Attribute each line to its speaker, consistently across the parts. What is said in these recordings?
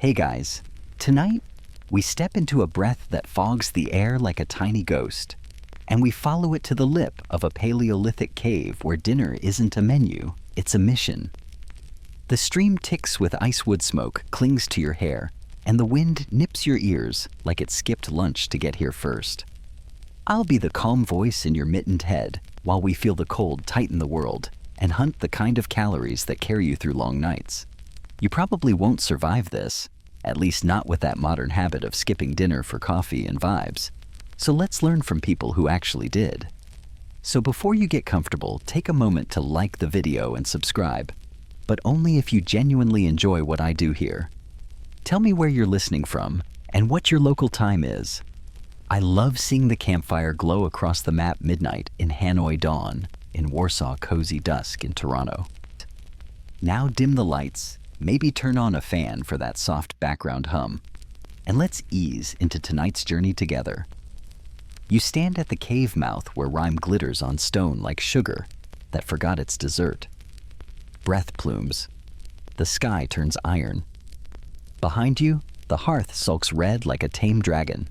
Speaker 1: Hey guys, tonight we step into a breath that fogs the air like a tiny ghost, and we follow it to the lip of a Paleolithic cave where dinner isn't a menu, it's a mission. The stream ticks with ice wood smoke, clings to your hair, and the wind nips your ears like it skipped lunch to get here first. I'll be the calm voice in your mittened head while we feel the cold tighten the world and hunt the kind of calories that carry you through long nights. You probably won't survive this, at least not with that modern habit of skipping dinner for coffee and vibes. So let's learn from people who actually did. So before you get comfortable, take a moment to like the video and subscribe, but only if you genuinely enjoy what I do here. Tell me where you're listening from and what your local time is. I love seeing the campfire glow across the map midnight in Hanoi dawn, in Warsaw cozy dusk in Toronto. Now dim the lights, maybe turn on a fan for that soft background hum, and let's ease into tonight's journey together. You stand at the cave mouth where rhyme glitters on stone like sugar that forgot its dessert. Breath plumes. The sky turns iron. Behind you, the hearth sulks red like a tame dragon.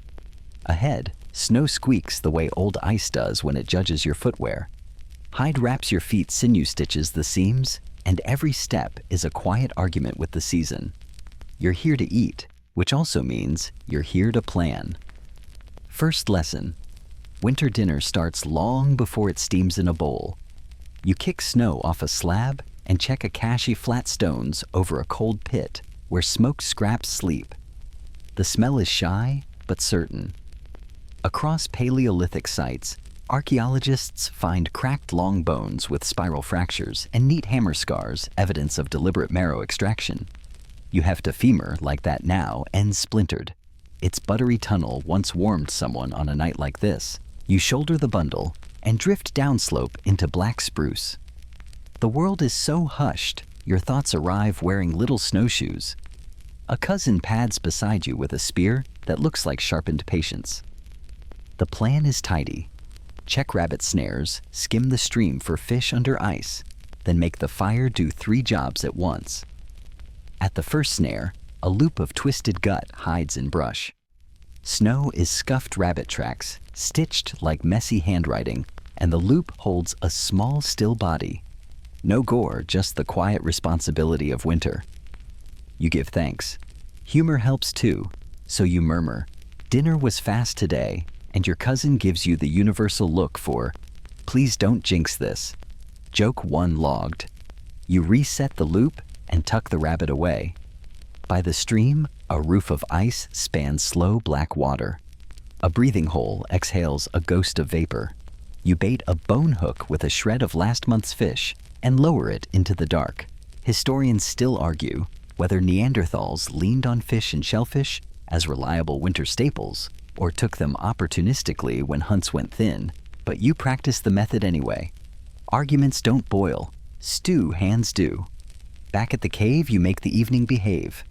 Speaker 1: Ahead, snow squeaks the way old ice does when it judges your footwear. Hide wraps your feet, sinew stitches the seams, and every step is a quiet argument with the season. You're here to eat, which also means you're here to plan. First lesson. Winter dinner starts long before it steams in a bowl. You kick snow off a slab and check Akashi flat stones over a cold pit where smoked scraps sleep. The smell is shy but certain. Across Paleolithic sites, archaeologists find cracked long bones with spiral fractures and neat hammer scars, evidence of deliberate marrow extraction. You heft a femur like that now, ends splintered. Its buttery tunnel once warmed someone on a night like this. You shoulder the bundle and drift downslope into black spruce. The world is so hushed, your thoughts arrive wearing little snowshoes. A cousin pads beside you with a spear that looks like sharpened patience. The plan is tidy. Check rabbit snares, skim the stream for fish under ice, then make the fire do 3 jobs at once. At the first snare, a loop of twisted gut hides in brush. Snow is scuffed rabbit tracks, stitched like messy handwriting, and the loop holds a small, still body. No gore, just the quiet responsibility of winter. You give thanks. Humor helps too, so you murmur, "Dinner was fast today," and your cousin gives you the universal look for, "Please don't jinx this." Joke 1 logged. You reset the loop and tuck the rabbit away. By the stream, a roof of ice spans slow black water. A breathing hole exhales a ghost of vapor. You bait a bone hook with a shred of last month's fish and lower it into the dark. Historians still argue whether Neanderthals leaned on fish and shellfish as reliable winter staples or took them opportunistically when hunts went thin, but you practice the method anyway. Arguments don't boil, stew hands do. Back at the cave, you make the evening behave.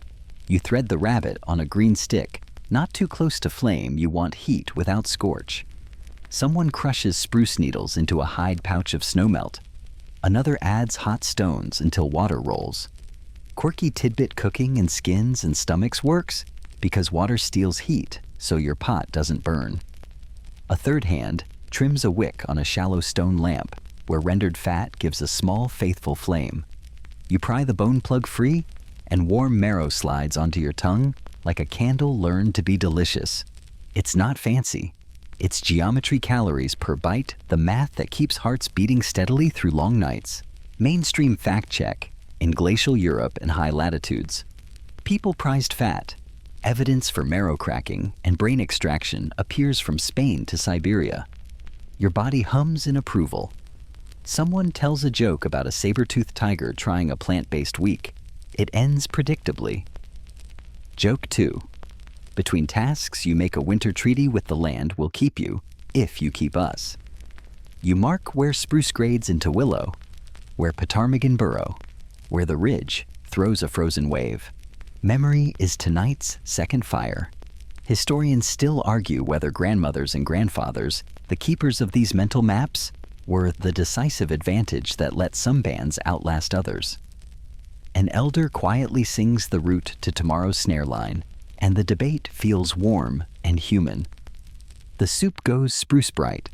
Speaker 1: You thread the rabbit on a green stick, not too close to flame, you want heat without scorch. Someone crushes spruce needles into a hide pouch of snowmelt. Another adds hot stones until water rolls. Quirky tidbit cooking in skins and stomachs works because water steals heat, so your pot doesn't burn. A third hand trims a wick on a shallow stone lamp where rendered fat gives a small, faithful flame. You pry the bone plug free, and warm marrow slides onto your tongue like a candle learned to be delicious. It's not fancy. It's geometry calories per bite, the math that keeps hearts beating steadily through long nights. Mainstream fact check in glacial Europe and high latitudes. People prized fat. Evidence for marrow cracking and brain extraction appears from Spain to Siberia. Your body hums in approval. Someone tells a joke about a saber-toothed tiger trying a plant-based week. It ends predictably. Joke 2. Between tasks, you make a winter treaty with the land will keep you, if you keep us. You mark where spruce grades into willow, where ptarmigan burrow, where the ridge throws a frozen wave. Memory is tonight's second fire. Historians still argue whether grandmothers and grandfathers, the keepers of these mental maps, were the decisive advantage that let some bands outlast others. An elder quietly sings the route to tomorrow's snare line, and the debate feels warm and human. The soup goes spruce bright.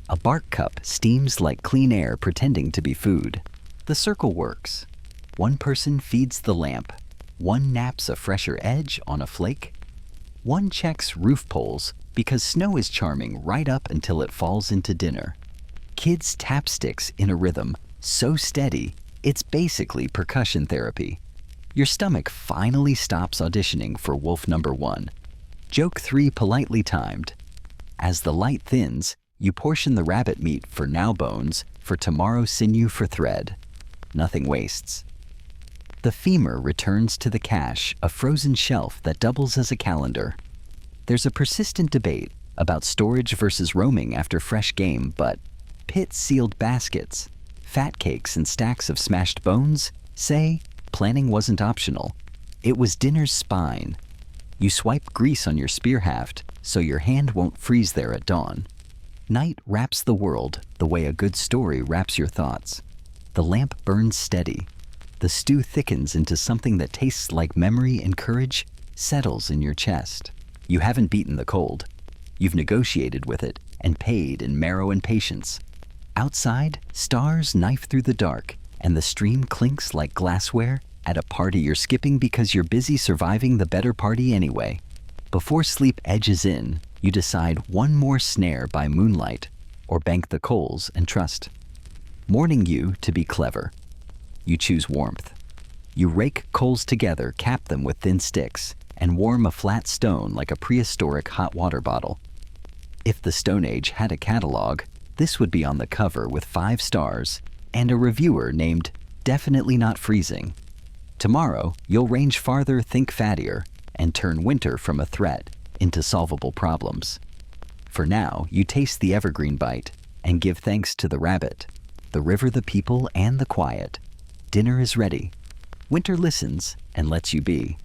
Speaker 1: A bark cup steams like clean air pretending to be food. The circle works. One person feeds the lamp. One naps a fresher edge on a flake. One checks roof poles because snow is charming right up until it falls into dinner. Kids tap sticks in a rhythm so steady, it's basically percussion therapy. Your stomach finally stops auditioning for wolf number 1. Joke 3 politely timed. As the light thins, you portion the rabbit meat for now bones, for tomorrow sinew for thread. Nothing wastes. The femur returns to the cache, a frozen shelf that doubles as a calendar. There's a persistent debate about storage versus roaming after fresh game, but pit-sealed baskets, fat cakes and stacks of smashed bones say planning wasn't optional. It was dinner's spine. You swipe grease on your spear haft so your hand won't freeze there at dawn. Night wraps the world the way a good story wraps your thoughts. The lamp burns steady. The stew thickens into something that tastes like memory, and courage settles in your chest. You haven't beaten the cold. You've negotiated with it and paid in marrow and patience. Outside, stars knife through the dark, and the stream clinks like glassware at a party you're skipping because you're busy surviving the better party anyway. Before sleep edges in, you decide one more snare by moonlight, or bank the coals and trust. Morning you to be clever. You choose warmth. You rake coals together, cap them with thin sticks, and warm a flat stone like a prehistoric hot water bottle. If the Stone Age had a catalog, this would be on the cover with 5 stars and a reviewer named Definitely Not Freezing. Tomorrow, you'll range farther, think fattier, and turn winter from a threat into solvable problems. For now, you taste the evergreen bite and give thanks to the rabbit, the river, the people, and the quiet. Dinner is ready. Winter listens and lets you be.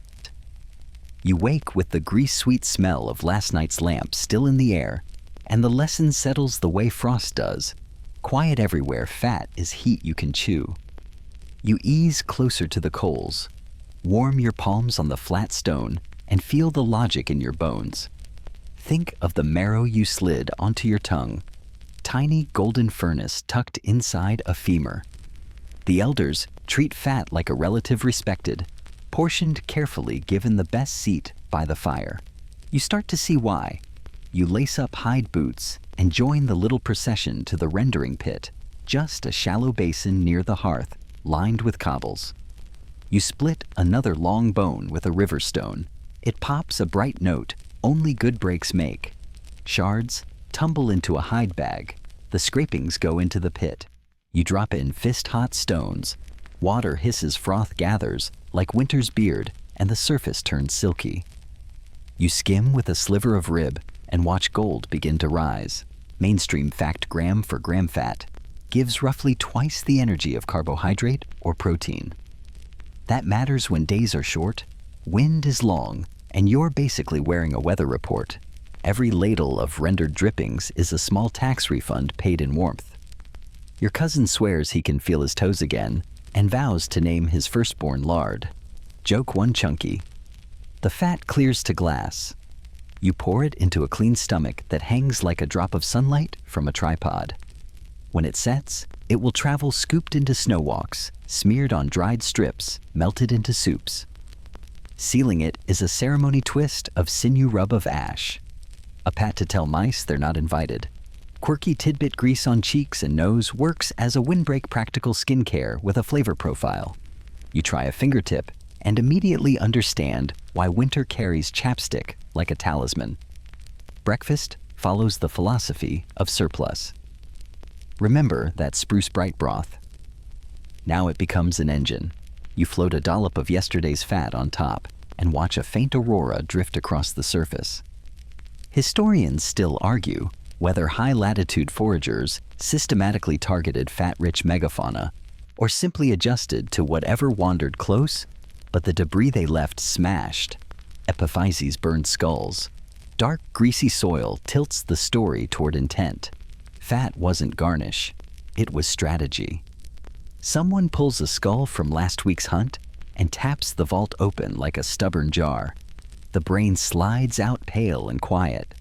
Speaker 1: You wake with the grease-sweet smell of last night's lamp still in the air, and the lesson settles the way frost does. Quiet everywhere, fat is heat you can chew. You ease closer to the coals, warm your palms on the flat stone, and feel the logic in your bones. Think of the marrow you slid onto your tongue, tiny golden furnace tucked inside a femur. The elders treat fat like a relative respected, portioned carefully, given the best seat by the fire. You start to see why. You lace up hide boots and join the little procession to the rendering pit, just a shallow basin near the hearth, lined with cobbles. You split another long bone with a river stone. It pops a bright note only good breaks make. Shards tumble into a hide bag. The scrapings go into the pit. You drop in fist-hot stones. Water hisses, froth gathers like winter's beard, and the surface turns silky. You skim with a sliver of rib and watch gold begin to rise. Mainstream fact, gram for gram fat gives roughly twice the energy of carbohydrate or protein. That matters when days are short, wind is long, and you're basically wearing a weather report. Every ladle of rendered drippings is a small tax refund paid in warmth. Your cousin swears he can feel his toes again and vows to name his firstborn lard. Joke 1 chunky. The fat clears to glass. You pour it into a clean stomach that hangs like a drop of sunlight from a tripod. When it sets, it will travel scooped into snow walks, smeared on dried strips, melted into soups. Sealing it is a ceremony twist of sinew rub of ash. A pat to tell mice they're not invited. Quirky tidbit grease on cheeks and nose works as a windbreak practical skincare with a flavor profile. You try a fingertip and immediately understand why winter carries chapstick like a talisman. Breakfast follows the philosophy of surplus. Remember that spruce bright broth. Now it becomes an engine. You float a dollop of yesterday's fat on top and watch a faint aurora drift across the surface. Historians still argue whether high-latitude foragers systematically targeted fat-rich megafauna or simply adjusted to whatever wandered close, but the debris they left smashed. Epiphyses burned skulls. Dark, greasy soil tilts the story toward intent. Fat wasn't garnish. It was strategy. Someone pulls a skull from last week's hunt, and taps the vault open like a stubborn jar. The brain slides out pale and quiet.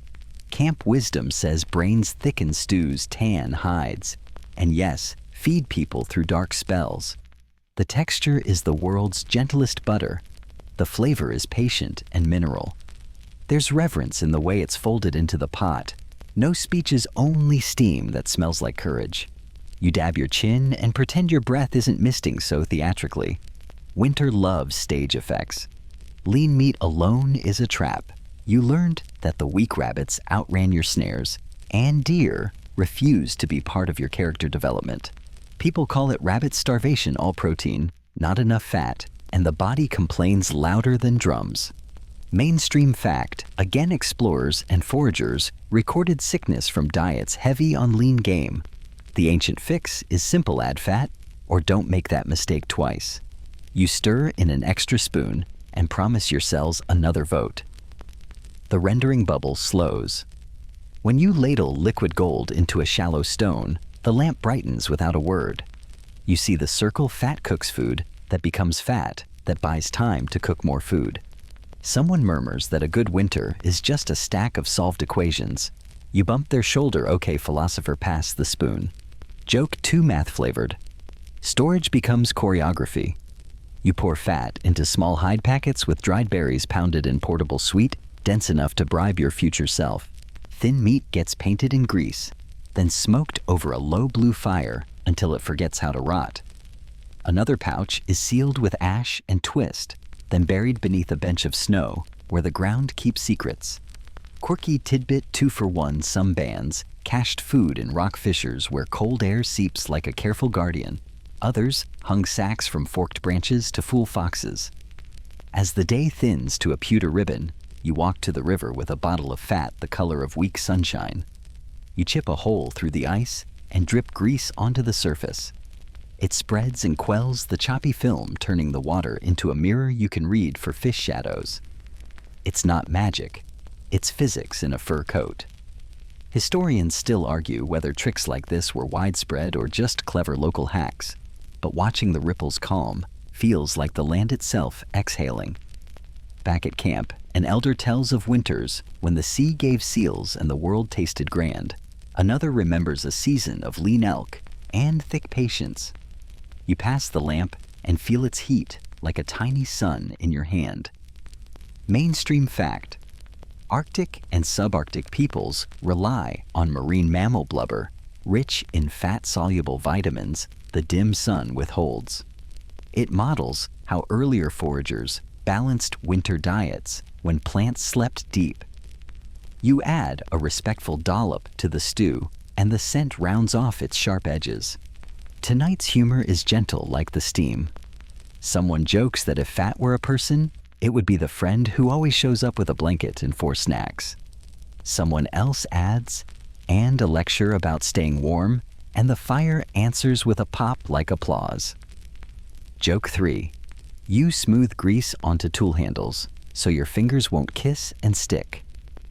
Speaker 1: Camp wisdom says brains thicken stews, tan hides, and yes, feed people through dark spells. The texture is the world's gentlest butter. The flavor is patient and mineral. There's reverence in the way it's folded into the pot. No speeches, only steam that smells like courage. You dab your chin and pretend your breath isn't misting so theatrically. Winter loves stage effects. Lean meat alone is a trap. You learned that the weak rabbits outran your snares, and deer refused to be part of your character development. People call it rabbit starvation, all protein, not enough fat, and the body complains louder than drums. Mainstream fact, again explorers and foragers recorded sickness from diets heavy on lean game. The ancient fix is simple: add fat, or don't make that mistake twice. You stir in an extra spoon and promise your cells another vote. The rendering bubble slows. When you ladle liquid gold into a shallow stone, the lamp brightens without a word. You see the circle: fat cooks food, that becomes fat, that buys time to cook more food. Someone murmurs that a good winter is just a stack of solved equations. You bump their shoulder: okay, philosopher, pass the spoon. Joke too math-flavored. Storage becomes choreography. You pour fat into small hide packets with dried berries pounded in portable sweet, dense enough to bribe your future self. Thin meat gets painted in grease, then smoked over a low blue fire until it forgets how to rot. Another pouch is sealed with ash and twist, then buried beneath a bench of snow where the ground keeps secrets. Quirky tidbit 2-for-1: some bands cached food in rock fissures where cold air seeps like a careful guardian. Others hung sacks from forked branches to fool foxes. As the day thins to a pewter ribbon, you walk to the river with a bottle of fat the color of weak sunshine. You chip a hole through the ice and drip grease onto the surface. It spreads and quells the choppy film, turning the water into a mirror you can read for fish shadows. It's not magic, it's physics in a fur coat. Historians still argue whether tricks like this were widespread or just clever local hacks, but watching the ripples calm feels like the land itself exhaling. Back at camp, an elder tells of winters when the sea gave seals and the world tasted grand. Another remembers a season of lean elk and thick patience. You pass the lamp and feel its heat like a tiny sun in your hand. Mainstream fact: Arctic and subarctic peoples rely on marine mammal blubber, rich in fat-soluble vitamins the dim sun withholds. It models how earlier foragers balanced winter diets when plants slept deep. You add a respectful dollop to the stew, and the scent rounds off its sharp edges. Tonight's humor is gentle like the steam. Someone jokes that if fat were a person, it would be the friend who always shows up with a blanket and 4 snacks. Someone else adds, and a lecture about staying warm, and the fire answers with a pop like applause. Joke 3. You smooth grease onto tool handles so your fingers won't kiss and stick.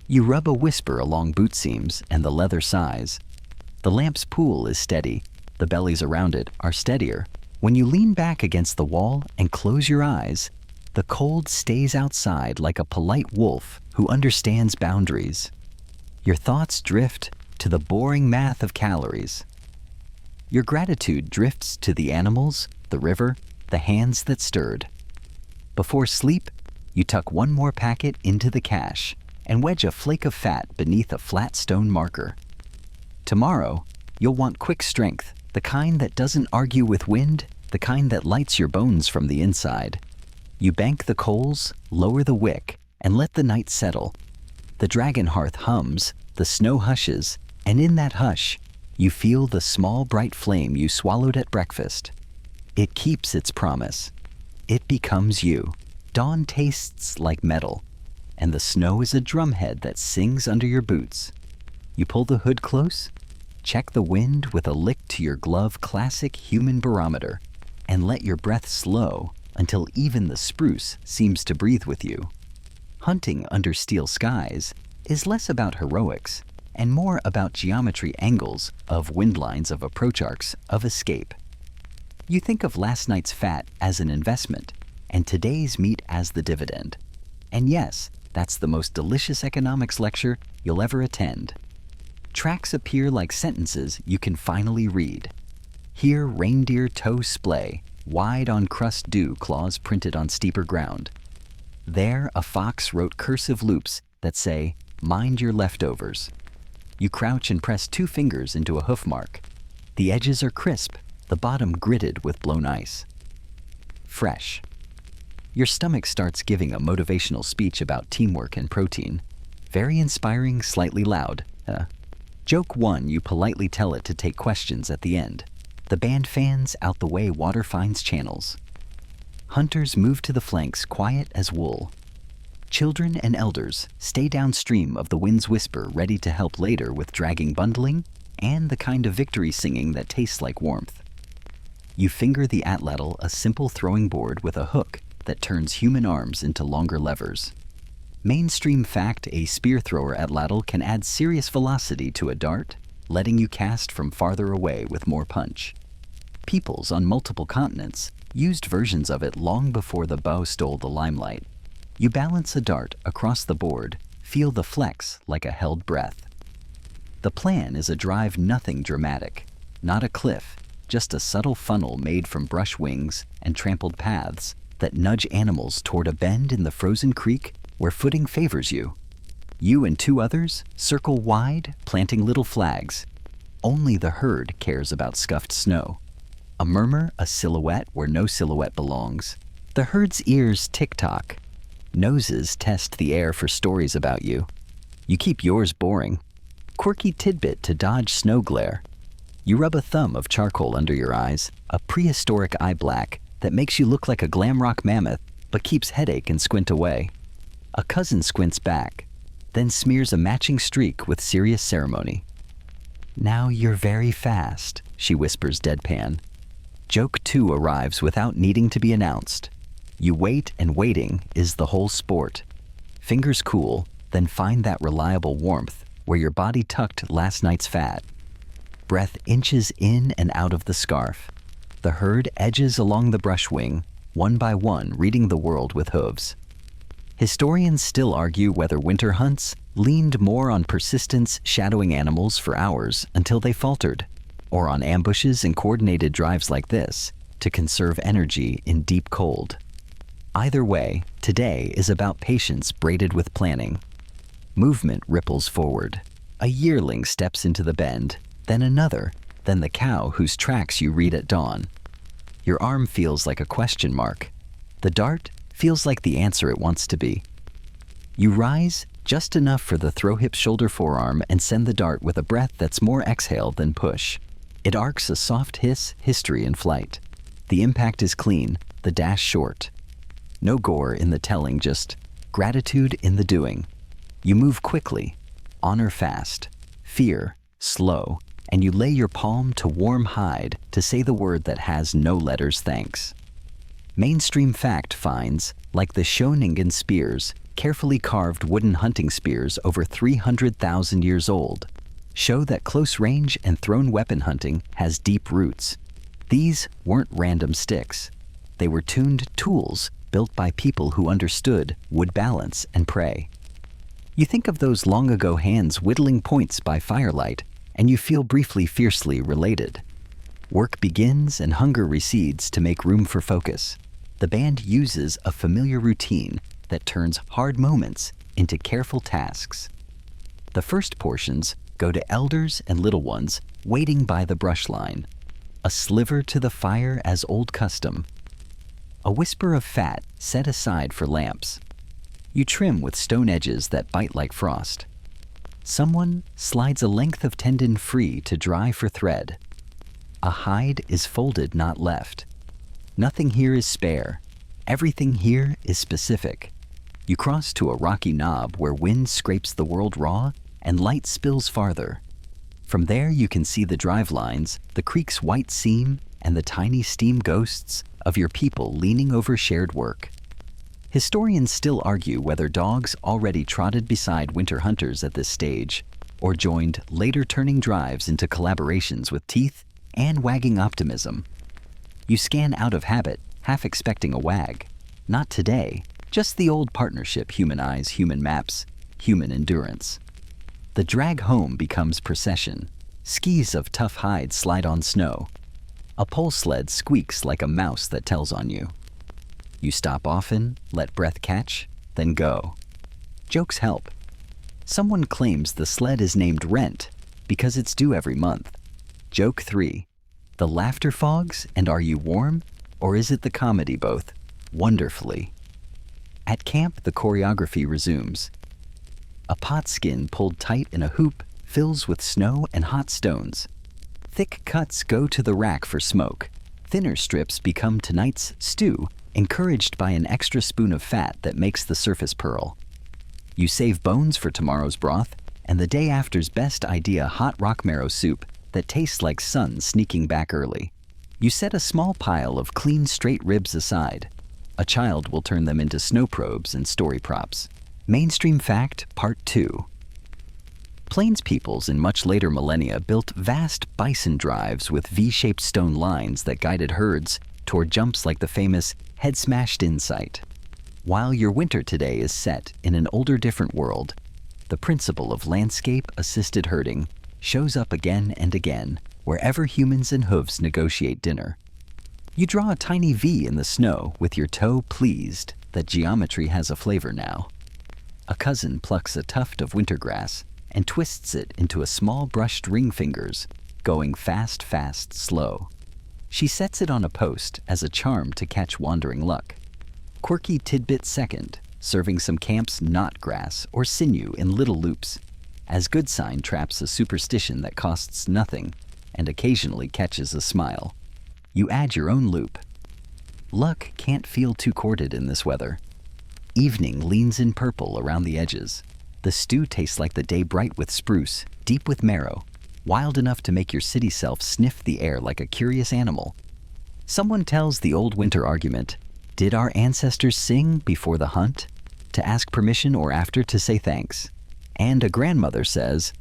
Speaker 1: You rub a whisper along boot seams and the leather sighs. The lamp's pool is steady. The bellies around it are steadier. When you lean back against the wall and close your eyes, the cold stays outside like a polite wolf who understands boundaries. Your thoughts drift to the boring math of calories. Your gratitude drifts to the animals, the river, the hands that stirred. Before sleep, you tuck one more packet into the cache and wedge a flake of fat beneath a flat stone marker. Tomorrow, you'll want quick strength, the kind that doesn't argue with wind, the kind that lights your bones from the inside. You bank the coals, lower the wick, and let the night settle. The dragon hearth hums, the snow hushes, and in that hush, you feel the small bright flame you swallowed at breakfast. It keeps its promise. It becomes you. Dawn tastes like metal, and the snow is a drumhead that sings under your boots. You pull the hood close, check the wind with a lick to your glove, classic human barometer, and let your breath slow until even the spruce seems to breathe with you. Hunting under steel skies is less about heroics and more about geometry angles of wind lines, of approach arcs, of escape. You think of last night's fat as an investment. and today's meat as the dividend. And yes, that's the most delicious economics lecture you'll ever attend. Tracks appear like sentences you can finally read. Here reindeer toe splay, wide on crust dew claws printed on steeper ground. There a fox wrote cursive loops that say, mind your leftovers. You crouch and press 2 fingers into a hoof mark. The edges are crisp, the bottom gritted with blown ice. Fresh. Your stomach starts giving a motivational speech about teamwork and protein. Very inspiring, slightly loud. Joke 1, you politely tell it to take questions at the end. The band fans out the way water finds channels. Hunters move to the flanks quiet as wool. Children and elders stay downstream of the wind's whisper, ready to help later with dragging bundling and the kind of victory singing that tastes like warmth. You finger the atlatl, a simple throwing board with a hook that turns human arms into longer levers. Mainstream fact, a spear thrower atlatl can add serious velocity to a dart, letting you cast from farther away with more punch. Peoples on multiple continents used versions of it long before the bow stole the limelight. You balance a dart across the board, feel the flex like a held breath. The plan is a drive nothing dramatic, not a cliff, just a subtle funnel made from brush wings and trampled paths that nudge animals toward a bend in the frozen creek where footing favors you. You and 2 others circle wide, planting little flags. Only the herd cares about scuffed snow. A murmur, a silhouette where no silhouette belongs. The herd's ears tick-tock. Noses test the air for stories about you. You keep yours boring. Quirky tidbit to dodge snow glare. You rub a thumb of charcoal under your eyes, a prehistoric eye black that makes you look like a glam rock mammoth but keeps headache and squint away. A cousin squints back, then smears a matching streak with serious ceremony. Now you're very fast, she whispers deadpan. Joke 2 arrives without needing to be announced. You wait, and waiting is the whole sport. Fingers cool, then find that reliable warmth where your body tucked last night's fat. Breath inches in and out of the scarf. The herd edges along the brush wing, one by one reading the world with hooves. Historians still argue whether winter hunts leaned more on persistence shadowing animals for hours until they faltered, or on ambushes and coordinated drives like this to conserve energy in deep cold. Either way, today is about patience braided with planning. Movement ripples forward. A yearling steps into the bend, then another, then the cow whose tracks you read at dawn. Your arm feels like a question mark. The dart feels like the answer it wants to be. You rise just enough for the throw hip shoulder forearm and send the dart with a breath that's more exhale than push. It arcs a soft hiss, history in flight. The impact is clean, the dash short. No gore in the telling, just gratitude in the doing. You move quickly, honor fast, fear slow, and you lay your palm to warm hide to say the word that has no letters thanks. Mainstream fact finds, like the Schoningen spears, carefully carved wooden hunting spears over 300,000 years old, show that close range and thrown weapon hunting has deep roots. These weren't random sticks. They were tuned tools built by people who understood wood balance and prey. You think of those long ago hands whittling points by firelight, and you feel briefly fiercely related. Work begins and hunger recedes to make room for focus. The band uses a familiar routine that turns hard moments into careful tasks. The first portions go to elders and little ones waiting by the brush line. A sliver to the fire as old custom. A whisper of fat set aside for lamps. You trim with stone edges that bite like frost. Someone slides a length of tendon free to dry for thread. A hide is folded, not left. Nothing here is spare. Everything here is specific. You cross to a rocky knob where wind scrapes the world raw and light spills farther. From there you can see the drive lines, the creek's white seam, and the tiny steam ghosts of your people leaning over shared work. Historians still argue whether dogs already trotted beside winter hunters at this stage, or joined later, turning drives into collaborations with teeth and wagging optimism. You scan out of habit, half expecting a wag. Not today, just the old partnership: human eyes, human maps, human endurance. The drag home becomes procession. Skis of tough hide slide on snow. A pole sled squeaks like a mouse that tells on you. You stop often, let breath catch, then go. Jokes help. Someone claims the sled is named Rent because it's due every month. Joke 3. The laughter fogs, and are you warm? Or is it the comedy both? Wonderfully. At camp, the choreography resumes. A pot skin pulled tight in a hoop fills with snow and hot stones. Thick cuts go to the rack for smoke. Thinner strips become tonight's stew, encouraged by an extra spoon of fat that makes the surface pearl. You save bones for tomorrow's broth, and the day after's best idea: hot rock marrow soup that tastes like sun sneaking back early. You set a small pile of clean, straight ribs aside. A child will turn them into snow probes and story props. Mainstream Fact, Part 2. Plains peoples in much later millennia built vast bison drives with V-shaped stone lines that guided herds toward jumps like the famous head-smashed-in site. While your winter today is set in an older, different world, the principle of landscape-assisted herding shows up again and again wherever humans and hooves negotiate dinner. You draw a tiny V in the snow with your toe pleased that geometry has a flavor now. A cousin plucks a tuft of winter grass and twists it into a small brushed ring fingers, going fast, fast, slow. She sets it on a post as a charm to catch wandering luck. Quirky tidbit second, serving some camp's knot grass or sinew in little loops. As good sign traps a superstition that costs nothing and occasionally catches a smile. You add your own loop. Luck can't feel too corded in this weather. Evening leans in purple around the edges. The stew tastes like the day, bright with spruce, deep with marrow, wild enough to make your city self sniff the air like a curious animal. Someone tells the old winter argument: did our ancestors sing before the hunt? To ask permission or after to say thanks? And a grandmother says,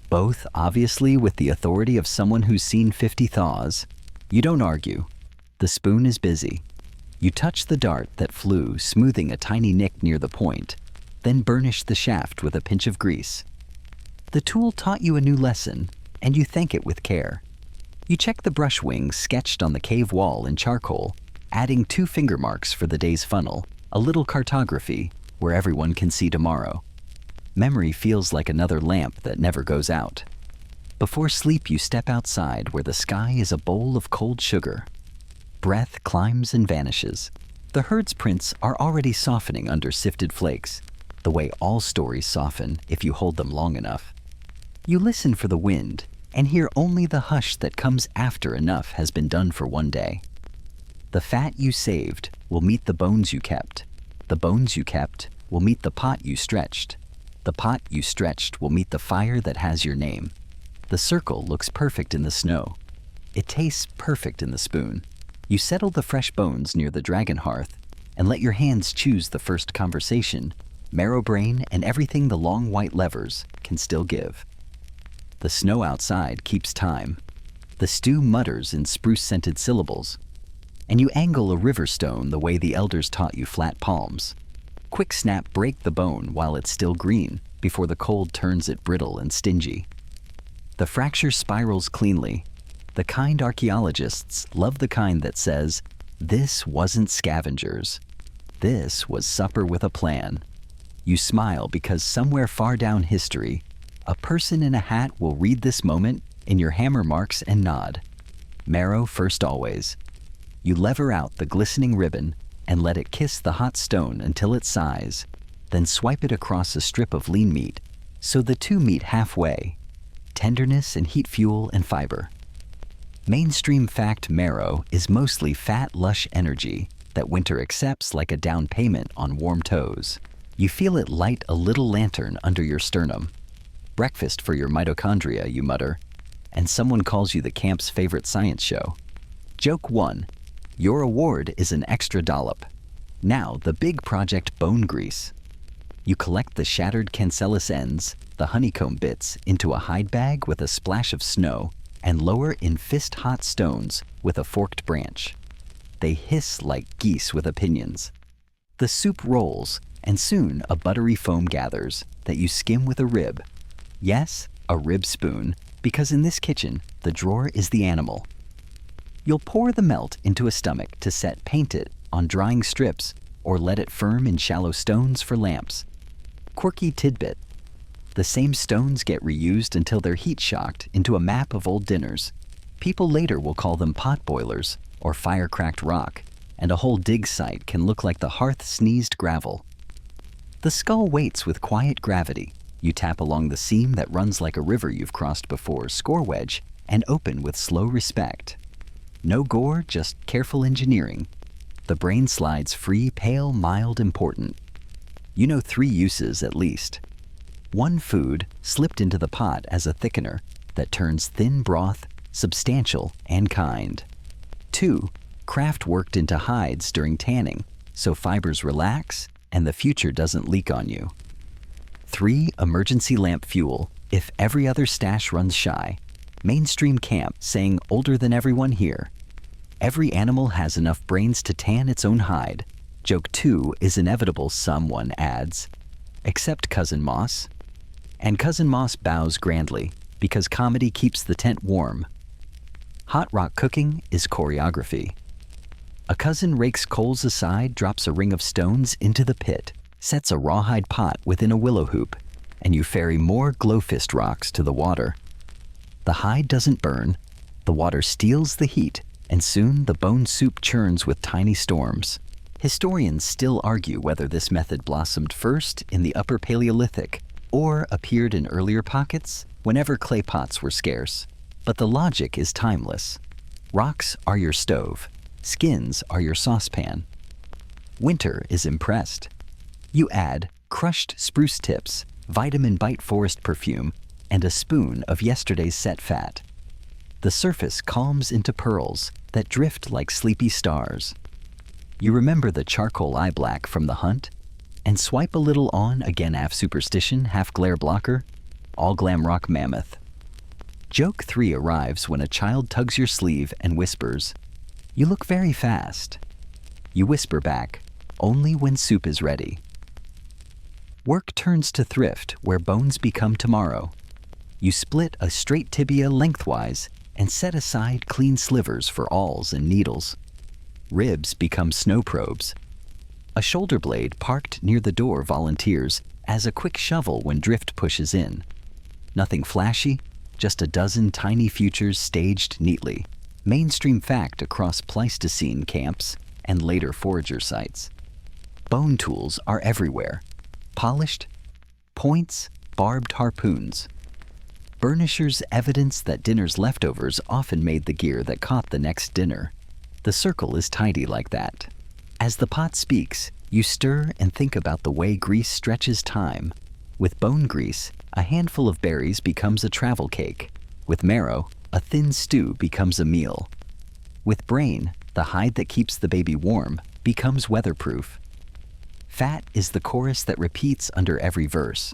Speaker 1: both obviously with the authority of someone who's seen 50 thaws. You don't argue. The spoon is busy. You touch the dart that flew, smoothing a tiny nick near the point, then burnish the shaft with a pinch of grease. The tool taught you a new lesson, and you thank it with care. You check the brush wings sketched on the cave wall in charcoal, adding 2 finger marks for the day's funnel, a little cartography where everyone can see tomorrow. Memory feels like another lamp that never goes out. Before sleep, you step outside where the sky is a bowl of cold sugar. Breath climbs and vanishes. The herd's prints are already softening under sifted flakes, the way all stories soften if you hold them long enough. You listen for the wind and hear only the hush that comes after enough has been done for one day. The fat you saved will meet the bones you kept. The bones you kept will meet the pot you stretched. The pot you stretched will meet the fire that has your name. The circle looks perfect in the snow. It tastes perfect in the spoon. You settle the fresh bones near the dragon hearth and let your hands choose the first conversation, marrow brain, and everything the long white levers can still give. The snow outside keeps time. The stew mutters in spruce-scented syllables. And you angle a river stone the way the elders taught you flat palms. Quick snap, break the bone while it's still green before the cold turns it brittle and stingy. The fracture spirals cleanly. The kind archaeologists love the kind that says, this wasn't scavengers. This was supper with a plan. You smile because somewhere far down history, a person in a hat will read this moment in your hammer marks and nod. Marrow first always. You lever out the glistening ribbon and let it kiss the hot stone until it sighs, then swipe it across a strip of lean meat so the two meet halfway. Tenderness and heat fuel and fiber. Mainstream fact: marrow is mostly fat, lush energy that winter accepts like a down payment on warm toes. You feel it light a little lantern under your sternum. Breakfast for your mitochondria, you mutter, and someone calls you the camp's favorite science show. Joke 1. Your award is an extra dollop. Now the big project: bone grease. You collect the shattered cancellous ends, the honeycomb bits, into a hide bag with a splash of snow and lower in fist-hot stones with a forked branch. They hiss like geese with opinions. The soup rolls, and soon a buttery foam gathers that you skim with a rib. Yes, a rib spoon, because in this kitchen, the drawer is the animal. You'll pour the melt into a stomach to paint it on drying strips or let it firm in shallow stones for lamps. Quirky tidbit. The same stones get reused until they're heat shocked into a map of old dinners. People later will call them pot boilers or fire-cracked rock, and a whole dig site can look like the hearth-sneezed gravel. The skull waits with quiet gravity. You tap along the seam that runs like a river you've crossed before, score wedge, and open with slow respect. No gore, just careful engineering. The brain slides free, pale, mild, important. You know 3 uses at least. 1, food slipped into the pot as a thickener that turns thin broth substantial and kind. 2, craft worked into hides during tanning so fibers relax and the future doesn't leak on you. 3, emergency lamp fuel if every other stash runs shy. Mainstream camp saying older than everyone here. Every animal has enough brains to tan its own hide. Joke 2 is inevitable, someone adds. Except Cousin Moss. And Cousin Moss bows grandly because comedy keeps the tent warm. Hot rock cooking is choreography. A cousin rakes coals aside, drops a ring of stones into the pit, sets a rawhide pot within a willow hoop, and you ferry more glowfist rocks to the water. The hide doesn't burn, the water steals the heat, and soon the bone soup churns with tiny storms. Historians still argue whether this method blossomed first in the Upper Paleolithic or appeared in earlier pockets whenever clay pots were scarce. But the logic is timeless. Rocks are your stove. Skins are your saucepan. Winter is impressed. You add crushed spruce tips, vitamin bite forest perfume, and a spoon of yesterday's set fat. The surface calms into pearls that drift like sleepy stars. You remember the charcoal eye black from the hunt? And swipe a little on, again half superstition, half glare blocker, all glam rock mammoth. Joke 3 arrives when a child tugs your sleeve and whispers, "You look very fast." You whisper back, "Only when soup is ready." Work turns to thrift where bones become tomorrow. You split a straight tibia lengthwise and set aside clean slivers for awls and needles. Ribs become snow probes. A shoulder blade parked near the door volunteers as a quick shovel when drift pushes in. Nothing flashy, just a dozen tiny futures staged neatly. Mainstream fact across Pleistocene camps and later forager sites. Bone tools are everywhere. Polished, points, barbed harpoons. Burnishers evidence that dinner's leftovers often made the gear that caught the next dinner. The circle is tidy like that. As the pot speaks, you stir and think about the way grease stretches time. With bone grease, a handful of berries becomes a travel cake. With marrow, a thin stew becomes a meal. With brain, the hide that keeps the baby warm becomes weatherproof. Fat is the chorus that repeats under every verse.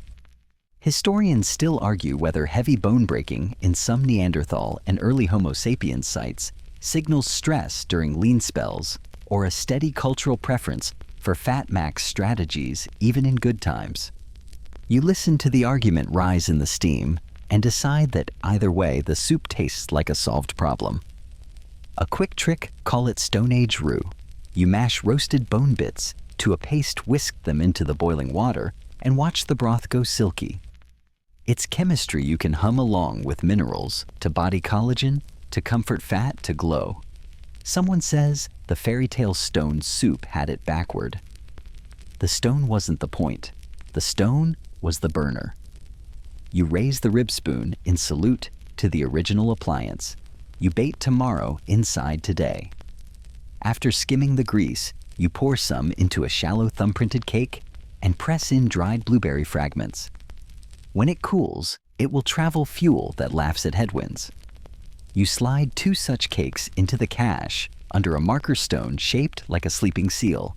Speaker 1: Historians still argue whether heavy bone breaking in some Neanderthal and early Homo sapiens sites signals stress during lean spells or a steady cultural preference for fat max strategies even in good times. You listen to the argument rise in the steam and decide that either way the soup tastes like a solved problem. A quick trick, call it Stone Age roux. You mash roasted bone bits to a paste, whisk them into the boiling water, and watch the broth go silky. It's chemistry you can hum along with minerals to body collagen, to comfort fat, to glow. Someone says the fairy tale stone soup had it backward. The stone wasn't the point. The stone was the burner. You raise the rib spoon in salute to the original appliance. You bait tomorrow inside today. After skimming the grease, you pour some into a shallow thumbprinted cake and press in dried blueberry fragments. When it cools, it will travel fuel that laughs at headwinds. You slide 2 such cakes into the cache under a marker stone shaped like a sleeping seal.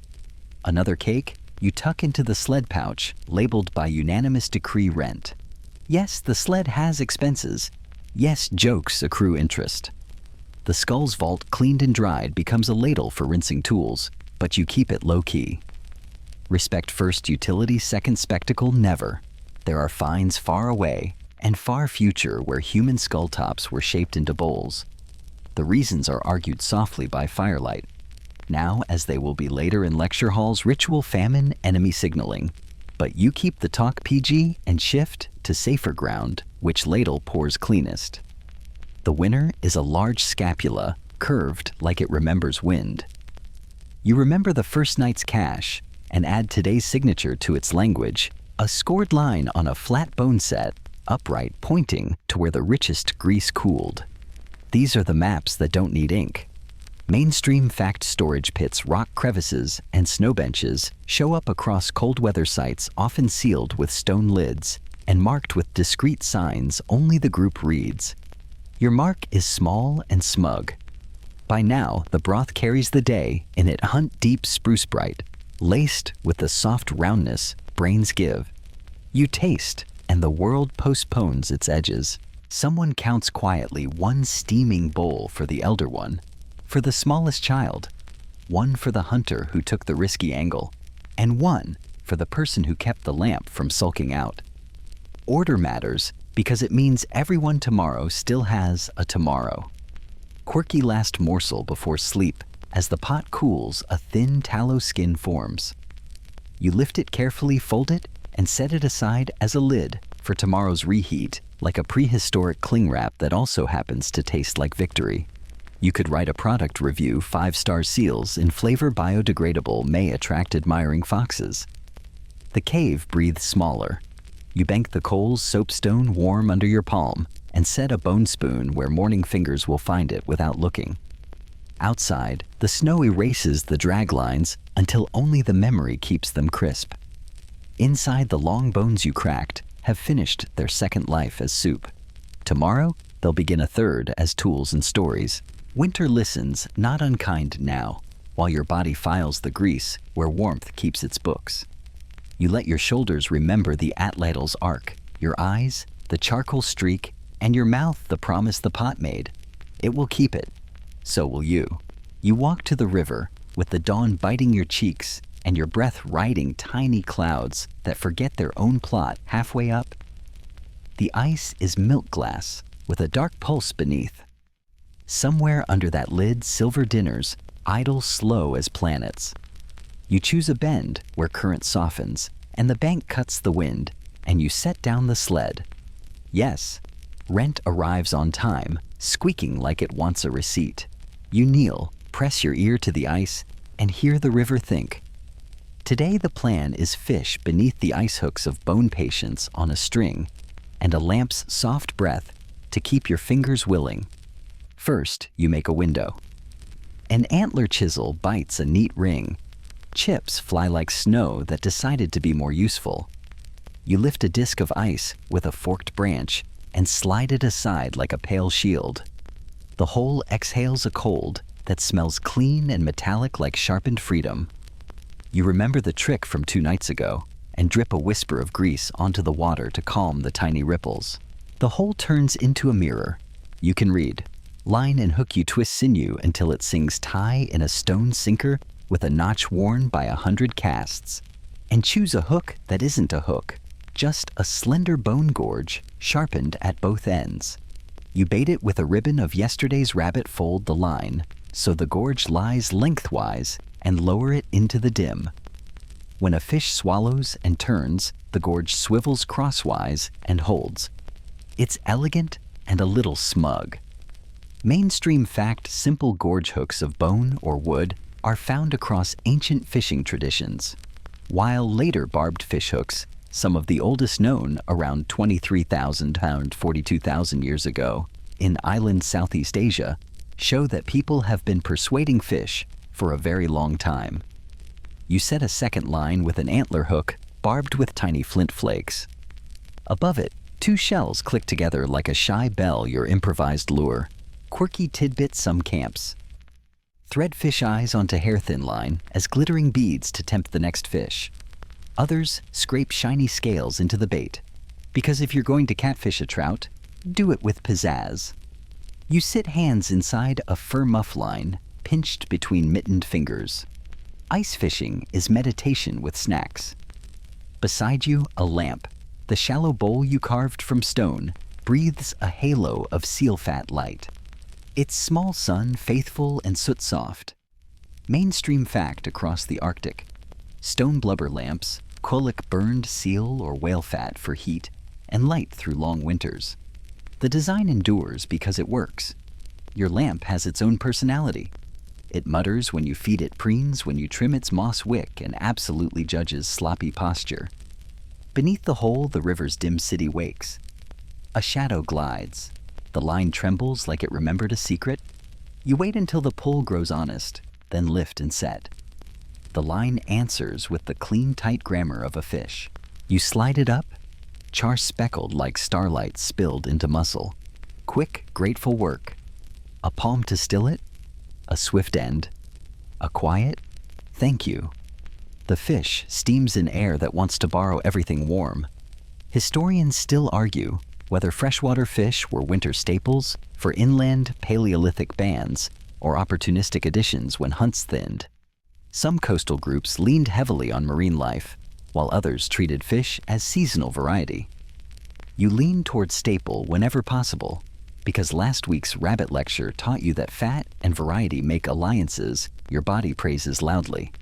Speaker 1: Another cake you tuck into the sled pouch labeled by unanimous decree rent. Yes, the sled has expenses. Yes, jokes accrue interest. The skull's vault cleaned and dried becomes a ladle for rinsing tools, but you keep it low-key. Respect first, utility second, spectacle never. There are finds far away and far future where human skull tops were shaped into bowls. The reasons are argued softly by firelight. Now, as they will be later in lecture halls, ritual famine, enemy signaling. But you keep the talk PG and shift to safer ground, which ladle pours cleanest. The winner is a large scapula, curved like it remembers wind. You remember the first night's cache and add today's signature to its language, a scored line on a flat bone set, upright, pointing to where the richest grease cooled. These are the maps that don't need ink. Mainstream fact storage pits, rock crevices, and snow benches show up across cold weather sites, often sealed with stone lids and marked with discreet signs only the group reads. Your mark is small and smug. By now, the broth carries the day in it, hunt deep spruce bright, laced with the soft roundness brains give. You taste, and the world postpones its edges. Someone counts quietly one steaming bowl for the elder one, for the smallest child, one for the hunter who took the risky angle, and one for the person who kept the lamp from sulking out. Order matters because it means everyone tomorrow still has a tomorrow. Quirky last morsel before sleep. As the pot cools, a thin tallow skin forms. You lift it carefully, fold it, and set it aside as a lid for tomorrow's reheat, like a prehistoric cling wrap that also happens to taste like victory. You could write a product review, 5-star seals in flavor biodegradable may attract admiring foxes. The cave breathes smaller. You bank the coals, soapstone warm under your palm, and set a bone spoon where morning fingers will find it without looking. Outside, the snow erases the drag lines until only the memory keeps them crisp. Inside, the long bones you cracked have finished their second life as soup. Tomorrow, they'll begin a third as tools and stories. Winter listens, not unkind now, while your body files the grease where warmth keeps its books. You let your shoulders remember the atlatl's arc, your eyes, the charcoal streak, and your mouth the promise the pot made. It will keep it. So will you. You walk to the river, with the dawn biting your cheeks and your breath riding tiny clouds that forget their own plot halfway up. The ice is milk glass with a dark pulse beneath. Somewhere under that lid, silver dinners idle slow as planets. You choose a bend where current softens and the bank cuts the wind, and you set down the sled. Yes, rent arrives on time, squeaking like it wants a receipt. You kneel, press your ear to the ice, and hear the river think. Today the plan is fish beneath the ice hooks of bone patience on a string, and a lamp's soft breath to keep your fingers willing. First, you make a window. An antler chisel bites a neat ring. Chips fly like snow that decided to be more useful. You lift a disc of ice with a forked branch and slide it aside like a pale shield. The hole exhales a cold that smells clean and metallic like sharpened freedom. You remember the trick from 2 nights ago and drip a whisper of grease onto the water to calm the tiny ripples. The hole turns into a mirror. You can read. Line and hook you twist sinew until it sings tie in a stone sinker with a notch worn by 100 casts. And choose a hook that isn't a hook, just a slender bone gorge sharpened at both ends. You bait it with a ribbon of yesterday's rabbit, fold the line so the gorge lies lengthwise and lower it into the dim. When a fish swallows and turns, the gorge swivels crosswise and holds. It's elegant and a little smug. Mainstream fact, simple gorge hooks of bone or wood are found across ancient fishing traditions, while later barbed fish hooks, some of the oldest known around 23,000 to 42,000 years ago in island Southeast Asia, show that people have been persuading fish for a very long time. You set a second line with an antler hook barbed with tiny flint flakes. Above it, 2 shells click together like a shy bell, your improvised lure. Quirky tidbit some camps. Thread fish eyes onto hair-thin line as glittering beads to tempt the next fish. Others scrape shiny scales into the bait, because if you're going to catfish a trout, do it with pizzazz. You sit hands inside a fur muff line, pinched between mittened fingers. Ice fishing is meditation with snacks. Beside you, a lamp. The shallow bowl you carved from stone breathes a halo of seal fat light. Its small sun faithful and soot-soft. Mainstream fact across the Arctic. Stone blubber lamps, Kulik burned seal or whale fat for heat and light through long winters. The design endures because it works. Your lamp has its own personality. It mutters when you feed it preens, when you trim its moss wick, and absolutely judges sloppy posture. Beneath the hole, the river's dim city wakes. A shadow glides. The line trembles like it remembered a secret. You wait until the pull grows honest, then lift and set. The line answers with the clean, tight grammar of a fish. You slide it up, char speckled like starlight spilled into muscle. Quick, grateful work. A palm to still it, a swift end, a quiet thank you. The fish steams in air that wants to borrow everything warm. Historians still argue whether freshwater fish were winter staples for inland Paleolithic bands or opportunistic additions when hunts thinned. Some coastal groups leaned heavily on marine life, while others treated fish as seasonal variety. You lean towards staple whenever possible, because last week's rabbit lecture taught you that fat and variety make alliances your body praises loudly.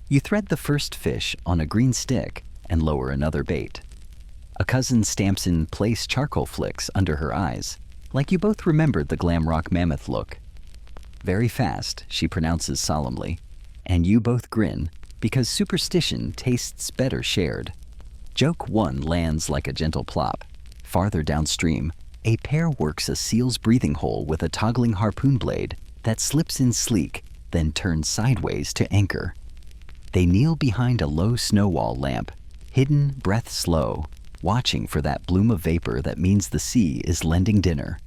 Speaker 1: You thread the first fish on a green stick and lower another bait. A cousin stamps in place charcoal flicks under her eyes, like you both remembered the glam rock mammoth look. Very fast, she pronounces solemnly, and you both grin, because superstition tastes better shared. Joke 1 lands like a gentle plop. Farther downstream, a pair works a seal's breathing hole with a toggling harpoon blade that slips in sleek, then turns sideways to anchor. They kneel behind a low snow wall lamp, hidden, breath slow, watching for that bloom of vapor that means the sea is lending dinner.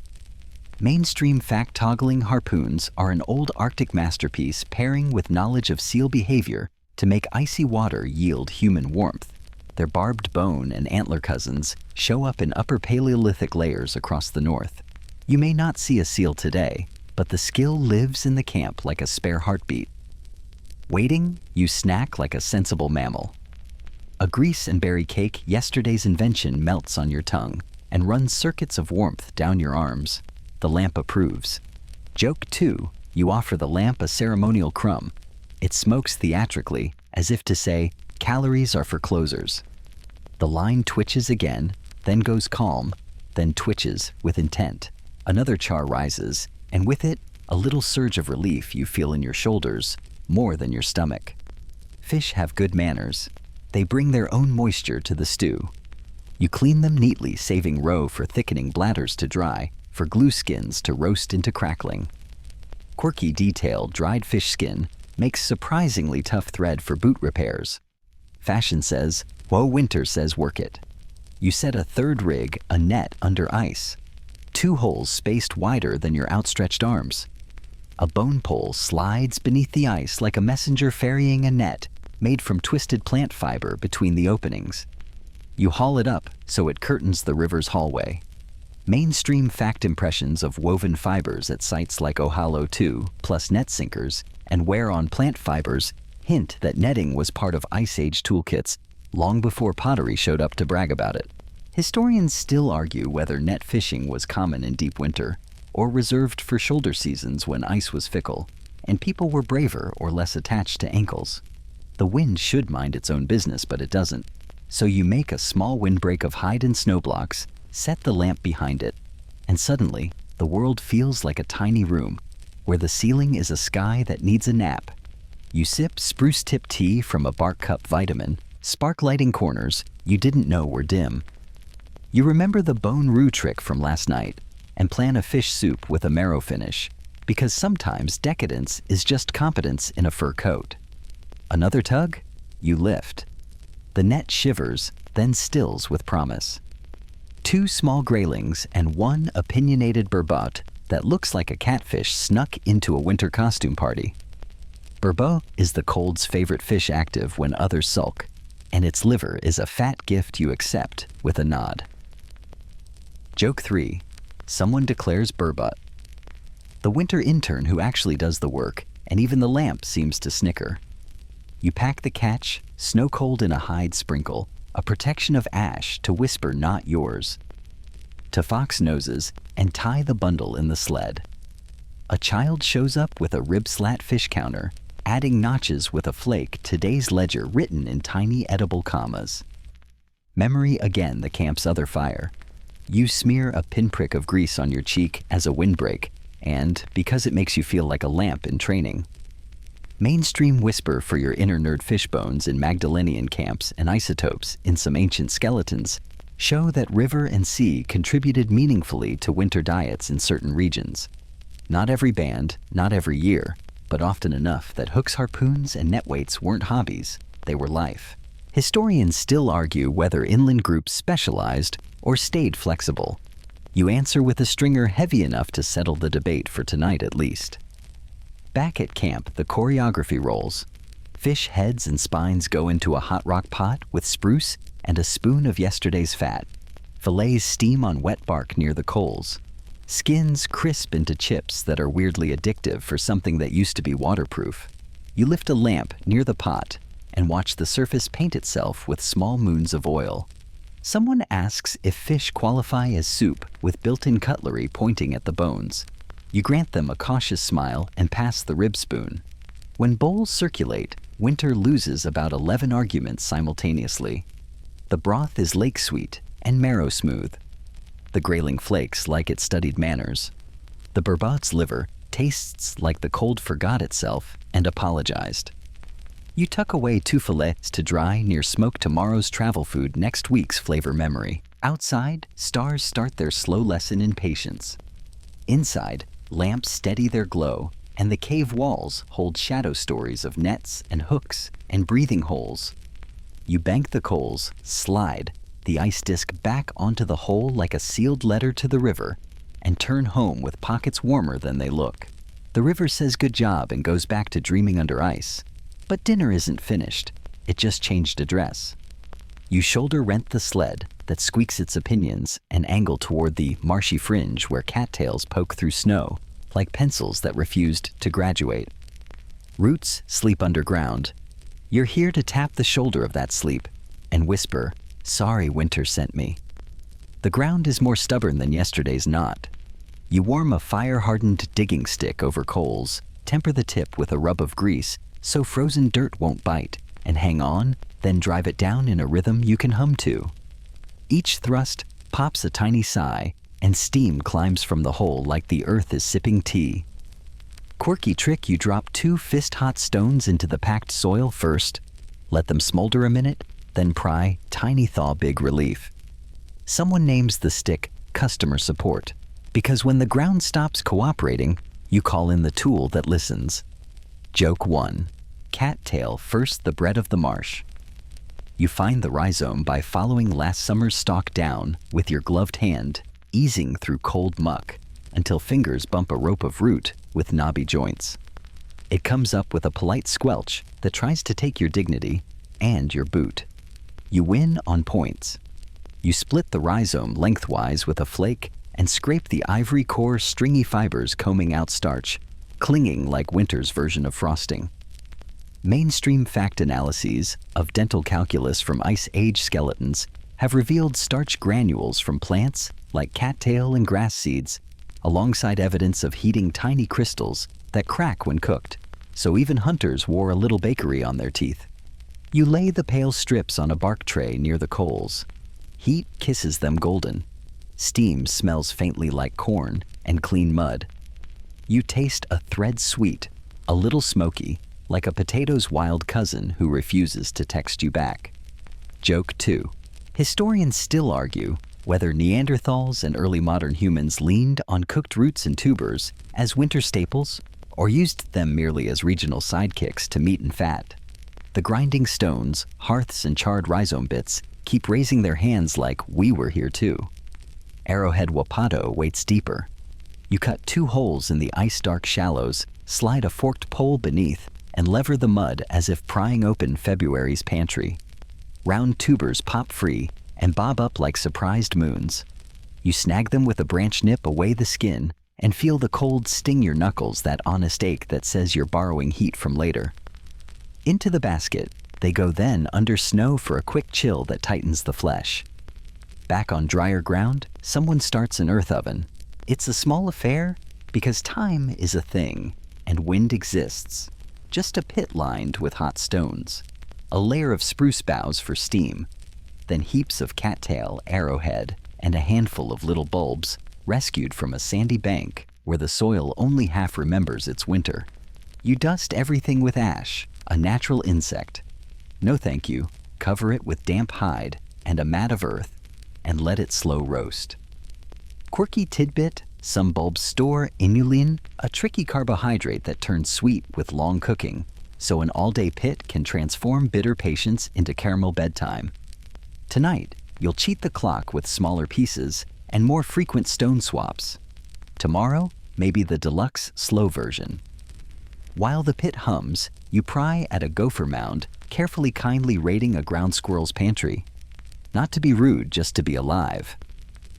Speaker 1: Mainstream fact-toggling harpoons are an old Arctic masterpiece pairing with knowledge of seal behavior to make icy water yield human warmth. Their barbed bone and antler cousins show up in upper Paleolithic layers across the north. You may not see a seal today, but the skill lives in the camp like a spare heartbeat. Waiting, you snack like a sensible mammal. A grease and berry cake, yesterday's invention, melts on your tongue and runs circuits of warmth down your arms. The lamp approves. Joke 2, you offer the lamp a ceremonial crumb. It smokes theatrically, as if to say, calories are for closers. The line twitches again, then goes calm, then twitches with intent. Another char rises, and with it, a little surge of relief you feel in your shoulders, more than your stomach. Fish have good manners. They bring their own moisture to the stew. You clean them neatly, saving roe for thickening bladders to dry, for glue skins to roast into crackling. Quirky detail, dried fish skin, makes surprisingly tough thread for boot repairs. Fashion says, whoa, winter says work it. You set a third rig, a net under ice. 2 holes spaced wider than your outstretched arms. A bone pole slides beneath the ice like a messenger ferrying a net made from twisted plant fiber between the openings. You haul it up so it curtains the river's hallway. Mainstream fact impressions of woven fibers at sites like Ohalo 2, plus net sinkers, and wear on plant fibers hint that netting was part of Ice Age toolkits long before pottery showed up to brag about it. Historians still argue whether net fishing was common in deep winter or reserved for shoulder seasons when ice was fickle and people were braver or less attached to ankles. The wind should mind its own business, but it doesn't. So you make a small windbreak of hide and snow blocks, set the lamp behind it, and suddenly the world feels like a tiny room where the ceiling is a sky that needs a nap. You sip spruce-tip tea from a bark cup vitamin, spark lighting corners you didn't know were dim. You remember the bone roux trick from last night and plan a fish soup with a marrow finish, because sometimes decadence is just competence in a fur coat. Another tug? You lift. The net shivers, then stills with promise. 2 small graylings and 1 opinionated burbot that looks like a catfish snuck into a winter costume party. Burbot is the cold's favorite fish active when others sulk, and its liver is a fat gift you accept with a nod. Joke 3. Someone declares burbot. The winter intern who actually does the work, and even the lamp seems to snicker. You pack the catch, snow-cold in a hide sprinkle, a protection of ash to whisper not yours, to fox noses, and tie the bundle in the sled. A child shows up with a rib-slat fish counter, adding notches with a flake to day's ledger written in tiny edible commas. Memory again the camp's other fire. You smear a pinprick of grease on your cheek as a windbreak, and because it makes you feel like a lamp in training. Mainstream whisper for your inner nerd fishbones in Magdalenian camps and isotopes in some ancient skeletons show that river and sea contributed meaningfully to winter diets in certain regions. Not every band, not every year, but often enough that hooks, harpoons, and net weights weren't hobbies, they were life. Historians still argue whether inland groups specialized or stayed flexible. You answer with a stringer heavy enough to settle the debate for tonight at least. Back at camp, the choreography rolls. Fish heads and spines go into a hot rock pot with spruce and a spoon of yesterday's fat. Fillets steam on wet bark near the coals. Skins crisp into chips that are weirdly addictive for something that used to be waterproof. You lift a lamp near the pot and watch the surface paint itself with small moons of oil. Someone asks if fish qualify as soup with built-in cutlery pointing at the bones. You grant them a cautious smile and pass the rib spoon. When bowls circulate, winter loses about 11 arguments simultaneously. The broth is lake sweet and marrow smooth. The grayling flakes like it studied manners. The burbot's liver tastes like the cold forgot itself and apologized. You tuck away 2 fillets to dry near smoke tomorrow's travel food next week's flavor memory. Outside, stars start their slow lesson in patience. Inside, lamps steady their glow, and the cave walls hold shadow stories of nets and hooks and breathing holes. You bank the coals, slide the ice disk back onto the hole like a sealed letter to the river, and turn home with pockets warmer than they look. The river says good job and goes back to dreaming under ice. But dinner isn't finished. It just changed address. You shoulder rent the sled that squeaks its opinions and angle toward the marshy fringe where cattails poke through snow like pencils that refused to graduate. Roots sleep underground. You're here to tap the shoulder of that sleep and whisper, "Sorry, winter sent me." The ground is more stubborn than yesterday's knot. You warm a fire-hardened digging stick over coals, temper the tip with a rub of grease so frozen dirt won't bite, and hang on, then drive it down in a rhythm you can hum to. Each thrust pops a tiny sigh, and steam climbs from the hole like the earth is sipping tea. Quirky trick: you drop 2 fist-hot stones into the packed soil first, let them smolder a minute, then pry, tiny thaw, big relief. Someone names the stick customer support, because when the ground stops cooperating, you call in the tool that listens. Joke 1. Cattail first, the bread of the marsh. You find the rhizome by following last summer's stalk down with your gloved hand, easing through cold muck until fingers bump a rope of root with knobby joints. It comes up with a polite squelch that tries to take your dignity and your boot. You win on points. You split the rhizome lengthwise with a flake and scrape the ivory core stringy fibers combing out starch, clinging like winter's version of frosting. Mainstream fact analyses of dental calculus from Ice Age skeletons have revealed starch granules from plants like cattail and grass seeds, alongside evidence of heating tiny crystals that crack when cooked, so even hunters wore a little bakery on their teeth. You lay the pale strips on a bark tray near the coals. Heat kisses them golden. Steam smells faintly like corn and clean mud. You taste a thread sweet, a little smoky, like a potato's wild cousin who refuses to text you back. Joke 2. Historians still argue whether Neanderthals and early modern humans leaned on cooked roots and tubers as winter staples or used them merely as regional sidekicks to meat and fat. The grinding stones, hearths, and charred rhizome bits keep raising their hands like we were here too. Arrowhead Wapato waits deeper. You cut 2 holes in the ice-dark shallows, slide a forked pole beneath, and lever the mud as if prying open February's pantry. Round tubers pop free and bob up like surprised moons. You snag them with a branch nip away the skin and feel the cold sting your knuckles, that honest ache that says you're borrowing heat from later. Into the basket, they go then under snow for a quick chill that tightens the flesh. Back on drier ground, someone starts an earth oven. It's a small affair because time is a thing and wind exists. Just a pit lined with hot stones, a layer of spruce boughs for steam, then heaps of cattail, arrowhead, and a handful of little bulbs rescued from a sandy bank where the soil only half remembers its winter. You dust everything with ash, a natural insect. No thank you, cover it with damp hide and a mat of earth, and let it slow roast. Quirky tidbit, some bulbs store inulin, a tricky carbohydrate that turns sweet with long cooking, so an all-day pit can transform bitter patience into caramel bedtime. Tonight, you'll cheat the clock with smaller pieces and more frequent stone swaps. Tomorrow, maybe the deluxe slow version. While the pit hums, you pry at a gopher mound, carefully kindly raiding a ground squirrel's pantry. Not to be rude, just to be alive.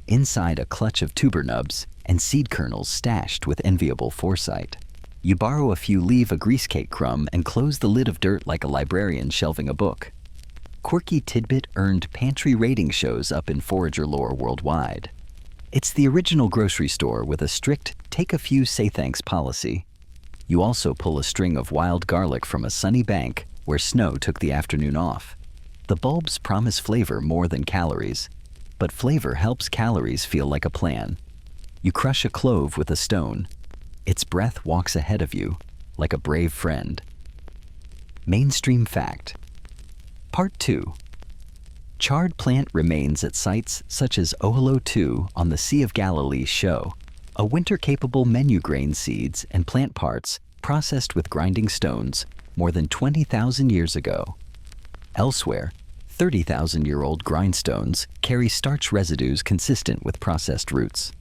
Speaker 1: Inside a clutch of tuber nubs and seed kernels stashed with enviable foresight. You borrow a few, leave a grease cake crumb, and close the lid of dirt like a librarian shelving a book. Quirky tidbit earned pantry rating shows up in forager lore worldwide. It's the original grocery store with a strict take a few, say thanks policy. You also pull a string of wild garlic from a sunny bank where snow took the afternoon off. The bulbs promise flavor more than calories, but flavor helps calories feel like a plan. You crush a clove with a stone. Its breath walks ahead of you, like a brave friend. Mainstream fact. Part 2. Charred plant remains at sites such as Ohalo 2 on the Sea of Galilee show a winter-capable menu grain seeds and plant parts processed with grinding stones more than 20,000 years ago. Elsewhere, 30,000-year-old grindstones carry starch residues consistent with processed roots.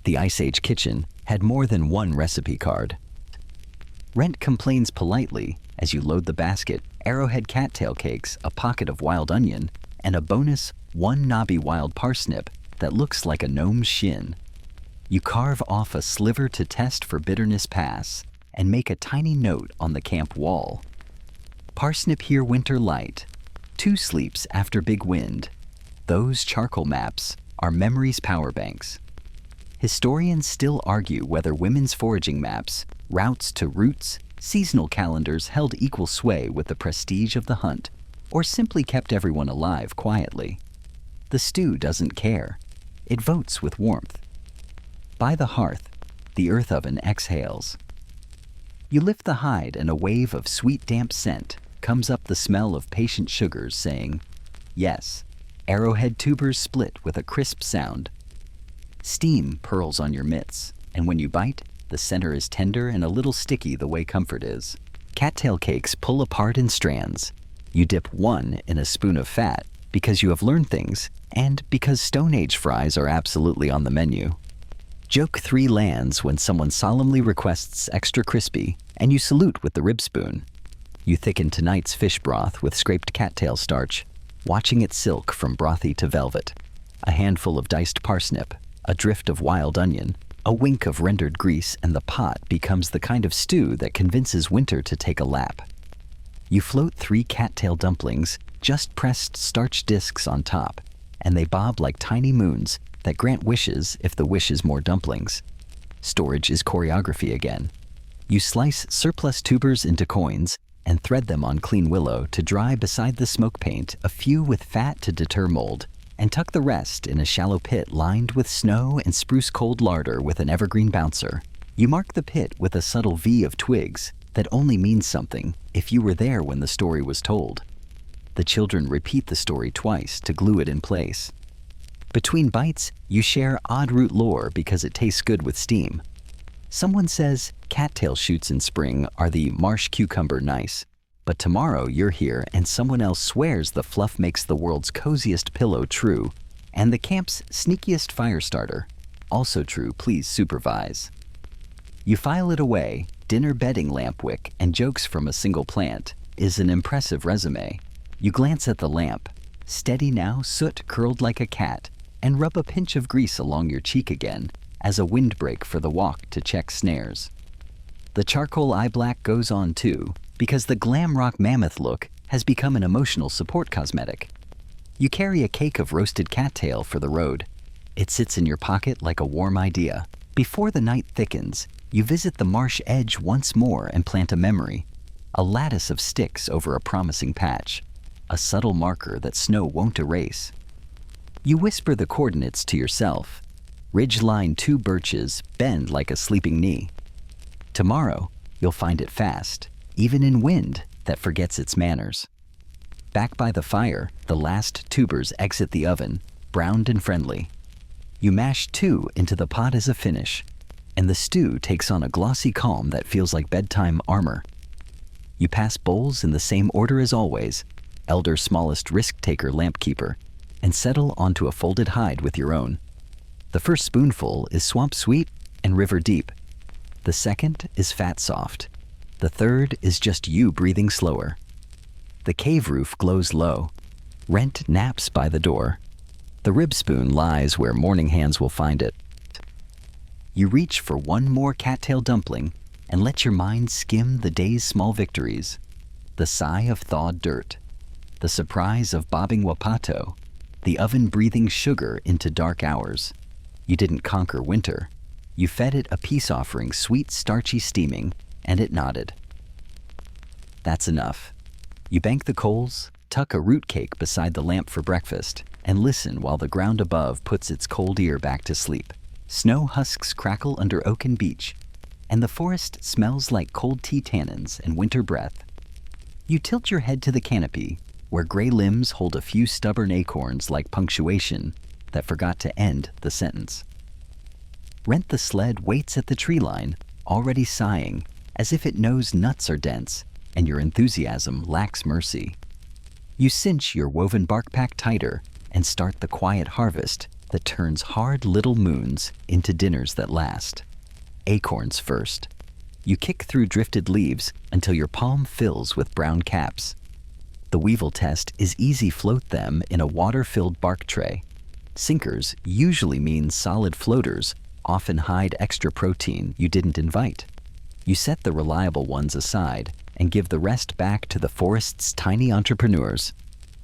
Speaker 1: The Ice Age kitchen had more than one recipe card. Rent complains politely as you load the basket, arrowhead cattail cakes, a pocket of wild onion, and a bonus one knobby wild parsnip that looks like a gnome's shin. You carve off a sliver to test for bitterness pass and make a tiny note on the camp wall. Parsnip here winter light, 2 sleeps after big wind. Those charcoal maps are memory's power banks. Historians still argue whether women's foraging maps, routes to roots, seasonal calendars held equal sway with the prestige of the hunt, or simply kept everyone alive quietly. The stew doesn't care. It votes with warmth. By the hearth, the earth oven exhales. You lift the hide and a wave of sweet damp scent comes up, the smell of patient sugars saying, yes, arrowhead tubers split with a crisp sound. Steam purls on your mitts, and when you bite, the center is tender and a little sticky the way comfort is. Cattail cakes pull apart in strands. You dip one in a spoon of fat because you have learned things and because Stone Age fries are absolutely on the menu. Joke 3 lands when someone solemnly requests extra crispy and you salute with the rib spoon. You thicken tonight's fish broth with scraped cattail starch, watching it silk from brothy to velvet. A handful of diced parsnip, a drift of wild onion, a wink of rendered grease, and the pot becomes the kind of stew that convinces winter to take a lap. You float 3 cattail dumplings, just pressed starch discs on top, and they bob like tiny moons that grant wishes if the wish is more dumplings. Storage is choreography again. You slice surplus tubers into coins and thread them on clean willow to dry beside the smoke paint, a few with fat to deter mold, and tuck the rest in a shallow pit lined with snow and spruce cold larder with an evergreen bouncer. You mark the pit with a subtle V of twigs that only means something if you were there when the story was told. The children repeat the story twice to glue it in place. Between bites, you share odd root lore because it tastes good with steam. Someone says cattail shoots in spring are the marsh cucumber nice, but tomorrow you're here and someone else swears the fluff makes the world's coziest pillow true, and the camp's sneakiest fire starter. Also true, please supervise. You file it away, dinner bedding lamp wick and jokes from a single plant is an impressive resume. You glance at the lamp, steady now, soot curled like a cat, and rub a pinch of grease along your cheek again as a windbreak for the walk to check snares. The charcoal eye black goes on too, because the glam rock mammoth look has become an emotional support cosmetic. You carry a cake of roasted cattail for the road. It sits in your pocket like a warm idea. Before the night thickens, you visit the marsh edge once more and plant a memory, a lattice of sticks over a promising patch, a subtle marker that snow won't erase. You whisper the coordinates to yourself. Ridgeline 2 birches bend like a sleeping knee. Tomorrow, you'll find it fast, even in wind that forgets its manners. Back by the fire, the last tubers exit the oven, browned and friendly. You mash 2 into the pot as a finish, and the stew takes on a glossy calm that feels like bedtime armor. You pass bowls in the same order as always, elder smallest risk-taker lamp-keeper, and settle onto a folded hide with your own. The first spoonful is swamp sweet and river deep. The second is fat soft. The third is just you breathing slower. The cave roof glows low. Rent naps by the door. The rib spoon lies where morning hands will find it. You reach for one more cattail dumpling and let your mind skim the day's small victories. The sigh of thawed dirt. The surprise of bobbing wapato. The oven breathing sugar into dark hours. You didn't conquer winter. You fed it a peace offering, sweet, starchy steaming, and it nodded. That's enough. You bank the coals, tuck a root cake beside the lamp for breakfast, and listen while the ground above puts its cold ear back to sleep. Snow husks crackle under oaken beech, and the forest smells like cold tea tannins and winter breath. You tilt your head to the canopy, where gray limbs hold a few stubborn acorns like punctuation that forgot to end the sentence. Rent the sled waits at the tree line, already sighing, as if it knows nuts are dense, and your enthusiasm lacks mercy. You cinch your woven bark pack tighter and start the quiet harvest that turns hard little moons into dinners that last. Acorns first. You kick through drifted leaves until your palm fills with brown caps. The weevil test is easy, float them in a water-filled bark tray. Sinkers usually mean solid floaters, often hide extra protein you didn't invite. You set the reliable ones aside and give the rest back to the forest's tiny entrepreneurs.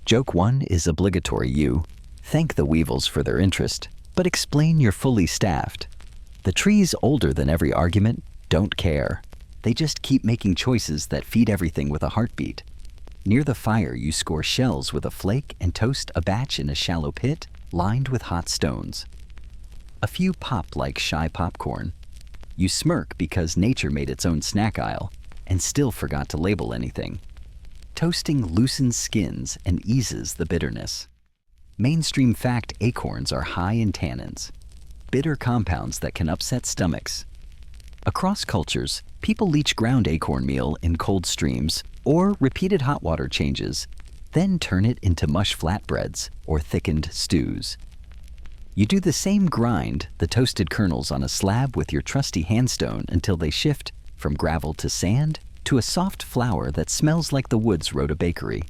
Speaker 1: Joke 1 is obligatory. You thank the weevils for their interest, but explain you're fully staffed. The trees older than every argument don't care. They just keep making choices that feed everything with a heartbeat. Near the fire, you score shells with a flake and toast a batch in a shallow pit lined with hot stones. A few pop like shy popcorn. You smirk because nature made its own snack aisle and still forgot to label anything. Toasting loosens skins and eases the bitterness. Mainstream fact: acorns are high in tannins, bitter compounds that can upset stomachs. Across cultures, people leach ground acorn meal in cold streams or repeated hot water changes, then turn it into mush flatbreads or thickened stews. You do the same, grind the toasted kernels on a slab with your trusty handstone until they shift from gravel to sand to a soft flour that smells like the woods rode a bakery.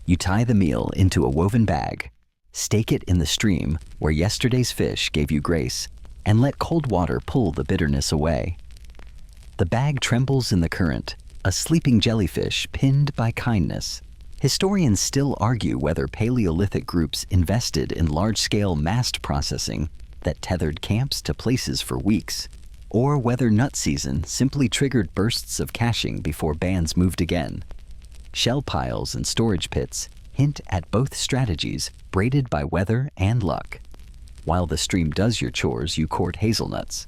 Speaker 1: You tie the meal into a woven bag, stake it in the stream where yesterday's fish gave you grace, and let cold water pull the bitterness away. The bag trembles in the current, a sleeping jellyfish pinned by kindness. Historians still argue whether Paleolithic groups invested in large-scale mast processing that tethered camps to places for weeks, or whether nut season simply triggered bursts of caching before bands moved again. Shell piles and storage pits hint at both strategies, braided by weather and luck. While the stream does your chores, you court hazelnuts.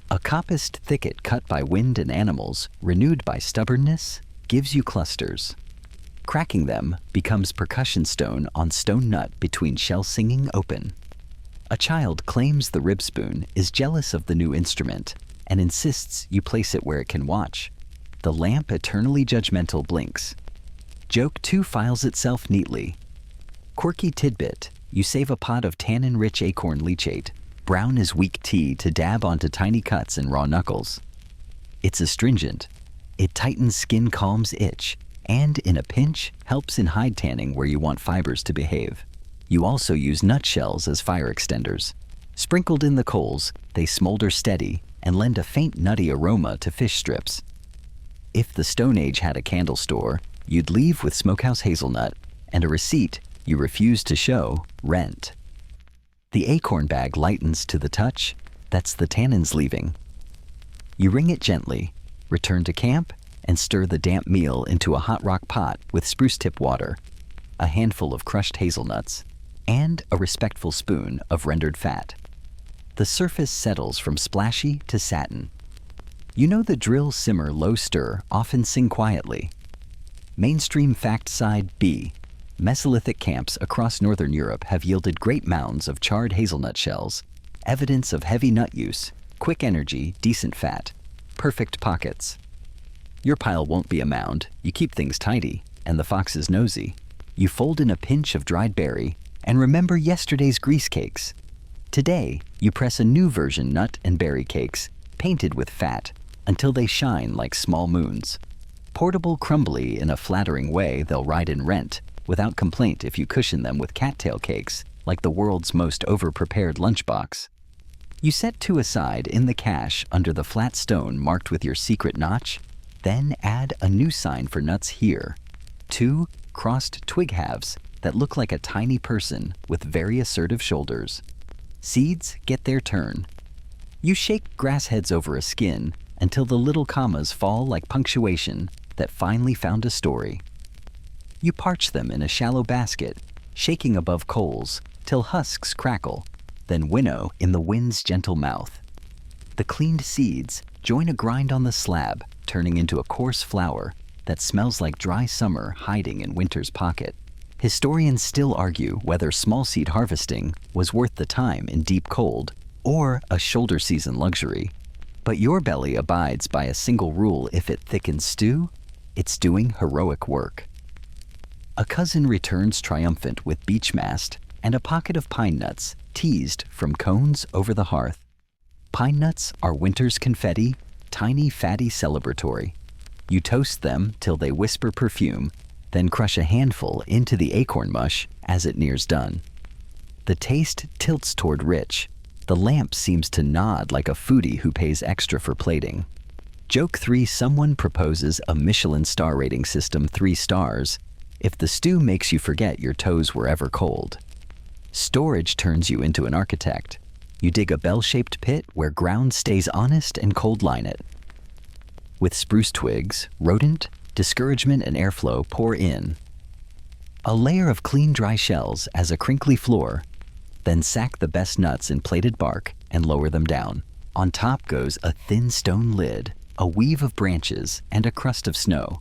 Speaker 1: A coppiced thicket cut by wind and animals, renewed by stubbornness, gives you clusters. Cracking them becomes percussion stone on stone nut between shell singing open. A child claims the rib spoon, is jealous of the new instrument, and insists you place it where it can watch. The lamp eternally judgmental blinks. Joke 2 files itself neatly. Quirky tidbit: you save a pot of tannin-rich acorn leachate, brown as weak tea, to dab onto tiny cuts and raw knuckles. It's astringent. It tightens skin, calms itch, and in a pinch helps in hide tanning where you want fibers to behave. You also use nutshells as fire extenders. Sprinkled in the coals, they smolder steady and lend a faint nutty aroma to fish strips. If the Stone Age had a candle store, you'd leave with Smokehouse Hazelnut and a receipt you refuse to show, rent. The acorn bag lightens to the touch. That's the tannins leaving. You ring it gently, return to camp, and stir the damp meal into a hot rock pot with spruce tip water, a handful of crushed hazelnuts, and a respectful spoon of rendered fat. The surface settles from splashy to satin. You know the drill, simmer, low stir, often sing quietly. Mainstream fact side B. Mesolithic camps across northern Europe have yielded great mounds of charred hazelnut shells, evidence of heavy nut use, quick energy, decent fat, perfect pockets. Your pile won't be a mound. You keep things tidy, and the fox is nosy. You fold in a pinch of dried berry and remember yesterday's grease cakes. Today, you press a new version nut and berry cakes, painted with fat, until they shine like small moons. Portable, crumbly in a flattering way, they'll ride in rent, without complaint if you cushion them with cattail cakes, like the world's most over-prepared lunchbox. You set two aside in the cache under the flat stone marked with your secret notch, then add a new sign for nuts here. 2 crossed twig halves that look like a tiny person with very assertive shoulders. Seeds get their turn. You shake grass heads over a skin until the little commas fall like punctuation that finally found a story. You parch them in a shallow basket, shaking above coals till husks crackle, then winnow in the wind's gentle mouth. The cleaned seeds join a grind on the slab, turning into a coarse flour that smells like dry summer hiding in winter's pocket. Historians still argue whether small seed harvesting was worth the time in deep cold or a shoulder season luxury. But your belly abides by a single rule: if it thickens stew, it's doing heroic work. A cousin returns triumphant with beech mast and a pocket of pine nuts teased from cones over the hearth. Pine nuts are winter's confetti, tiny, fatty, celebratory. You toast them till they whisper perfume, then crush a handful into the acorn mush as it nears done. The taste tilts toward rich. The lamp seems to nod like a foodie who pays extra for plating. Joke 3: someone proposes a Michelin star rating system, 3 stars, if the stew makes you forget your toes were ever cold. Storage turns you into an architect. You dig a bell-shaped pit where ground stays honest and cold line it. With spruce twigs, rodent, discouragement, and airflow pour in. A layer of clean dry shells as a crinkly floor, then sack the best nuts in plated bark and lower them down. On top goes a thin stone lid, a weave of branches, and a crust of snow.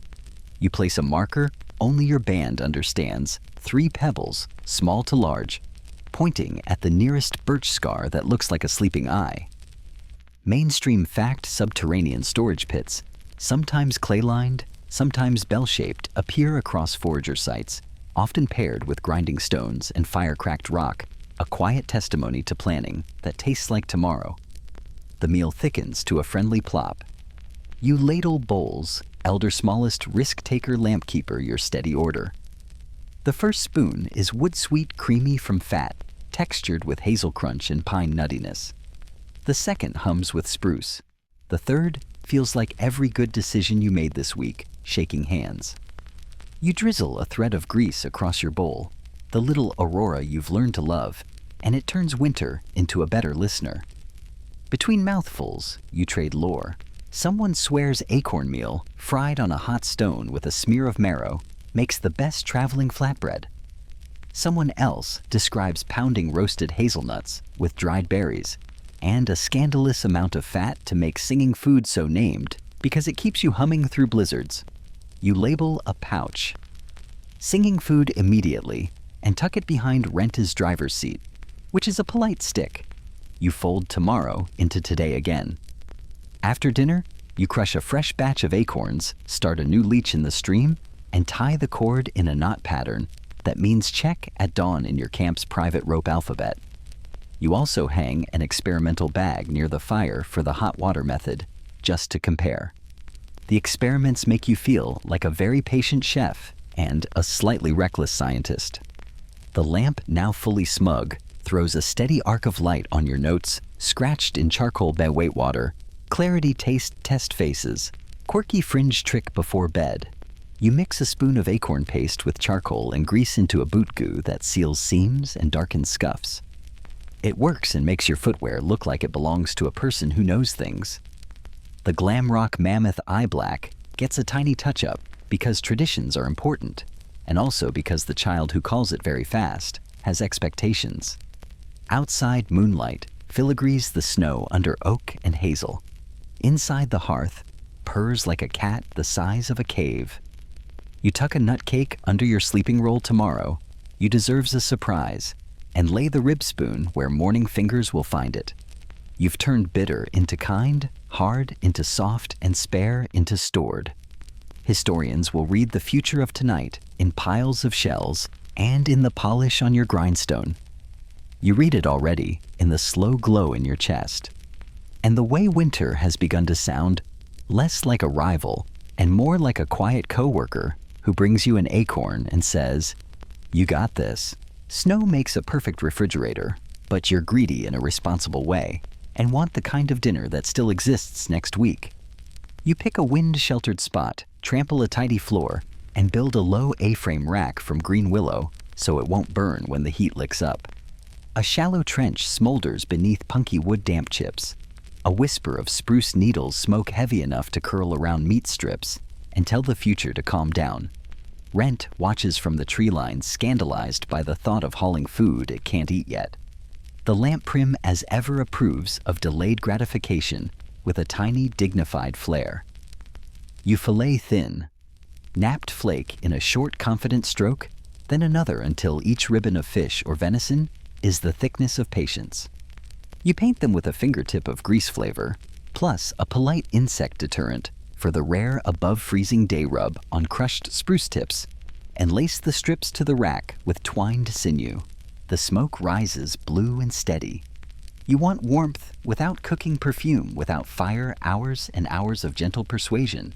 Speaker 1: You place a marker only your band understands, 3 pebbles, small to large, pointing at the nearest birch scar that looks like a sleeping eye. Mainstream fact: subterranean storage pits, sometimes clay-lined, sometimes bell-shaped, appear across forager sites, often paired with grinding stones and fire-cracked rock, a quiet testimony to planning that tastes like tomorrow. The meal thickens to a friendly plop. You ladle bowls, elder smallest, risk-taker, lamp-keeper, your steady order. The first spoon is wood-sweet, creamy from fat, textured with hazel crunch and pine nuttiness. The second hums with spruce. The third feels like every good decision you made this week, shaking hands. You drizzle a thread of grease across your bowl, the little aurora you've learned to love, and it turns winter into a better listener. Between mouthfuls, you trade lore. Someone swears acorn meal, fried on a hot stone with a smear of marrow, makes the best traveling flatbread. Someone else describes pounding roasted hazelnuts with dried berries, and a scandalous amount of fat to make singing food so named because it keeps you humming through blizzards. You label a pouch. Singing food immediately and tuck it behind Renta's driver's seat, which is a polite stick. You fold tomorrow into today again. After dinner, you crush a fresh batch of acorns, start a new leech in the stream, and tie the cord in a knot pattern that means check at dawn in your camp's private rope alphabet. You also hang an experimental bag near the fire for the hot water method, just to compare. The experiments make you feel like a very patient chef and a slightly reckless scientist. The lamp, now fully smug, throws a steady arc of light on your notes, scratched in charcoal by water, clarity taste test faces, Quirky fringe trick before bed. You mix a spoon of acorn paste with charcoal and grease into a boot goo that seals seams and darkens scuffs. It works and makes your footwear look like it belongs to a person who knows things. The glam rock mammoth eye black gets a tiny touch-up because traditions are important, and also because the child who calls it very fast has expectations. Outside moonlight filigrees the snow under oak and hazel. Inside the hearth purrs like a cat the size of a cave. You tuck a nut cake under your sleeping roll tomorrow. You deserves a surprise, and lay the rib spoon where morning fingers will find it. You've turned bitter into kind, hard into soft, and spare into stored. Historians will read the future of tonight in piles of shells and in the polish on your grindstone. You read it already in the slow glow in your chest. And the way winter has begun to sound less like a rival and more like a quiet coworker who brings you an acorn and says, "You got this." Snow makes a perfect refrigerator, but you're greedy in a responsible way and want the kind of dinner that still exists next week. You pick a wind-sheltered spot, trample a tidy floor, and build a low A-frame rack from green willow so it won't burn when the heat licks up. A shallow trench smolders beneath punky wood damp chips. A whisper of spruce needles smoke heavy enough to curl around meat strips and tell the future to calm down. Rent watches from the tree line, scandalized by the thought of hauling food it can't eat yet. The lamp prim as ever approves of delayed gratification with a tiny, dignified flair. You fillet thin, napped flake in a short, confident stroke, then another until each ribbon of fish or venison is the thickness of patience. You paint them with a fingertip of grease flavor, plus a polite insect deterrent for the rare above-freezing day rub on crushed spruce tips, and lace the strips to the rack with twined sinew. The smoke rises blue and steady. You want warmth without cooking perfume, without fire, hours and hours of gentle persuasion.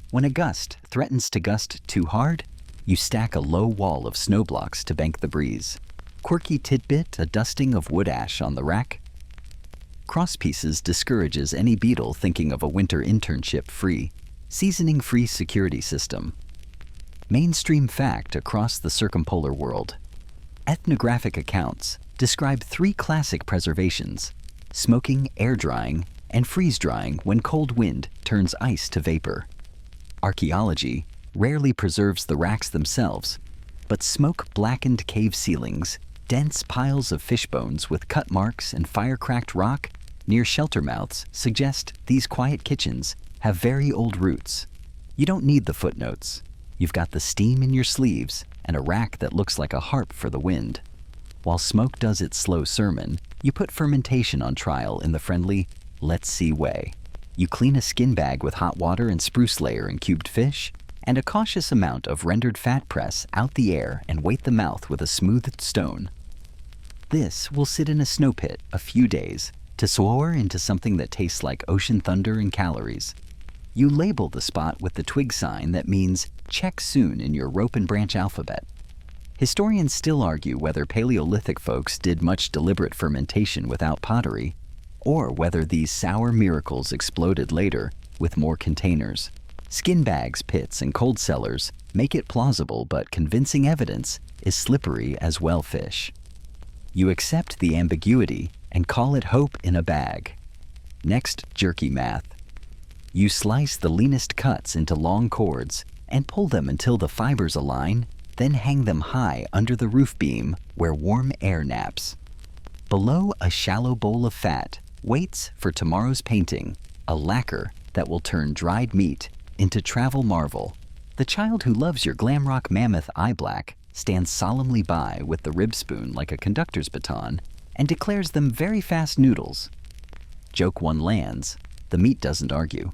Speaker 1: When a gust threatens to gust too hard, you stack a low wall of snow blocks to bank the breeze. Quirky tidbit, a dusting of wood ash on the rack. Crosspieces discourages any beetle thinking of a winter internship-free, seasoning-free security system. Mainstream fact across the circumpolar world. Ethnographic accounts describe 3 classic preservations: smoking, air drying, and freeze drying when cold wind turns ice to vapor. Archaeology rarely preserves the racks themselves, but smoke-blackened cave ceilings, dense piles of fish bones with cut marks and fire-cracked rock near shelter mouths suggest these quiet kitchens have very old roots. You don't need the footnotes. You've got the steam in your sleeves and a rack that looks like a harp for the wind. While smoke does its slow sermon, you put fermentation on trial in the friendly, let's see way. You clean a skin bag with hot water and spruce layer and cubed fish, and a cautious amount of rendered fat press out the air and weight the mouth with a smoothed stone. This will sit in a snow pit a few days to soar into something that tastes like ocean thunder and calories. You label the spot with the twig sign that means check soon in your rope and branch alphabet. Historians still argue whether Paleolithic folks did much deliberate fermentation without pottery, or whether these sour miracles exploded later with more containers. Skin bags, pits, and cold cellars make it plausible, but convincing evidence is slippery as well fish. You accept the ambiguity and call it hope in a bag. Next, jerky math. You slice the leanest cuts into long cords and pull them until the fibers align, then hang them high under the roof beam where warm air naps. Below a shallow bowl of fat waits for tomorrow's painting, a lacquer that will turn dried meat into travel marvel. The child who loves your glam rock mammoth eye black stands solemnly by with the rib spoon like a conductor's baton and declares them very fast noodles. Joke one lands, the meat doesn't argue.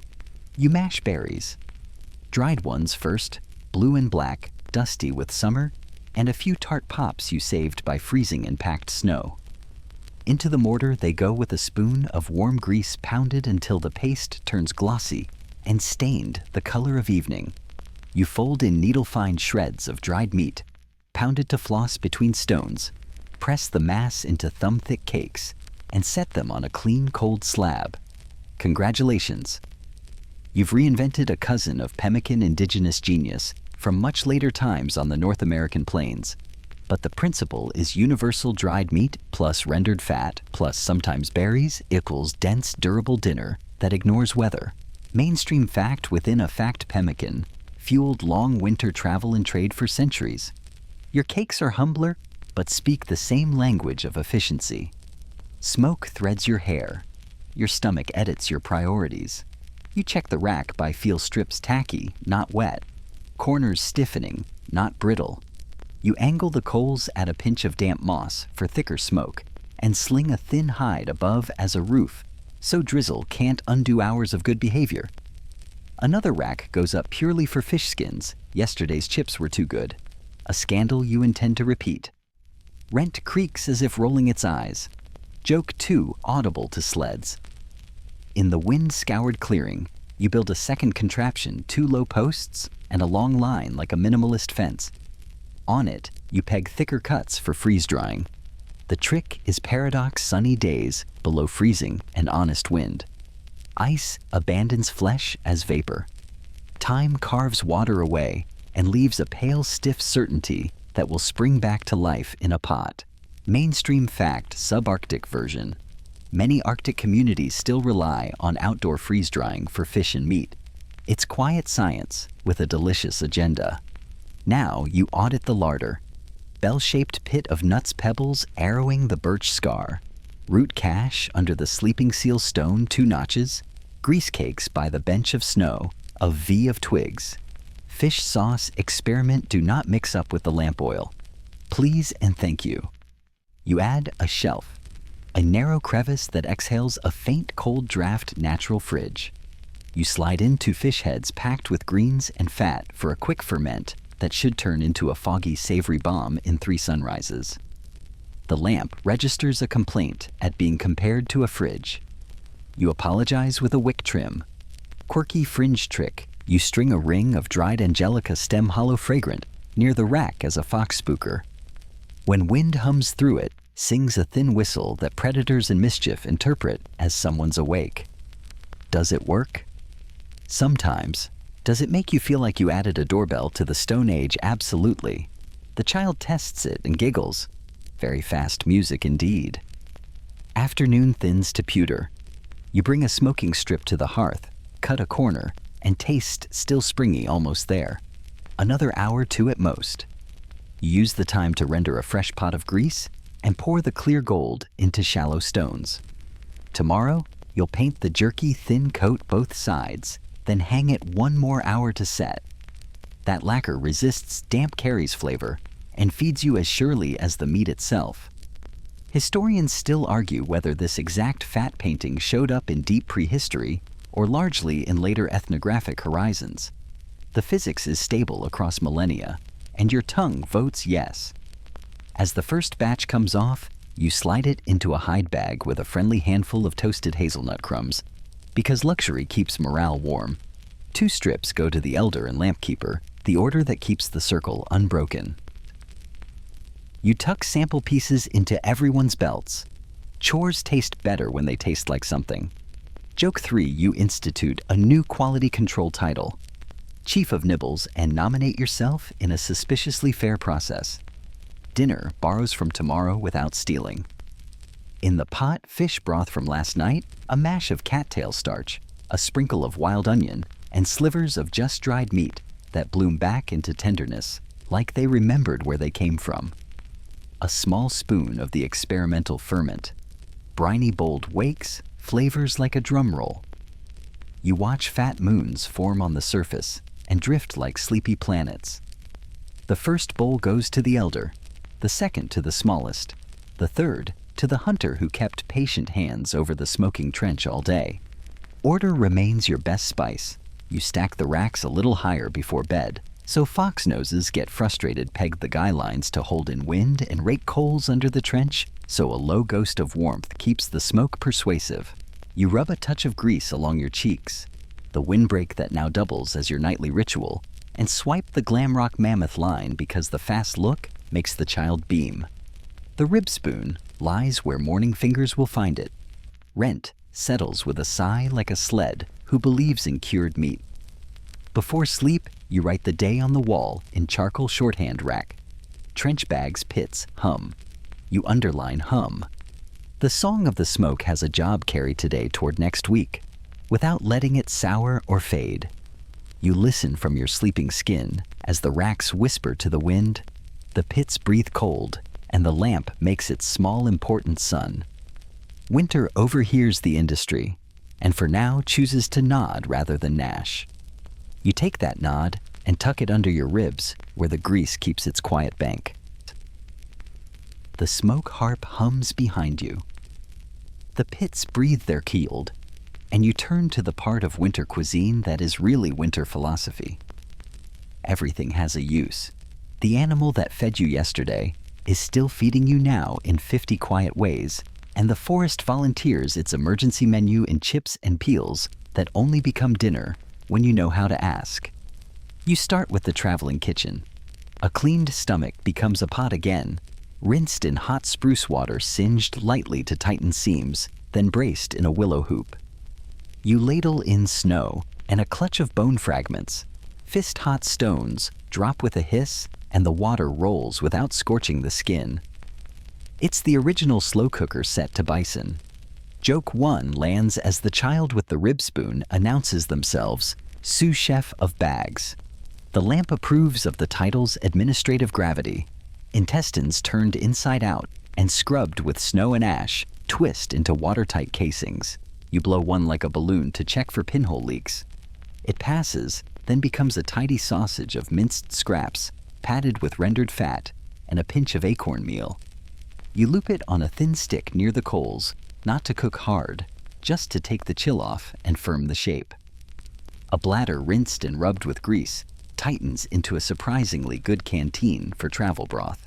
Speaker 1: You mash berries. Dried ones first, blue and black, dusty with summer, and a few tart pops you saved by freezing in packed snow. Into the mortar they go with a spoon of warm grease pounded until the paste turns glossy and stained the color of evening. You fold in needle-fine shreds of dried meat, pounded to floss between stones, press the mass into thumb-thick cakes, and set them on a clean, cold slab. Congratulations. You've reinvented a cousin of pemmican indigenous genius from much later times on the North American plains. But the principle is universal dried meat plus rendered fat plus sometimes berries equals dense, durable dinner that ignores weather. Mainstream fact within a fact pemmican fueled long winter travel and trade for centuries. Your cakes are humbler, but speak the same language of efficiency. Smoke threads your hair. Your stomach edits your priorities. You check the rack by feel strips tacky, not wet. Corners stiffening, not brittle. You angle the coals at a pinch of damp moss for thicker smoke and sling a thin hide above as a roof so drizzle can't undo hours of good behavior. Another rack goes up purely for fish skins. Yesterday's chips were too good. A scandal you intend to repeat. Rent creaks as if rolling its eyes. Joke too audible to sleds. In the wind-scoured clearing, you build a second contraption, 2 low posts, and a long line like a minimalist fence. On it, you peg thicker cuts for freeze-drying. The trick is paradox sunny days below freezing and honest wind. Ice abandons flesh as vapor. Time carves water away and leaves a pale, stiff certainty that will spring back to life in a pot. Mainstream fact subarctic version. Many Arctic communities still rely on outdoor freeze-drying for fish and meat. It's quiet science with a delicious agenda. Now you audit the larder. Bell-shaped pit of nuts pebbles arrowing the birch scar. Root cache under the sleeping seal stone 2 notches. Grease cakes by the bench of snow, a V of twigs. Fish sauce experiment do not mix up with the lamp oil. Please and thank you. You add a shelf. A narrow crevice that exhales a faint cold draft natural fridge. You slide in 2 fish heads packed with greens and fat for a quick ferment that should turn into a foggy, savory bomb in 3 sunrises. The lamp registers a complaint at being compared to a fridge. You apologize with a wick trim. Quirky fringe trick, you string a ring of dried angelica stem hollow fragrant near the rack as a fox spooker. When wind hums through it, sings a thin whistle that predators and mischief interpret as someone's awake. Does it work? Sometimes. Does it make you feel like you added a doorbell to the Stone Age? Absolutely. The child tests it and giggles. Very fast music indeed. Afternoon thins to pewter. You bring a smoking strip to the hearth, cut a corner, and taste still springy almost there. Another hour 2 at most. You use the time to render a fresh pot of grease and pour the clear gold into shallow stones. Tomorrow, you'll paint the jerky thin coat both sides, then hang it 1 more hour to set. That lacquer resists damp carries flavor and feeds you as surely as the meat itself. Historians still argue whether this exact fat painting showed up in deep prehistory or largely in later ethnographic horizons. The physics is stable across millennia, and your tongue votes yes. As the first batch comes off, you slide it into a hide bag with a friendly handful of toasted hazelnut crumbs, because luxury keeps morale warm. 2 strips go to the elder and lamp keeper, the order that keeps the circle unbroken. You tuck sample pieces into everyone's belts. Chores taste better when they taste like something. Joke 3, you institute a new quality control title, Chief of Nibbles, and nominate yourself in a suspiciously fair process. Dinner borrows from tomorrow without stealing. In the pot, fish broth from last night, a mash of cattail starch, a sprinkle of wild onion, and slivers of just dried meat that bloom back into tenderness, like they remembered where they came from. A small spoon of the experimental ferment. Briny bold wakes, flavors like a drum roll. You watch fat moons form on the surface and drift like sleepy planets. The first bowl goes to the elder, the second to the smallest, the third to the hunter who kept patient hands over the smoking trench all day. Order remains your best spice. You stack the racks a little higher before bed, so fox noses get frustrated, peg the guy lines to hold in wind, and rake coals under the trench so a low ghost of warmth keeps the smoke persuasive. You rub a touch of grease along your cheeks, the windbreak that now doubles as your nightly ritual, and swipe the glam rock mammoth line because the fast look makes the child beam. The rib spoon lies where morning fingers will find it. Rent settles with a sigh like a sled who believes in cured meat. Before sleep, you write the day on the wall in charcoal shorthand rack. Trench bags, pits, hum. You underline hum. The song of the smoke has a job carry today toward next week, without letting it sour or fade. You listen from your sleeping skin as the racks whisper to the wind, the pits breathe cold, and the lamp makes its small important sun. Winter overhears the industry, and for now chooses to nod rather than gnash. You take that nod and tuck it under your ribs where the grease keeps its quiet bank. The smoke harp hums behind you. The pits breathe their keeled, and you turn to the part of winter cuisine that is really winter philosophy. Everything has a use. The animal that fed you yesterday is still feeding you now in 50 quiet ways, and the forest volunteers its emergency menu in chips and peels that only become dinner when you know how to ask. You start with the traveling kitchen. A cleaned stomach becomes a pot again, rinsed in hot spruce water singed lightly to tighten seams, then braced in a willow hoop. You ladle in snow and a clutch of bone fragments. Fist-hot stones drop with a hiss, and the water rolls without scorching the skin. It's the original slow cooker set to bison. Joke 1 lands as the child with the rib spoon announces themselves sous chef of bags. The lamp approves of the title's administrative gravity. Intestines turned inside out and scrubbed with snow and ash twist into watertight casings. You blow one like a balloon to check for pinhole leaks. It passes, then becomes a tidy sausage of minced scraps, padded with rendered fat and a pinch of acorn meal. You loop it on a thin stick near the coals, not to cook hard, just to take the chill off and firm the shape. A bladder rinsed and rubbed with grease tightens into a surprisingly good canteen for travel broth.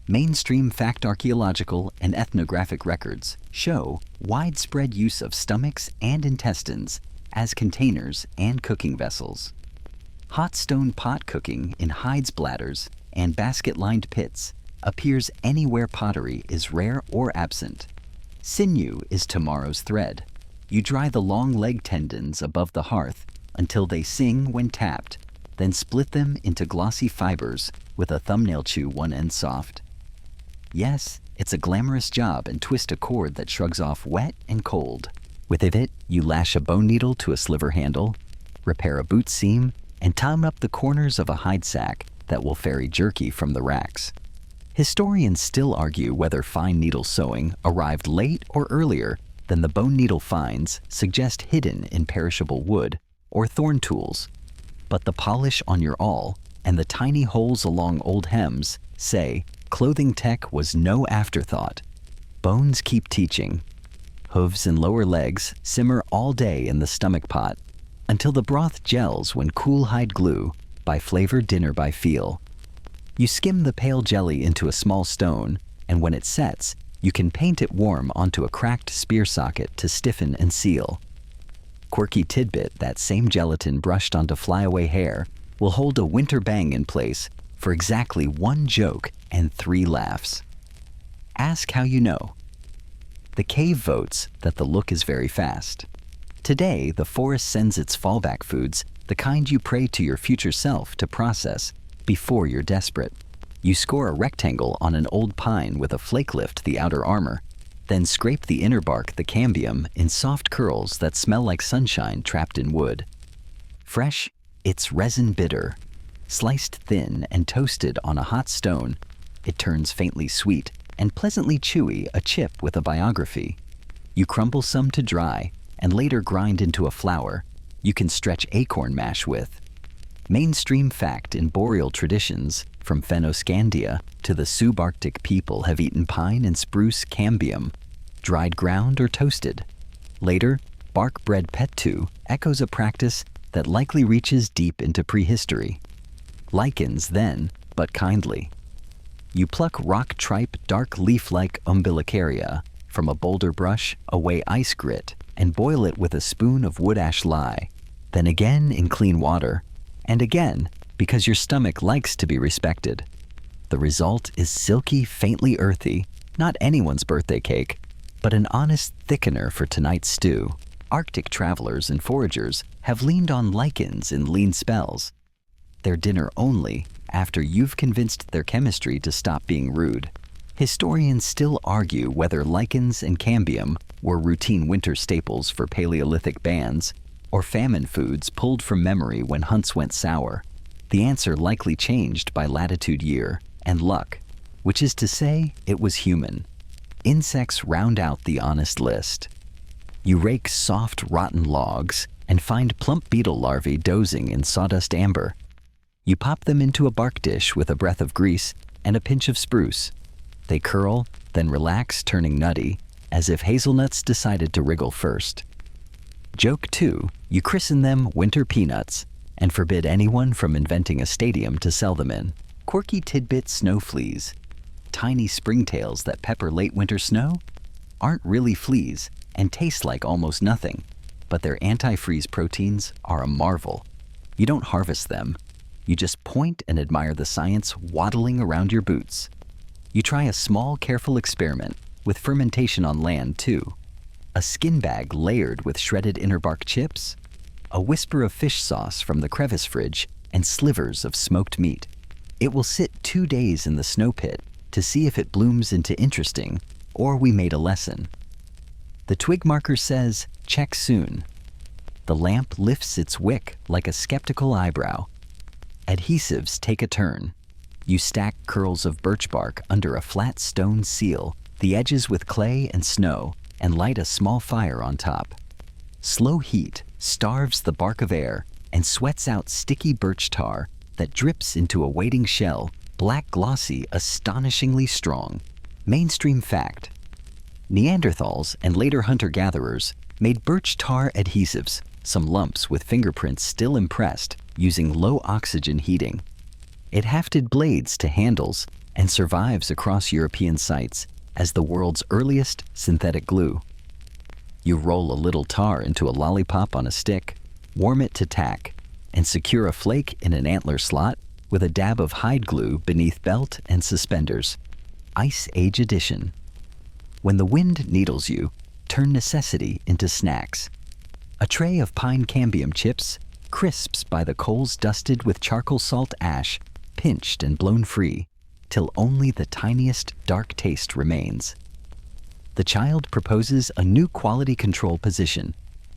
Speaker 1: Mainstream fact archaeological and ethnographic records show widespread use of stomachs and intestines as containers and cooking vessels. Hot stone pot cooking in hides bladders and basket-lined pits appears anywhere pottery is rare or absent. Sinew is tomorrow's thread. You dry the long leg tendons above the hearth until they sing when tapped, then split them into glossy fibers with a thumbnail chew one end soft. Yes, it's a glamorous job and twist a cord that shrugs off wet and cold. With it, you lash a bone needle to a sliver handle, repair a boot seam, and time up the corners of a hide sack that will ferry jerky from the racks. Historians still argue whether fine needle sewing arrived late or earlier than the bone needle finds suggest hidden in perishable wood or thorn tools. But the polish on your awl and the tiny holes along old hems say clothing tech was no afterthought. Bones keep teaching. Hooves and lower legs simmer all day in the stomach pot until the broth gels when cool hide glue, by flavor dinner by feel. You skim the pale jelly into a small stone, and when it sets, you can paint it warm onto a cracked spear socket to stiffen and seal. Quirky tidbit, that same gelatin brushed onto flyaway hair will hold a winter bang in place for exactly 1 joke and 3 laughs. Ask how you know. The cave votes that the look is very fast. Today, the forest sends its fallback foods, the kind you pray to your future self to process before you're desperate. You score a rectangle on an old pine with a flake lift the outer armor, then scrape the inner bark, the cambium, in soft curls that smell like sunshine trapped in wood. Fresh, it's resin bitter. Sliced thin and toasted on a hot stone, it turns faintly sweet and pleasantly chewy, a chip with a biography. You crumble some to dry and later grind into a flour you can stretch acorn mash with. Mainstream fact in boreal traditions, from Fennoscandia to the subarctic people have eaten pine and spruce cambium, dried, ground, or toasted. Later, bark bread petu echoes a practice that likely reaches deep into prehistory. Lichens then, but kindly. You pluck rock tripe, dark leaf-like umbilicaria from a boulder brush, away ice grit, and boil it with a spoon of wood ash lye, then again in clean water, and again because your stomach likes to be respected. The result is silky, faintly earthy, not anyone's birthday cake, but an honest thickener for tonight's stew. Arctic travelers and foragers have leaned on lichens in lean spells. They're dinner only after you've convinced their chemistry to stop being rude. Historians still argue whether lichens and cambium were routine winter staples for Paleolithic bands or famine foods pulled from memory when hunts went sour. The answer likely changed by latitude year and luck, which is to say it was human. Insects round out the honest list. You rake soft, rotten logs and find plump beetle larvae dozing in sawdust amber. You pop them into a bark dish with a breath of grease and a pinch of spruce. They curl, then relax, turning nutty, as if hazelnuts decided to wriggle first. Joke 2, you christen them winter peanuts and forbid anyone from inventing a stadium to sell them in. Quirky tidbit snow fleas, tiny springtails that pepper late winter snow, aren't really fleas and taste like almost nothing, but their antifreeze proteins are a marvel. You don't harvest them. You just point and admire the science waddling around your boots. You try a small, careful experiment with fermentation on land, too. A skin bag layered with shredded inner bark chips, a whisper of fish sauce from the crevice fridge, and slivers of smoked meat. It will sit 2 days in the snow pit to see if it blooms into interesting, or we made a lesson. The twig marker says, check soon. The lamp lifts its wick like a skeptical eyebrow. Adhesives take a turn. You stack curls of birch bark under a flat stone seal, the edges with clay and snow, and light a small fire on top. Slow heat starves the bark of air and sweats out sticky birch tar that drips into a waiting shell, black glossy, astonishingly strong. Mainstream fact: Neanderthals and later hunter-gatherers made birch tar adhesives, some lumps with fingerprints still impressed, using low oxygen heating. It hafted blades to handles and survives across European sites as the world's earliest synthetic glue. You roll a little tar into a lollipop on a stick, warm it to tack, and secure a flake in an antler slot with a dab of hide glue beneath belt and suspenders. Ice Age edition. When the wind needles you, turn necessity into snacks. A tray of pine cambium chips, crisps by the coals dusted with charcoal salt ash, pinched and blown free, till only the tiniest dark taste remains. The child proposes a new quality control position,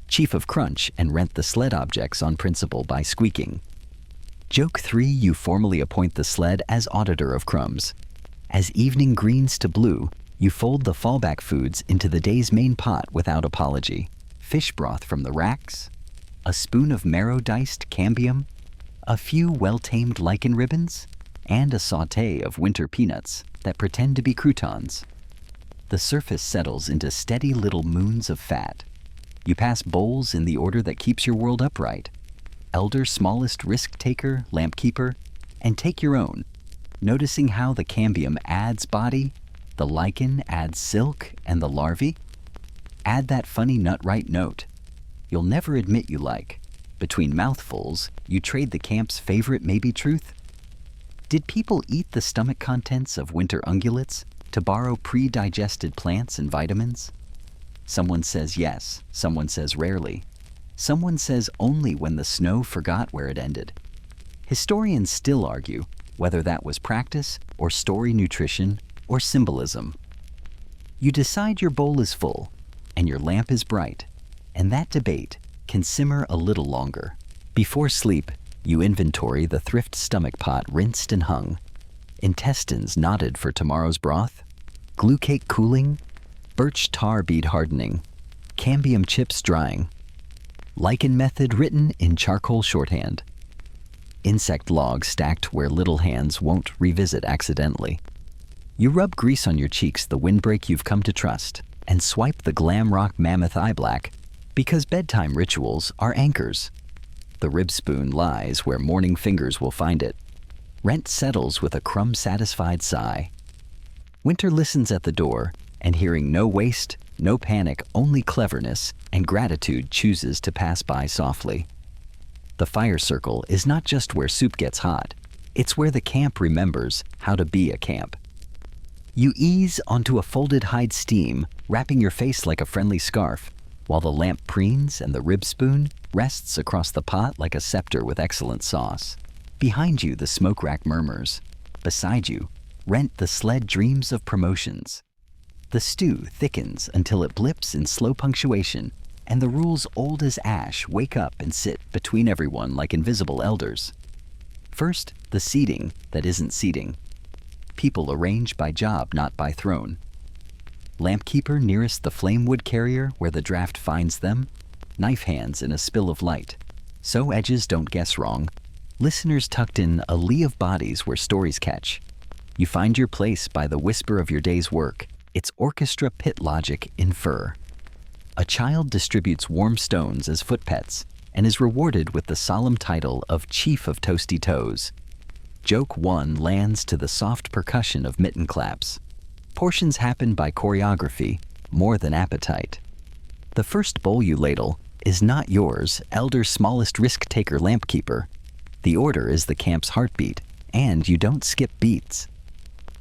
Speaker 1: chief of crunch, and rent the sled objects on principle by squeaking. Joke 3, you formally appoint the sled as auditor of crumbs. As evening greens to blue, you fold the fallback foods into the day's main pot without apology. Fish broth from the racks, a spoon of marrow-diced cambium, a few well-tamed lichen ribbons, and a sauté of winter peanuts that pretend to be croutons. The surface settles into steady little moons of fat. You pass bowls in the order that keeps your world upright. Elder, smallest, risk-taker, lamp-keeper, and take your own, noticing how the cambium adds body, the lichen adds silk, and the larvae add that funny nut-right note you'll never admit you like. Between mouthfuls, you trade the camp's favorite maybe truth. Did people eat the stomach contents of winter ungulates to borrow pre-digested plants and vitamins? Someone says yes, someone says rarely. Someone says only when the snow forgot where it ended. Historians still argue whether that was practice or story nutrition or symbolism. You decide your bowl is full and your lamp is bright, and that debate can simmer a little longer. Before sleep, you inventory the thrift stomach pot rinsed and hung, intestines knotted for tomorrow's broth, glue cake cooling, birch tar bead hardening, cambium chips drying, lichen method written in charcoal shorthand, insect logs stacked where little hands won't revisit accidentally. You rub grease on your cheeks, the windbreak you've come to trust, and swipe the glam rock mammoth eye black, because bedtime rituals are anchors. The rib spoon lies where morning fingers will find it. Rent settles with a crumb-satisfied sigh. Winter listens at the door, and hearing no waste, no panic, only cleverness and gratitude, chooses to pass by softly. The fire circle is not just where soup gets hot, it's where the camp remembers how to be a camp. You ease onto a folded hide steam, wrapping your face like a friendly scarf, while the lamp preens and the rib spoon rests across the pot like a scepter with excellent sauce. Behind you, the smoke rack murmurs. Beside you, rent the sled dreams of promotions. The stew thickens until it blips in slow punctuation, and the rules old as ash wake up and sit between everyone like invisible elders. First, the seating that isn't seating. People arranged by job, not by throne. Lampkeeper nearest the flame wood carrier where the draft finds them, knife hands in a spill of light. So edges don't guess wrong. Listeners tucked in a lee of bodies where stories catch. You find your place by the whisper of your day's work. It's orchestra pit logic in fur. A child distributes warm stones as foot pets and is rewarded with the solemn title of Chief of Toasty Toes. Joke 1 lands to the soft percussion of mitten claps. Portions happen by choreography, more than appetite. The first bowl you ladle is not yours, elder's smallest risk-taker lampkeeper. The order is the camp's heartbeat, and you don't skip beats.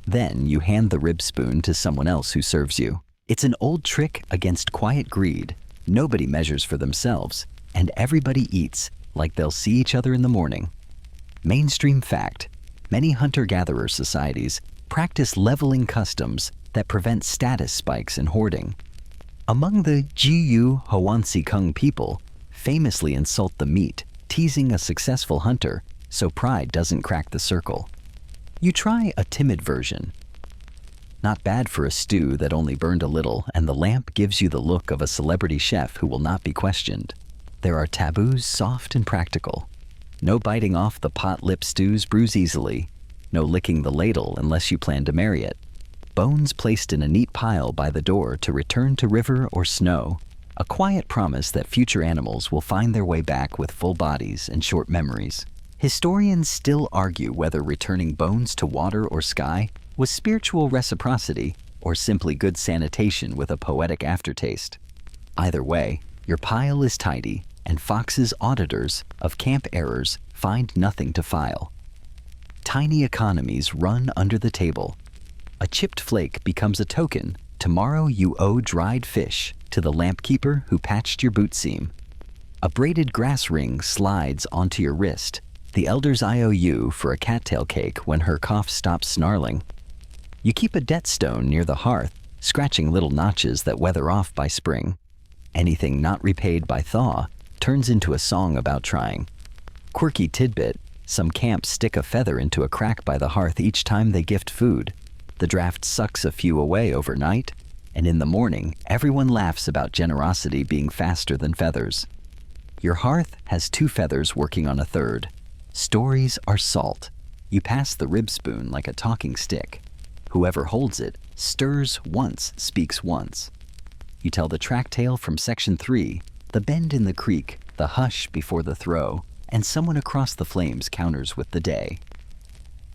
Speaker 1: Then you hand the rib spoon to someone else who serves you. It's an old trick against quiet greed. Nobody measures for themselves, and everybody eats like they'll see each other in the morning. Mainstream fact: many hunter-gatherer societies practice leveling customs that prevent status spikes and hoarding. Among the Jiyu Hoansi Kung people, famously insult the meat, teasing a successful hunter so pride doesn't crack the circle. You try a timid version. Not bad for a stew that only burned a little, and the lamp gives you the look of a celebrity chef who will not be questioned. There are taboos soft and practical. No biting off the pot lip stews bruise easily. No licking the ladle unless you plan to marry it. Bones placed in a neat pile by the door to return to river or snow. A quiet promise that future animals will find their way back with full bodies and short memories. Historians still argue whether returning bones to water or sky was spiritual reciprocity or simply good sanitation with a poetic aftertaste. Either way, your pile is tidy, and Fox's auditors of camp errors find nothing to file. Tiny economies run under the table. A chipped flake becomes a token. Tomorrow you owe dried fish to the lampkeeper who patched your boot seam. A braided grass ring slides onto your wrist. The elder's IOU for a cattail cake when her cough stops snarling. You keep a debt stone near the hearth, scratching little notches that weather off by spring. Anything not repaid by thaw turns into a song about trying. Quirky tidbit: some camps stick a feather into a crack by the hearth each time they gift food. The draft sucks a few away overnight, and in the morning, everyone laughs about generosity being faster than feathers. Your hearth has 2 feathers working on a third. Stories are salt. You pass the rib spoon like a talking stick. Whoever holds it stirs once, speaks once. You tell the track tale from Section 3, the bend in the creek, the hush before the throw, and someone across the flames counters with the day.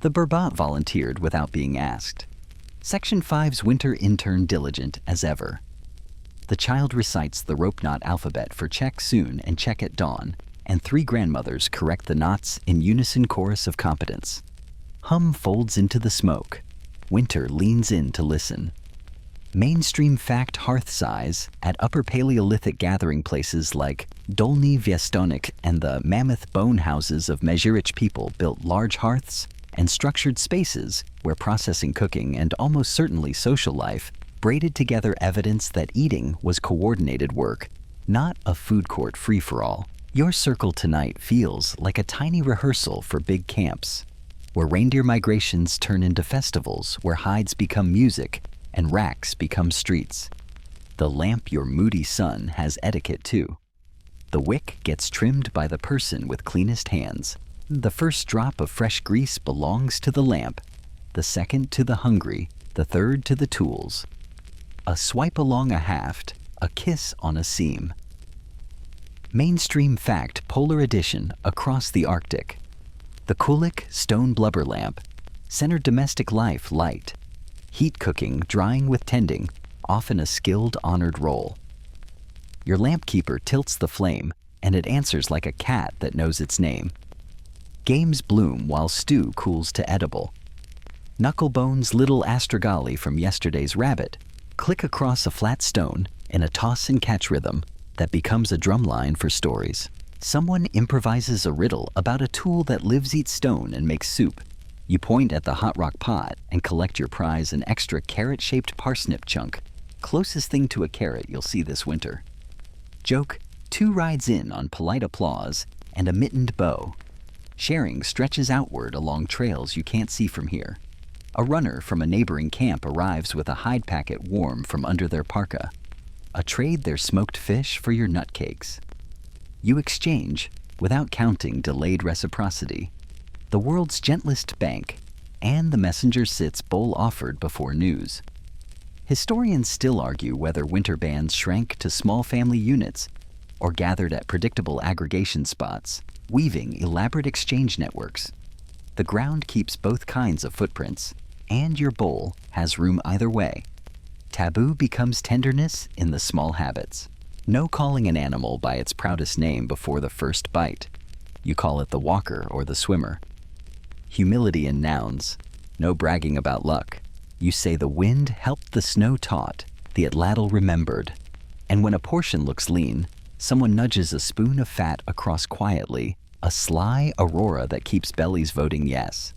Speaker 1: The Burbat volunteered without being asked. Section 5's winter intern diligent as ever. The child recites the rope knot alphabet for check soon and check at dawn, and 3 grandmothers correct the knots in unison chorus of competence. Hum folds into the smoke. Winter leans in to listen. Mainstream fact: hearth size at Upper Paleolithic gathering places like Dolny Viestonik and the mammoth bone houses of Mezhirich people built large hearths and structured spaces where processing, cooking, and almost certainly social life braided together evidence that eating was coordinated work, not a food court free-for-all. Your circle tonight feels like a tiny rehearsal for big camps, where reindeer migrations turn into festivals, where hides become music and racks become streets. The lamp your moody son has etiquette too. The wick gets trimmed by the person with cleanest hands. The first drop of fresh grease belongs to the lamp, the second to the hungry, the third to the tools. A swipe along a haft, a kiss on a seam. Mainstream fact: polar edition across the Arctic. The Kulik stone blubber lamp centered domestic life light. Heat cooking, drying with tending, often a skilled, honored role. Your lampkeeper tilts the flame, and it answers like a cat that knows its name. Games bloom while stew cools to edible. Knucklebone's little astragali from yesterday's rabbit click across a flat stone in a toss and catch rhythm. that becomes a drumline for stories. Someone improvises a riddle about a tool that lives, eats stone, and makes soup. You point at the hot rock pot and collect your prize, an extra carrot-shaped parsnip chunk, closest thing to a carrot you'll see this winter. Joke, 2 rides in on polite applause and a mittened bow. Sharing stretches outward along trails you can't see from here. A runner from a neighboring camp arrives with a hide packet warm from under their parka. A trade their smoked fish for your nutcakes. You exchange, without counting delayed reciprocity, the world's gentlest bank, and the messenger sits bowl offered before news. Historians still argue whether winter bands shrank to small family units or gathered at predictable aggregation spots, weaving elaborate exchange networks. The ground keeps both kinds of footprints, and your bowl has room either way. Taboo becomes tenderness in the small habits. No calling an animal by its proudest name before the first bite. You call it the walker or the swimmer. Humility in nouns. No bragging about luck. You say the wind helped the snow taut, the atlatl remembered. And when a portion looks lean, someone nudges a spoon of fat across quietly, a sly aurora that keeps bellies voting yes.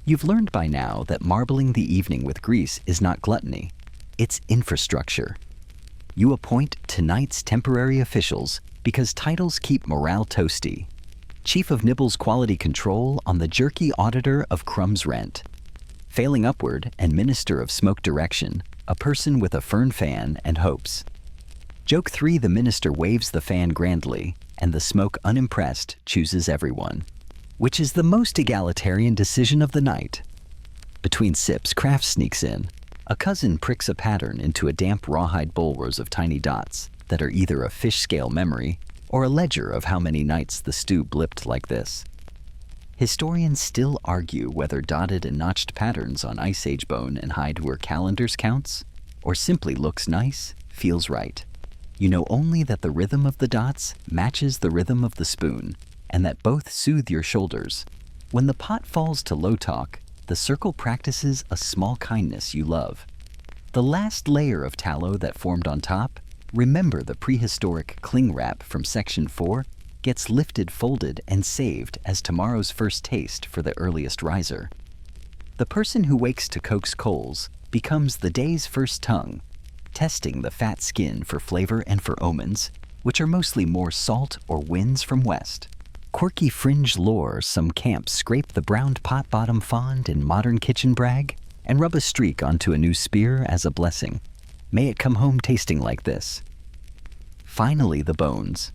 Speaker 1: You've learned by now that marbling the evening with grease is not gluttony, it's infrastructure. You appoint tonight's temporary officials because titles keep morale toasty. Chief of Nibble's quality control on the jerky auditor of Crumb's rent. Failing upward and minister of smoke direction, a person with a fern fan and hopes. Joke 3, the minister waves the fan grandly, and the smoke unimpressed chooses everyone. Which is the most egalitarian decision of the night? Between sips, Kraft sneaks in. A cousin pricks a pattern into a damp rawhide bowl rows of tiny dots that are either a fish scale memory or a ledger of how many nights the stew blipped like this. Historians still argue whether dotted and notched patterns on Ice Age bone and hide were calendars counts, or simply looks nice, feels right. You know only that the rhythm of the dots matches the rhythm of the spoon, and that both soothe your shoulders. When the pot falls to low talk, the circle practices a small kindness you love. The last layer of tallow that formed on top, remember the prehistoric cling wrap from section 4, gets lifted, folded, and saved as tomorrow's first taste for the earliest riser. The person who wakes to coax coals becomes the day's first tongue, testing the fat skin for flavor and for omens, which are mostly more salt or winds from west. Quirky fringe lore, some camps scrape the browned pot bottom fond in modern kitchen brag and rub a streak onto a new spear as a blessing. May it come home tasting like this. Finally, the bones.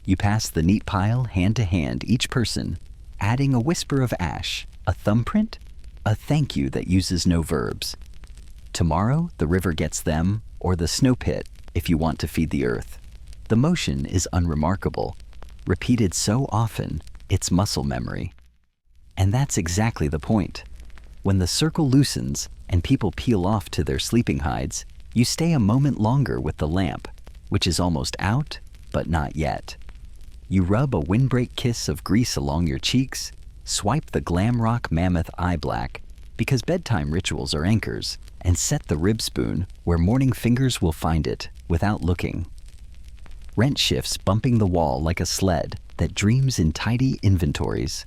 Speaker 1: You pass the neat pile hand to hand, each person, adding a whisper of ash, a thumbprint, a thank you that uses no verbs. Tomorrow, the river gets them, or the snow pit, if you want to feed the earth. The motion is unremarkable, repeated so often, it's muscle memory. And that's exactly the point. When the circle loosens and people peel off to their sleeping hides, you stay a moment longer with the lamp, which is almost out, but not yet. You rub a windbreak kiss of grease along your cheeks, swipe the glam rock mammoth eye black, because bedtime rituals are anchors, and set the rib spoon where morning fingers will find it without looking. Rent shifts bumping the wall like a sled that dreams in tidy inventories.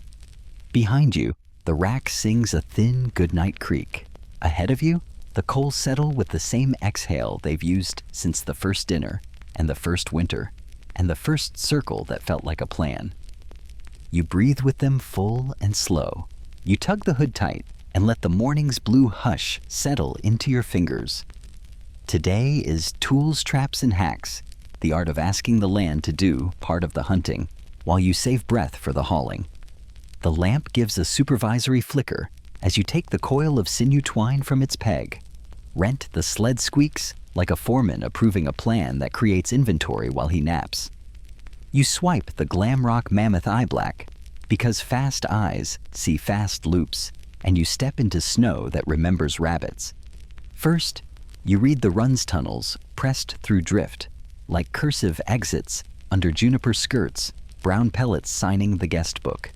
Speaker 1: Behind you, the rack sings a thin goodnight creak. Ahead of you, the coals settle with the same exhale they've used since the first dinner, and the first winter, and the first circle that felt like a plan. You breathe with them full and slow. You tug the hood tight and let the morning's blue hush settle into your fingers. Today is tools, traps, and hacks, the art of asking the land to do part of the hunting, while you save breath for the hauling. The lamp gives a supervisory flicker as you take the coil of sinew twine from its peg. Rent the sled squeaks like a foreman approving a plan that creates inventory while he naps. You swipe the glam rock mammoth eye black because fast eyes see fast loops, and you step into snow that remembers rabbits. First, you read the runs tunnels pressed through drift, like cursive exits under juniper skirts, brown pellets signing the guest book.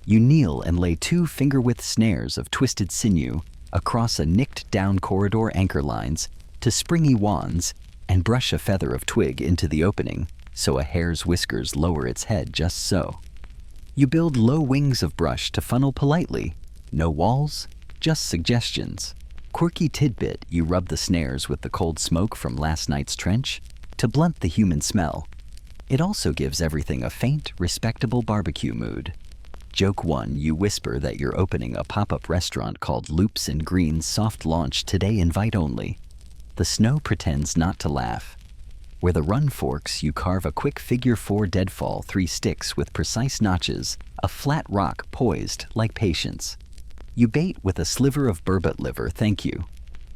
Speaker 1: You kneel and lay 2 finger-width snares of twisted sinew across a nicked-down corridor anchor lines to springy wands and brush a feather of twig into the opening so a hare's whiskers lower its head just so. You build low wings of brush to funnel politely. No walls, just suggestions. Quirky tidbit, you rub the snares with the cold smoke from last night's trench to blunt the human smell. It also gives everything a faint, respectable barbecue mood. Joke 1, you whisper that you're opening a pop-up restaurant called Loops and Green's soft launch today, invite only. The snow pretends not to laugh. Where the run forks, you carve a quick figure 4 deadfall 3 sticks with precise notches, a flat rock poised like patience. You bait with a sliver of burbot liver, thank you.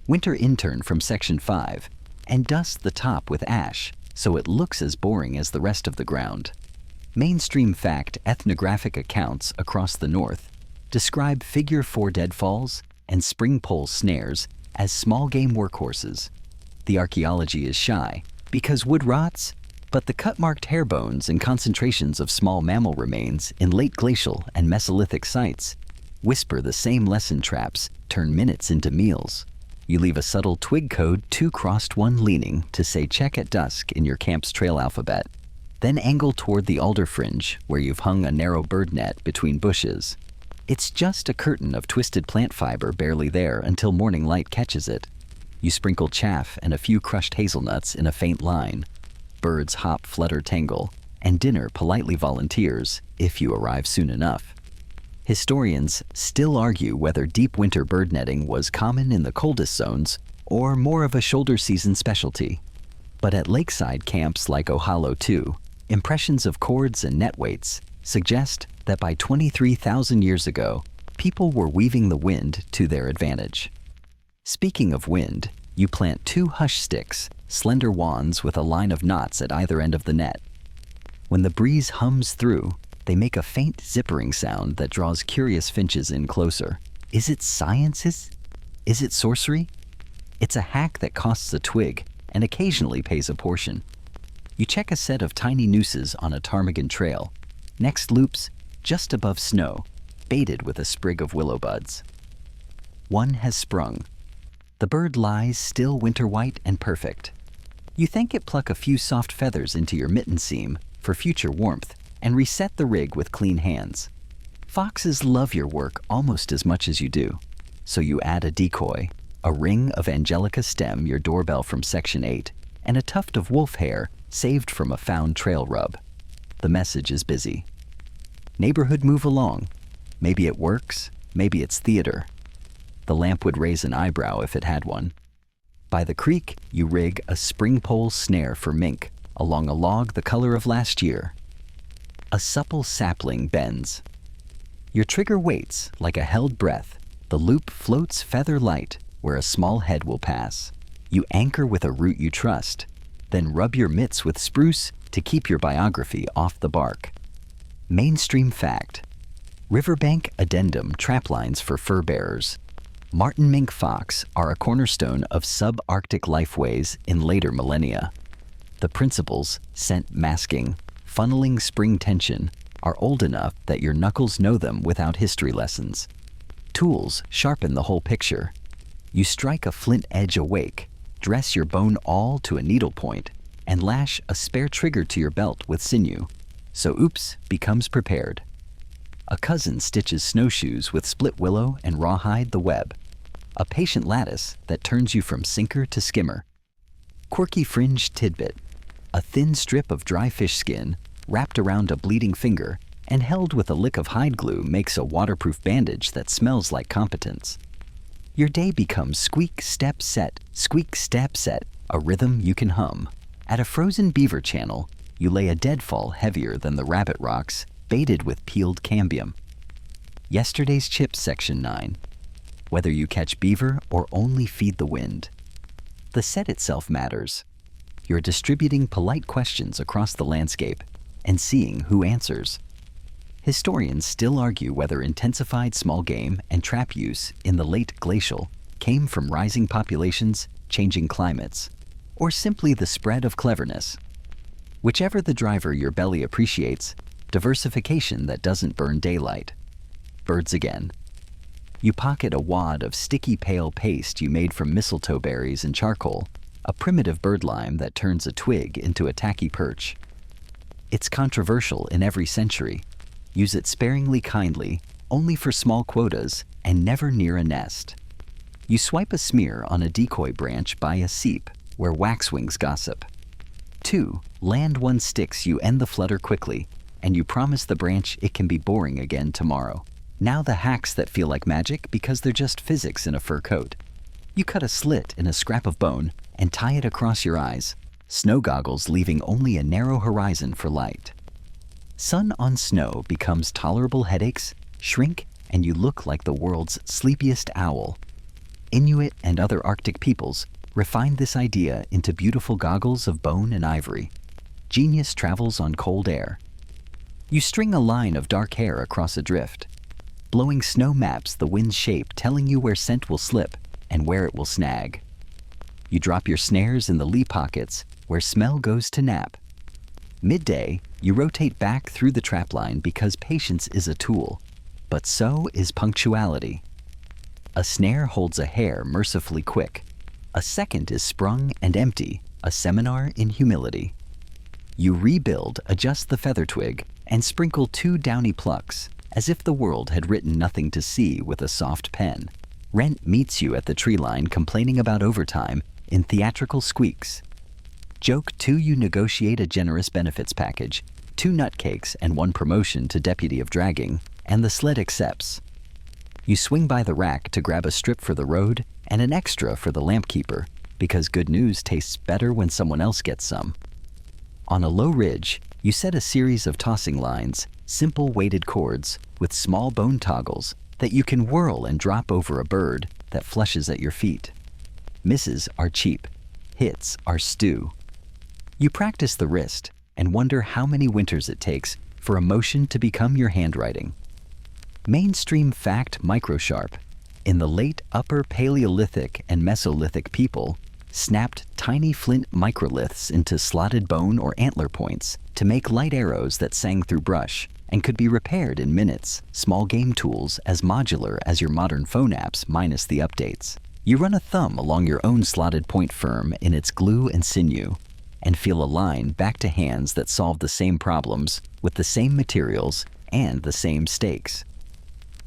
Speaker 1: Winter intern from section 5, and dust the top with ash so it looks as boring as the rest of the ground. Mainstream fact ethnographic accounts across the north describe figure 4 deadfalls and spring pole snares as small game workhorses. The archaeology is shy because wood rots, but the cut-marked hair bones and concentrations of small mammal remains in late glacial and Mesolithic sites whisper the same lesson. Traps turn minutes into meals. You leave a subtle twig code 2 crossed 1 leaning to say check at dusk in your camp's trail alphabet. Then angle toward the alder fringe where you've hung a narrow bird net between bushes. It's just a curtain of twisted plant fiber barely there until morning light catches it. You sprinkle chaff and a few crushed hazelnuts in a faint line. Birds hop, flutter, tangle, and dinner politely volunteers if you arrive soon enough. Historians still argue whether deep winter bird netting was common in the coldest zones or more of a shoulder season specialty. But at lakeside camps like Ohalo 2, impressions of cords and net weights suggest that by 23,000 years ago, people were weaving the wind to their advantage. Speaking of wind, you plant 2 hush sticks, slender wands with a line of knots at either end of the net. When the breeze hums through, they make a faint zippering sound that draws curious finches in closer. Is it science? Is it sorcery? It's a hack that costs a twig and occasionally pays a portion. You check a set of tiny nooses on a ptarmigan trail. Next loops, just above snow, baited with a sprig of willow buds. One has sprung. The bird lies still winter white and perfect. You thank it, pluck a few soft feathers into your mitten seam for future warmth, and reset the rig with clean hands. Foxes love your work almost as much as you do, so you add a decoy, a ring of angelica stem, your doorbell from section 8, and a tuft of wolf hair saved from a found trail rub. The message is busy. Neighborhood, move along. Maybe it works, maybe it's theater. The lamp would raise an eyebrow if it had one. By the creek, you rig a spring pole snare for mink along a log the color of last year. A supple sapling bends. Your trigger waits like a held breath. The loop floats feather light where a small head will pass. You anchor with a root you trust, then rub your mitts with spruce to keep your biography off the bark. Mainstream fact. Riverbank addendum traplines for fur bearers. Marten mink fox are a cornerstone of subarctic lifeways in later millennia. The principles, scent masking, funneling spring tension, are old enough that your knuckles know them without history lessons. Tools sharpen the whole picture. You strike a flint edge awake, dress your bone awl to a needlepoint, and lash a spare trigger to your belt with sinew, so oops becomes prepared. A cousin stitches snowshoes with split willow and rawhide the web. A patient lattice that turns you from sinker to skimmer. Quirky fringed tidbit. A thin strip of dry fish skin wrapped around a bleeding finger and held with a lick of hide glue makes a waterproof bandage that smells like competence. Your day becomes squeak, step, set, a rhythm you can hum. At a frozen beaver channel, you lay a deadfall heavier than the rabbit rocks, baited with peeled cambium. Yesterday's chips, section 9. Whether you catch beaver or only feed the wind. The set itself matters. You're distributing polite questions across the landscape and seeing who answers. Historians still argue whether intensified small game and trap use in the late glacial came from rising populations, changing climates, or simply the spread of cleverness. Whichever the driver your belly appreciates, diversification that doesn't burn daylight. Birds again. You pocket a wad of sticky pale paste you made from mistletoe berries and charcoal, a primitive birdlime that turns a twig into a tacky perch. It's controversial in every century. Use it sparingly, kindly, only for small quotas, and never near a nest. You swipe a smear on a decoy branch by a seep where waxwings gossip. 2. Land one sticks, you end the flutter quickly, and you promise the branch it can be boring again tomorrow. Now the hacks that feel like magic because they're just physics in a fur coat. You cut a slit in a scrap of bone and tie it across your eyes, snow goggles leaving only a narrow horizon for light. Sun on snow becomes tolerable headaches, shrink, and you look like the world's sleepiest owl. Inuit and other Arctic peoples refined this idea into beautiful goggles of bone and ivory. Genius travels on cold air. You string a line of dark hair across a drift. Blowing snow maps the wind's shape, telling you where scent will slip and where it will snag. You drop your snares in the lee pockets where smell goes to nap. Midday, you rotate back through the trapline because patience is a tool, but so is punctuality. A snare holds a hare mercifully quick. A second is sprung and empty, a seminar in humility. You rebuild, adjust the feather twig, and sprinkle 2 downy plucks, as if the world had written nothing to see with a soft pen. Rent meets you at the tree line complaining about overtime in theatrical squeaks. Joke 2, you negotiate a generous benefits package, 2 nutcakes and 1 promotion to deputy of dragging, and the sled accepts. You swing by the rack to grab a strip for the road and an extra for the lamp keeper, because good news tastes better when someone else gets some. On a low ridge, you set a series of tossing lines, simple weighted cords with small bone toggles that you can whirl and drop over a bird that flushes at your feet. Misses are cheap, hits are stew. You practice the wrist and wonder how many winters it takes for a motion to become your handwriting. Mainstream fact microsharp. In the late Upper Paleolithic and Mesolithic, people snapped tiny flint microliths into slotted bone or antler points to make light arrows that sang through brush and could be repaired in minutes. Small game tools as modular as your modern phone apps minus the updates. You run a thumb along your own slotted point firm in its glue and sinew and feel a line back to hands that solve the same problems with the same materials and the same stakes.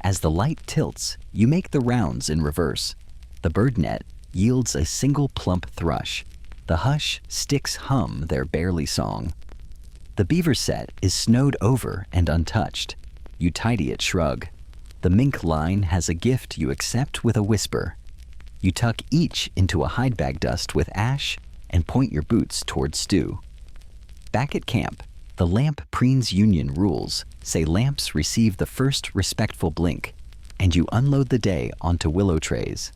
Speaker 1: As the light tilts, you make the rounds in reverse. The bird net yields a single plump thrush. The hush sticks hum their barely song. The beaver set is snowed over and untouched. You tidy it, shrug. The mink line has a gift you accept with a whisper. You tuck each into a hide bag dust with ash and point your boots toward stew. Back at camp, the lamp preens union rules say lamps receive the first respectful blink, and you unload the day onto willow trays.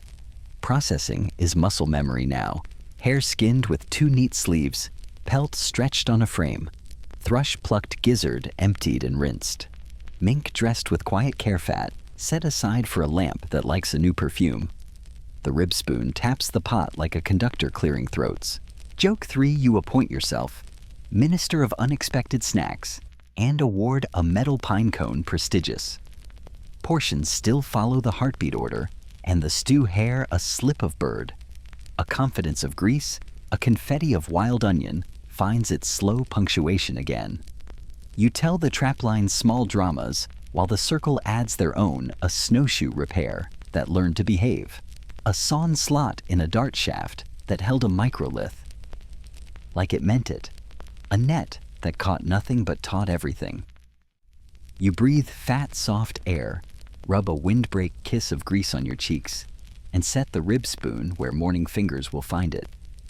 Speaker 1: Processing is muscle memory now. Hair skinned with 2 neat sleeves, pelt stretched on a frame, thrush plucked gizzard emptied and rinsed. Mink dressed with quiet care fat, set aside for a lamp that likes a new perfume. The rib spoon taps the pot like a conductor clearing throats. Joke 3, you appoint yourself Minister of Unexpected Snacks and award a metal pine cone prestigious. Portions still follow the heartbeat order, and the stew hare a slip of bird. A confidence of grease, a confetti of wild onion finds its slow punctuation again. You tell the trapline small dramas while the circle adds their own, a snowshoe repair that learned to behave. A sawn slot in a dart shaft that held a microlith. Like it meant it. A net that caught nothing but taught everything. You breathe fat, soft air, rub a windbreak kiss of grease on your cheeks, and set the rib spoon where morning fingers will find it.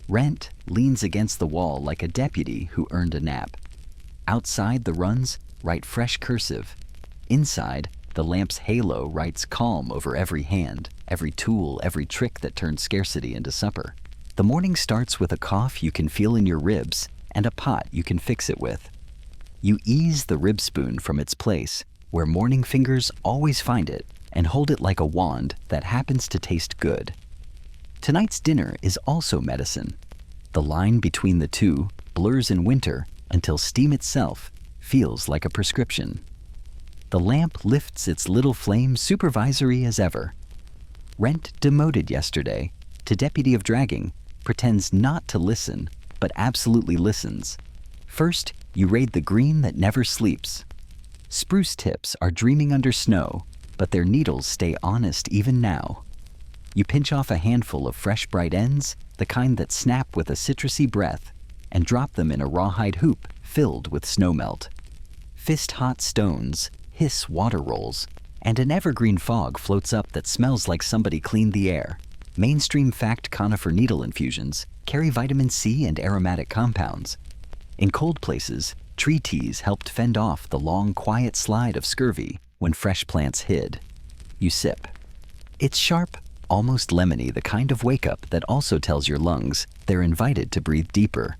Speaker 1: Rent leans against the wall like a deputy who earned a nap. Outside the runs write fresh cursive. Inside, the lamp's halo writes calm over every hand, every tool, every trick that turns scarcity into supper. The morning starts with a cough you can feel in your ribs and a pot you can fix it with. You ease the rib spoon from its place, where morning fingers always find it, and hold it like a wand that happens to taste good. Tonight's dinner is also medicine. The line between the two blurs in winter until steam itself feels like a prescription. The lamp lifts its little flame supervisory as ever. Rent demoted yesterday to deputy of dragging pretends not to listen, but absolutely listens. First, you raid the green that never sleeps. Spruce tips are dreaming under snow, but their needles stay honest even now. You pinch off a handful of fresh bright ends, the kind that snap with a citrusy breath, and drop them in a rawhide hoop filled with snowmelt. Fist-hot stones hiss water rolls, and an evergreen fog floats up that smells like somebody cleaned the air. Mainstream fact conifer needle infusions carry vitamin C and aromatic compounds. In cold places, tree teas helped fend off the long, quiet slide of scurvy when fresh plants hid. You sip. It's sharp, almost lemony, the kind of wake-up that also tells your lungs they're invited to breathe deeper.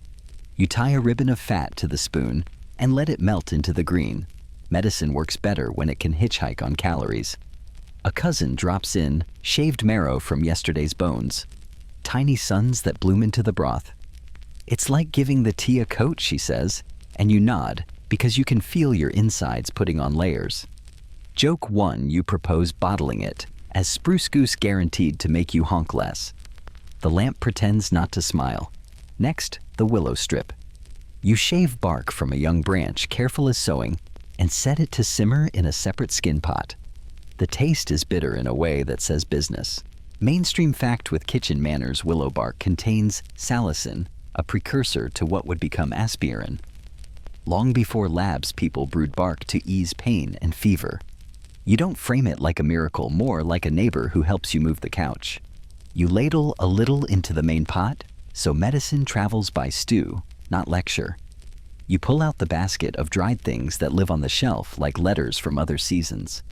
Speaker 1: You tie a ribbon of fat to the spoon and let it melt into the green. Medicine works better when it can hitchhike on calories. A cousin drops in shaved marrow from yesterday's bones, tiny suns that bloom into the broth. It's like giving the tea a coat, she says, and you nod because you can feel your insides putting on layers. Joke 1, you propose bottling it, as Spruce Goose guaranteed to make you honk less. The lamp pretends not to smile. Next, the willow strip. You shave bark from a young branch, careful as sewing, and set it to simmer in a separate skin pot. The taste is bitter in a way that says business. Mainstream fact with kitchen manners: willow bark contains salicin, a precursor to what would become aspirin. Long before labs, people brewed bark to ease pain and fever. You don't frame it like a miracle, more like a neighbor who helps you move the couch. You ladle a little into the main pot, so medicine travels by stew, not lecture. You pull out the basket of dried things that live on the shelf like letters from other seasons.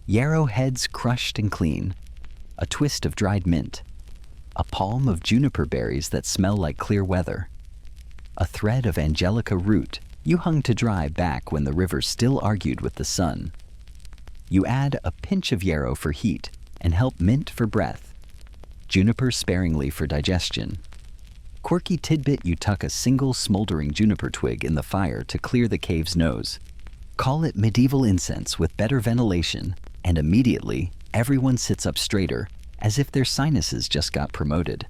Speaker 1: Yarrow heads crushed and clean, a twist of dried mint, a palm of juniper berries that smell like clear weather, a thread of angelica root you hung to dry back when the river still argued with the sun. You add a pinch of yarrow for heat and help mint for breath, juniper sparingly for digestion. Quirky tidbit: you tuck a single smoldering juniper twig in the fire to clear the cave's nose. Call it medieval incense with better ventilation, and immediately everyone sits up straighter, as if their sinuses just got promoted.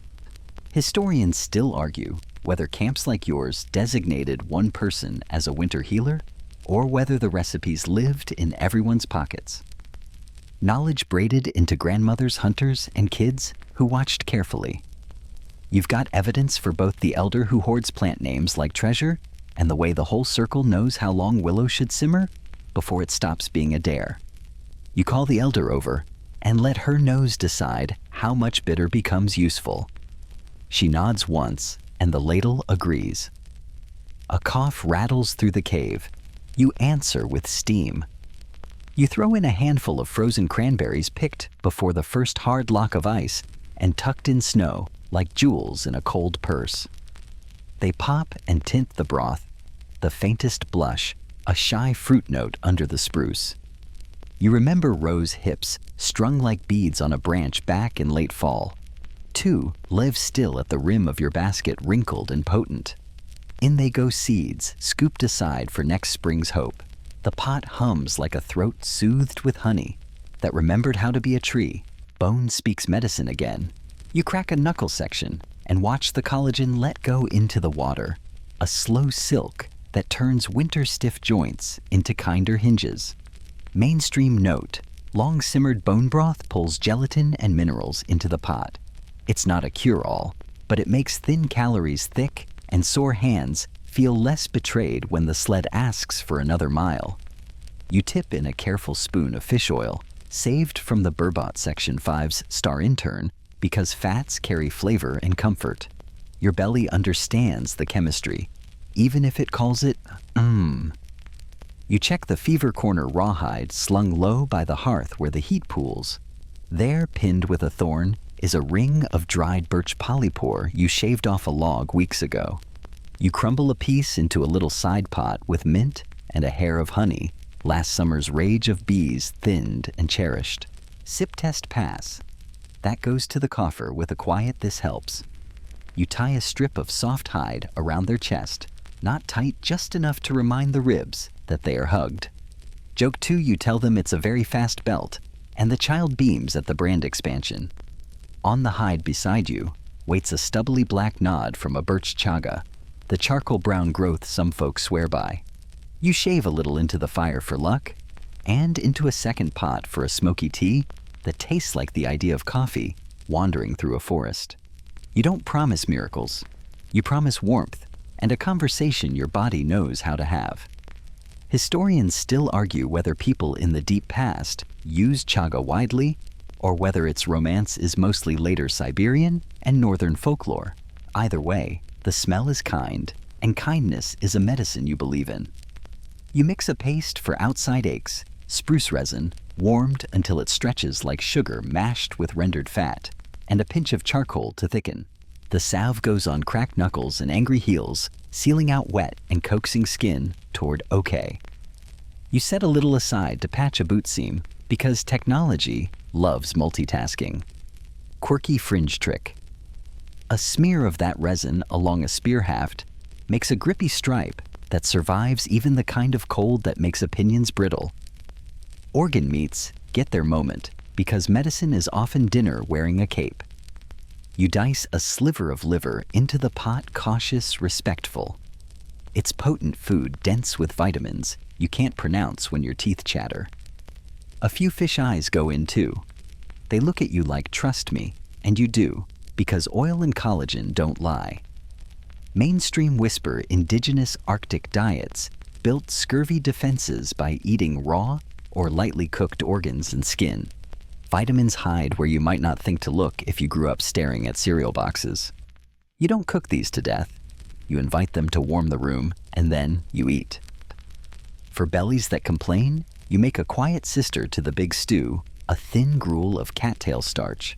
Speaker 1: Historians still argue whether camps like yours designated one person as a winter healer, or whether the recipes lived in everyone's pockets. Knowledge braided into grandmothers, hunters, and kids who watched carefully. You've got evidence for both the elder who hoards plant names like treasure and the way the whole circle knows how long willow should simmer before it stops being a dare. You call the elder over and let her nose decide how much bitter becomes useful. She nods once and the ladle agrees. A cough rattles through the cave. You answer with steam. You throw in a handful of frozen cranberries picked before the first hard lock of ice and tucked in snow like jewels in a cold purse. They pop and tint the broth, the faintest blush, a shy fruit note under the spruce. You remember rose hips strung like beads on a branch back in late fall. 2 live still at the rim of your basket, wrinkled and potent. In they go, seeds scooped aside for next spring's hope. The pot hums like a throat soothed with honey that remembered how to be a tree. Bone speaks medicine again. You crack a knuckle section and watch the collagen let go into the water, a slow silk that turns winter-stiff joints into kinder hinges. Mainstream note: long-simmered bone broth pulls gelatin and minerals into the pot. It's not a cure-all, but it makes thin calories thick and sore hands feel less betrayed when the sled asks for another mile. You tip in a careful spoon of fish oil, saved from the Burbot Section 5's Star Intern, because fats carry flavor and comfort. Your belly understands the chemistry, even if it calls it You check the fever corner rawhide slung low by the hearth where the heat pools. There, pinned with a thorn, is a ring of dried birch polypore you shaved off a log weeks ago. You crumble a piece into a little side pot with mint and a hair of honey, last summer's rage of bees thinned and cherished. Sip test pass. That goes to the coffer with a quiet "this helps." You tie a strip of soft hide around their chest, not tight, just enough to remind the ribs that they are hugged. Joke 2, you tell them it's a very fast belt, and the child beams at the brand expansion. On the hide beside you, waits a stubbly black nod from a birch chaga, the charcoal brown growth some folks swear by. You shave a little into the fire for luck, and into a second pot for a smoky tea that tastes like the idea of coffee wandering through a forest. You don't promise miracles. You promise warmth and a conversation your body knows how to have. Historians still argue whether people in the deep past used chaga widely or whether its romance is mostly later Siberian and northern folklore. Either way, the smell is kind, and kindness is a medicine you believe in. You mix a paste for outside aches, spruce resin, warmed until it stretches like sugar mashed with rendered fat, and a pinch of charcoal to thicken. The salve goes on cracked knuckles and angry heels, sealing out wet and coaxing skin toward okay. You set a little aside to patch a boot seam because technology loves multitasking. Quirky fringe trick. A smear of that resin along a spear haft makes a grippy stripe that survives even the kind of cold that makes opinions brittle. Organ meats get their moment because medicine is often dinner wearing a cape. You dice a sliver of liver into the pot, cautious, respectful. It's potent food dense with vitamins you can't pronounce when your teeth chatter. A few fish eyes go in too. They look at you like, trust me, and you do, because oil and collagen don't lie. Mainstream whisper indigenous Arctic diets built scurvy defenses by eating raw or lightly cooked organs and skin. Vitamins hide where you might not think to look if you grew up staring at cereal boxes. You don't cook these to death. You invite them to warm the room, and then you eat. For bellies that complain, you make a quiet sister to the big stew, a thin gruel of cattail starch.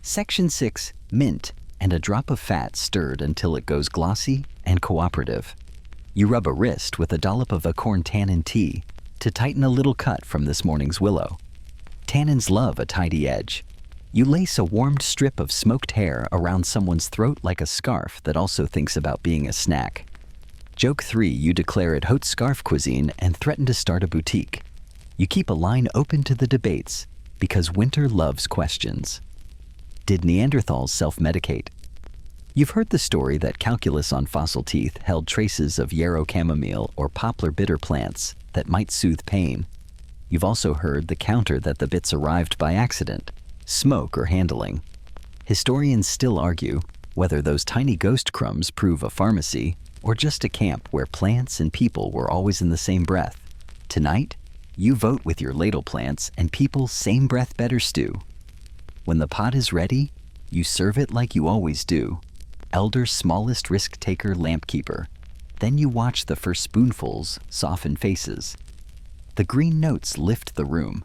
Speaker 1: Section 6, mint, and a drop of fat stirred until it goes glossy and cooperative. You rub a wrist with a dollop of acorn tannin tea to tighten a little cut from this morning's willow. Tannins love a tidy edge. You lace a warmed strip of smoked hair around someone's throat like a scarf that also thinks about being a snack. Joke 3, you declare it haute scarf cuisine and threaten to start a boutique. You keep a line open to the debates because winter loves questions. Did Neanderthals self-medicate? You've heard the story that calculus on fossil teeth held traces of yarrow chamomile or poplar bitter plants that might soothe pain. You've also heard the counter that the bits arrived by accident, smoke or handling. Historians still argue whether those tiny ghost crumbs prove a pharmacy or just a camp where plants and people were always in the same breath. Tonight, you vote with your ladle plants and people's same breath better stew. When the pot is ready, you serve it like you always do. Elder smallest risk taker lamp keeper. Then you watch the first spoonfuls soften faces. The green notes lift the room.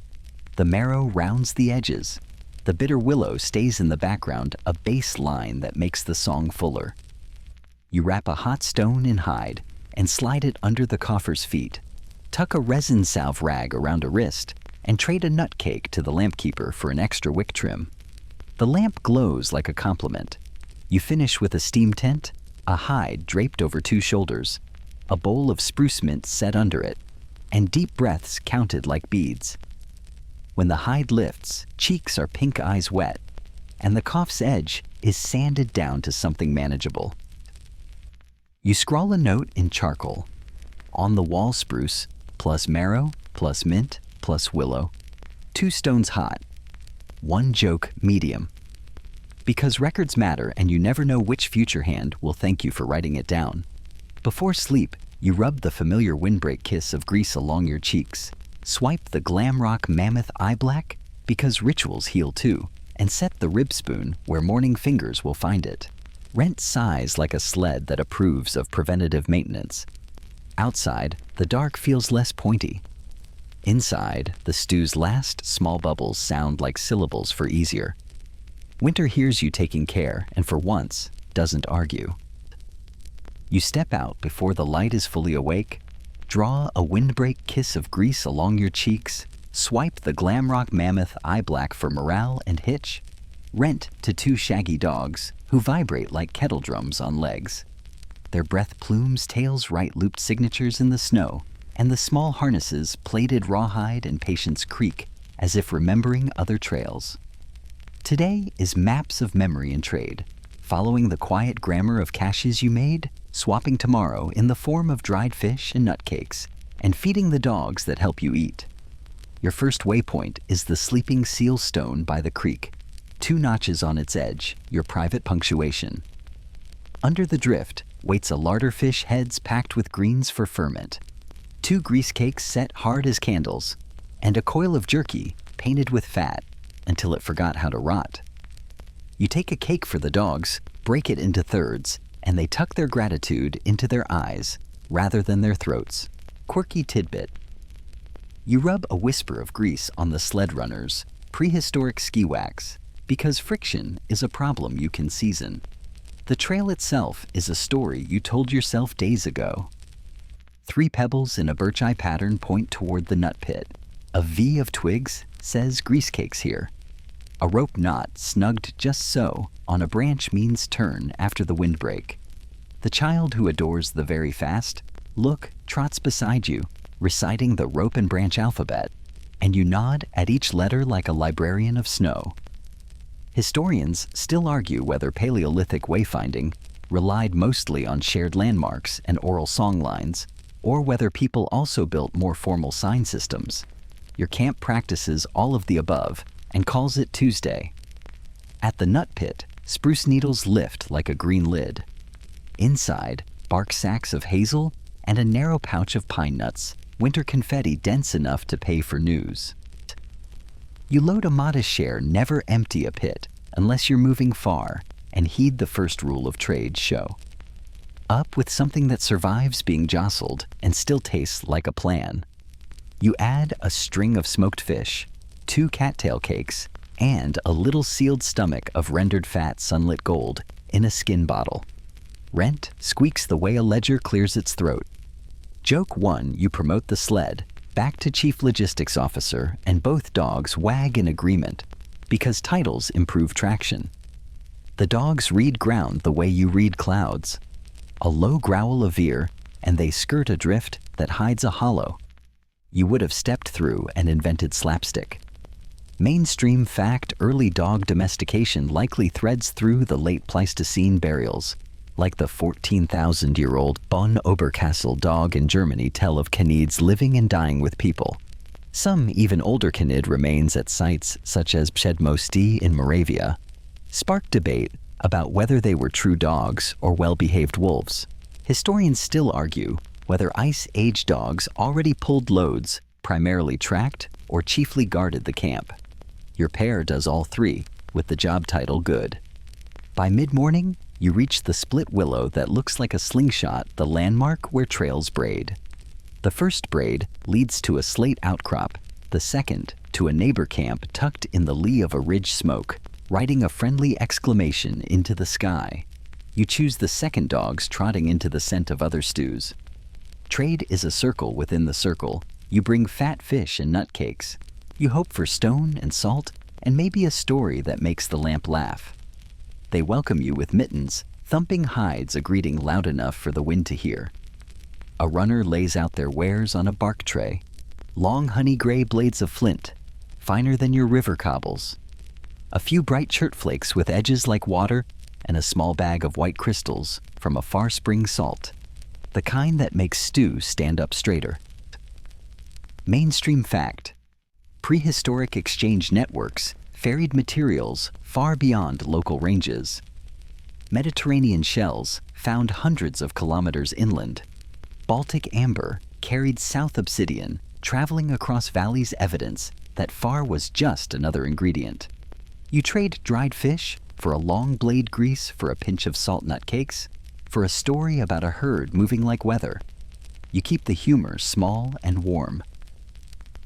Speaker 1: The marrow rounds the edges. The bitter willow stays in the background, a bass line that makes the song fuller. You wrap a hot stone in hide and slide it under the coffer's feet. Tuck a resin salve rag around a wrist and trade a nut cake to the lamp keeper for an extra wick trim. The lamp glows like a compliment. You finish with a steam tent, a hide draped over 2 shoulders, a bowl of spruce mint set under it, and deep breaths counted like beads. When the hide lifts, cheeks are pink eyes wet, and the cough's edge is sanded down to something manageable. You scrawl a note in charcoal. On the wall spruce, plus marrow, plus mint, plus willow. 2 stones hot. 1 joke medium. Because records matter and you never know which future hand will thank you for writing it down. Before sleep, you rub the familiar windbreak kiss of grease along your cheeks. Swipe the glam rock mammoth eye black because rituals heal too, and set the rib spoon where morning fingers will find it. Rent sighs like a sled that approves of preventative maintenance. Outside, the dark feels less pointy. Inside, the stew's last small bubbles sound like syllables for easier. Winter hears you taking care and for once doesn't argue. You step out before the light is fully awake, draw a windbreak kiss of grease along your cheeks, swipe the glamrock mammoth eye black for morale and hitch, rent to 2 shaggy dogs who vibrate like kettle drums on legs. Their breath plumes tails write looped signatures in the snow, and the small harnesses plaited rawhide and patience creak as if remembering other trails. Today is maps of memory and trade, following the quiet grammar of caches you made, swapping tomorrow in the form of dried fish and nutcakes, and feeding the dogs that help you eat. Your first waypoint is the sleeping seal stone by the creek, 2 notches on its edge, your private punctuation. Under the drift waits a larder fish heads packed with greens for ferment, 2 grease cakes set hard as candles, and a coil of jerky painted with fat until it forgot how to rot. You take a cake for the dogs, break it into thirds, and they tuck their gratitude into their eyes rather than their throats. Quirky tidbit. You rub a whisper of grease on the sled runner's prehistoric ski wax because friction is a problem you can season. The trail itself is a story you told yourself days ago. 3 pebbles in a birch eye pattern point toward the nut pit. A V of twigs says grease cakes here. A rope knot snugged just so on a branch means turn after the windbreak. The child who adores the very fast, trots beside you, reciting the rope and branch alphabet, and you nod at each letter like a librarian of snow. Historians still argue whether Paleolithic wayfinding relied mostly on shared landmarks and oral songlines, or whether people also built more formal sign systems. Your camp practices all of the above and calls it Tuesday. At the nut pit, spruce needles lift like a green lid. Inside, bark sacks of hazel and a narrow pouch of pine nuts, winter confetti dense enough to pay for news. You load a modest share, never empty a pit unless you're moving far, and heed the first rule of trade show. Up with something that survives being jostled and still tastes like a plan. You add a string of smoked fish, 2 cattail cakes, and a little sealed stomach of rendered fat sunlit gold in a skin bottle. Rent squeaks the way a ledger clears its throat. Joke 1, you promote the sled back to Chief Logistics Officer, and both dogs wag in agreement because titles improve traction. The dogs read ground the way you read clouds. A low growl of veer, and they skirt a drift that hides a hollow. You would have stepped through and invented slapstick. Mainstream fact: early dog domestication likely threads through the late Pleistocene burials, like the 14,000-year-old Bonn Oberkassel dog in Germany tell of canids living and dying with people. Some even older canid remains at sites such as Przedmosti in Moravia spark debate about whether they were true dogs or well-behaved wolves. Historians still argue whether ice-age dogs already pulled loads, primarily tracked, or chiefly guarded the camp. Your pair does all 3, with the job title good. By mid-morning, you reach the split willow that looks like a slingshot, the landmark where trails braid. The first braid leads to a slate outcrop, the second to a neighbor camp tucked in the lee of a ridge smoke, writing a friendly exclamation into the sky. You choose the second dogs trotting into the scent of other stews. Trade is a circle within the circle. You bring fat fish and nutcakes. You hope for stone and salt and maybe a story that makes the lamp laugh. They welcome you with mittens, thumping hides a greeting loud enough for the wind to hear. A runner lays out their wares on a bark tray. Long honey gray blades of flint, finer than your river cobbles. A few bright chert flakes with edges like water, and a small bag of white crystals from a far spring salt, the kind that makes stew stand up straighter. Mainstream fact: prehistoric exchange networks ferried materials far beyond local ranges. Mediterranean shells found hundreds of kilometers inland. Baltic amber carried south obsidian, traveling across valleys, evidence that far was just another ingredient. You trade dried fish for a long blade grease, for a pinch of salt nut cakes, for a story about a herd moving like weather. You keep the humor small and warm.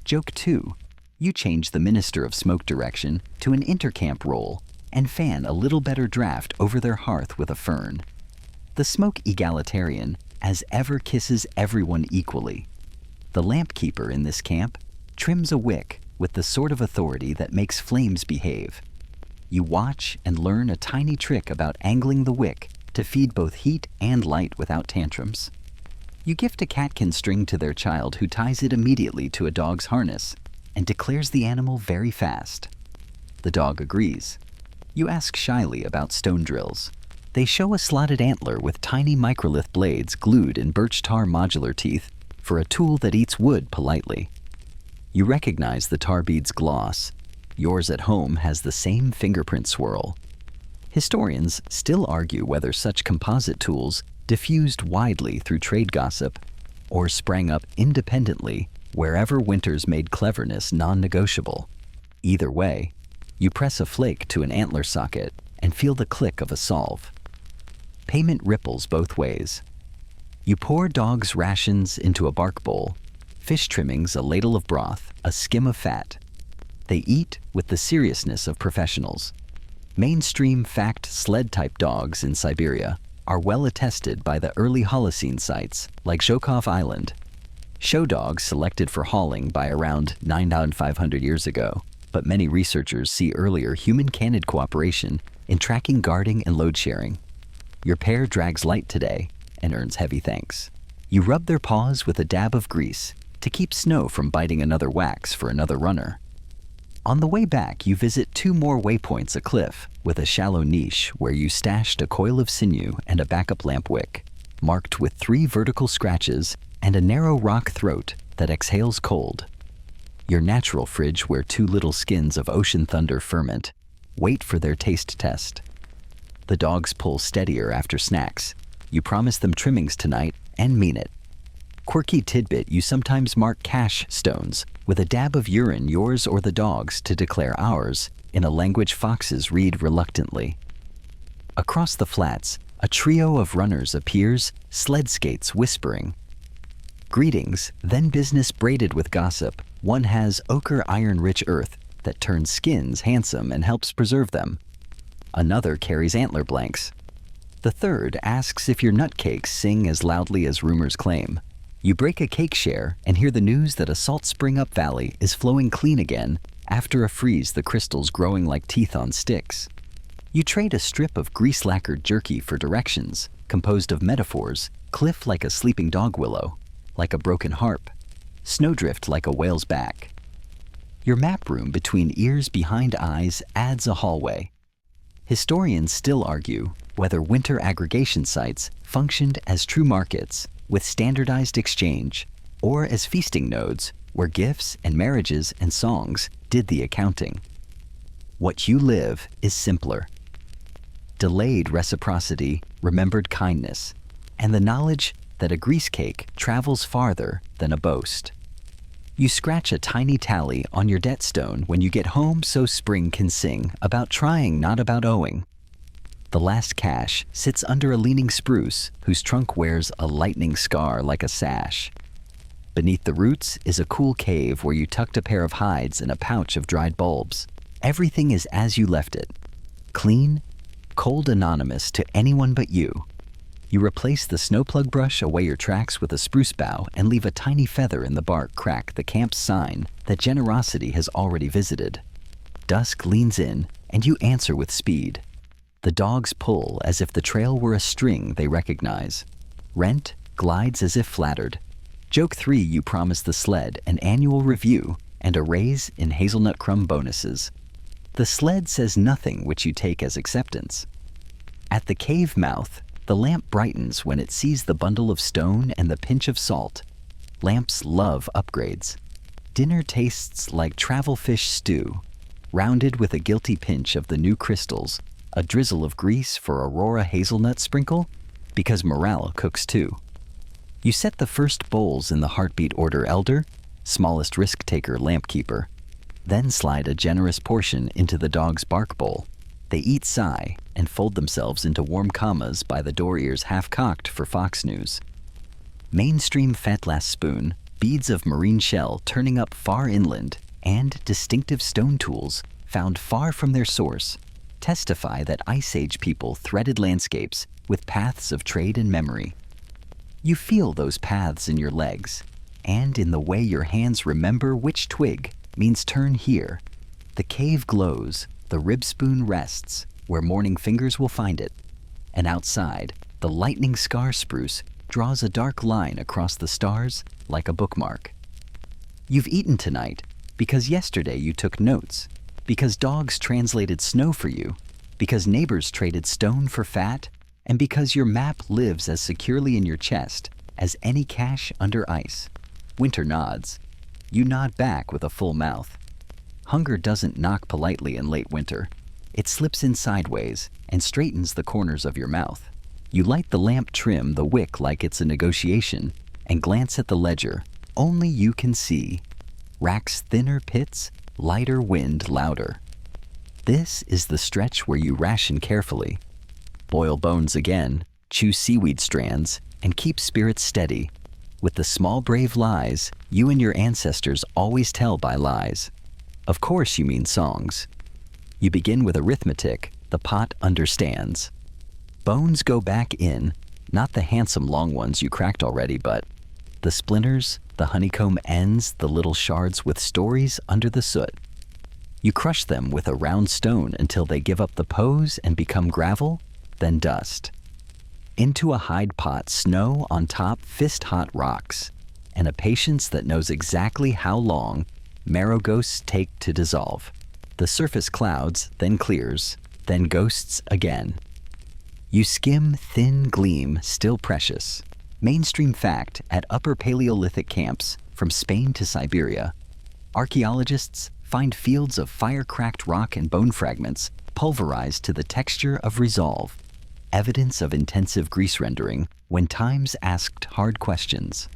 Speaker 1: Joke 2, you change the minister of smoke direction to an intercamp role and fan a little better draft over their hearth with a fern. The smoke egalitarian as ever kisses everyone equally. The lamp keeper in this camp trims a wick with the sort of authority that makes flames behave. You watch and learn a tiny trick about angling the wick to feed both heat and light without tantrums. You gift a catkin string to their child, who ties it immediately to a dog's harness and declares the animal very fast. The dog agrees. You ask shyly about stone drills. They show a slotted antler with tiny microlith blades glued in birch tar modular teeth for a tool that eats wood politely. You recognize the tar bead's gloss. Yours at home has the same fingerprint swirl. Historians still argue whether such composite tools diffused widely through trade gossip or sprang up independently wherever winters made cleverness non-negotiable. Either way, you press a flake to an antler socket and feel the click of a solve. Payment ripples both ways. You pour dogs' rations into a bark bowl, fish trimmings a ladle of broth, a skim of fat. They eat with the seriousness of professionals. Mainstream fact sled-type dogs in Siberia are well attested by the early Holocene sites like Zhukov Island. Show dogs selected for hauling by around 9,500 years ago, but many researchers see earlier human-canid cooperation in tracking guarding and load sharing. Your pair drags light today and earns heavy thanks. You rub their paws with a dab of grease to keep snow from biting another wax for another runner. On the way back, you visit 2 more waypoints, a cliff with a shallow niche where you stashed a coil of sinew and a backup lamp wick, marked with 3 vertical scratches and a narrow rock throat that exhales cold. Your natural fridge where 2 little skins of ocean thunder ferment wait for their taste test. The dogs pull steadier after snacks. You promise them trimmings tonight and mean it. Quirky tidbit, you sometimes mark cash stones with a dab of urine, yours or the dog's, to declare ours in a language foxes read reluctantly. Across the flats, a trio of runners appears, sled skates whispering. Greetings, then business braided with gossip. One has ochre iron-rich earth that turns skins handsome and helps preserve them. Another carries antler blanks. The third asks if your nutcakes sing as loudly as rumors claim. You break a cake share and hear the news that a salt spring up valley is flowing clean again after a freeze, the crystals growing like teeth on sticks. You trade a strip of grease-lacquered jerky for directions, composed of metaphors, cliff like a sleeping dog willow, like a broken harp, snowdrift like a whale's back. Your map room between ears behind eyes adds a hallway. Historians still argue whether winter aggregation sites functioned as true markets with standardized exchange, or as feasting nodes where gifts and marriages and songs did the accounting. What you live is simpler. Delayed reciprocity, remembered kindness, and the knowledge that a grease cake travels farther than a boast. You scratch a tiny tally on your debt stone when you get home so spring can sing about trying, not about owing. The last cache sits under a leaning spruce whose trunk wears a lightning scar like a sash. Beneath the roots is a cool cave where you tucked a pair of hides and a pouch of dried bulbs. Everything is as you left it. Clean, cold, anonymous to anyone but you. You replace the snowplug brush away your tracks with a spruce bough and leave a tiny feather in the bark crack the camp's sign that generosity has already visited. Dusk leans in and you answer with speed. The dogs pull as if the trail were a string they recognize. Rent glides as if flattered. Joke 3, you promise the sled an annual review and a raise in hazelnut crumb bonuses. The sled says nothing, which you take as acceptance. At the cave mouth, the lamp brightens when it sees the bundle of stone and the pinch of salt. Lamps love upgrades. Dinner tastes like travel fish stew, rounded with a guilty pinch of the new crystals, a drizzle of grease for Aurora hazelnut sprinkle, because morale cooks too. You set the first bowls in the heartbeat order: elder, smallest risk-taker, lamp keeper. Then slide a generous portion into the dog's bark bowl. They eat sigh and fold themselves into warm commas by the door ears half-cocked for Fox News. Mainstream fat last spoon, beads of marine shell turning up far inland, and distinctive stone tools found far from their source testify that Ice Age people threaded landscapes with paths of trade and memory. You feel those paths in your legs, and in the way your hands remember which twig means turn here. The cave glows, the rib spoon rests, where morning fingers will find it. And outside, the lightning scar spruce draws a dark line across the stars like a bookmark. You've eaten tonight because yesterday you took notes, because dogs translated snow for you, because neighbors traded stone for fat, and because your map lives as securely in your chest as any cache under ice. Winter nods. You nod back with a full mouth. Hunger doesn't knock politely in late winter. It slips in sideways and straightens the corners of your mouth. You light the lamp trim the wick like it's a negotiation and glance at the ledger. Only you can see. Racks thinner pits, lighter wind louder. This is the stretch where you ration carefully. Boil bones again, chew seaweed strands, and keep spirits steady. With the small brave lies you and your ancestors always tell by lies. Of course you mean songs. You begin with arithmetic, the pot understands. Bones go back in, not the handsome long ones you cracked already, but the splinters, the honeycomb ends, the little shards with stories under the soot. You crush them with a round stone until they give up the pose and become gravel, then dust. Into a hide pot, snow on top, fist-hot rocks, and a patience that knows exactly how long marrow ghosts take to dissolve. The surface clouds, then clears, then ghosts again. You skim thin gleam, still precious. Mainstream fact at Upper Paleolithic camps from Spain to Siberia. Archaeologists find fields of fire-cracked rock and bone fragments pulverized to the texture of resolve. Evidence of intensive grease rendering when times asked hard questions.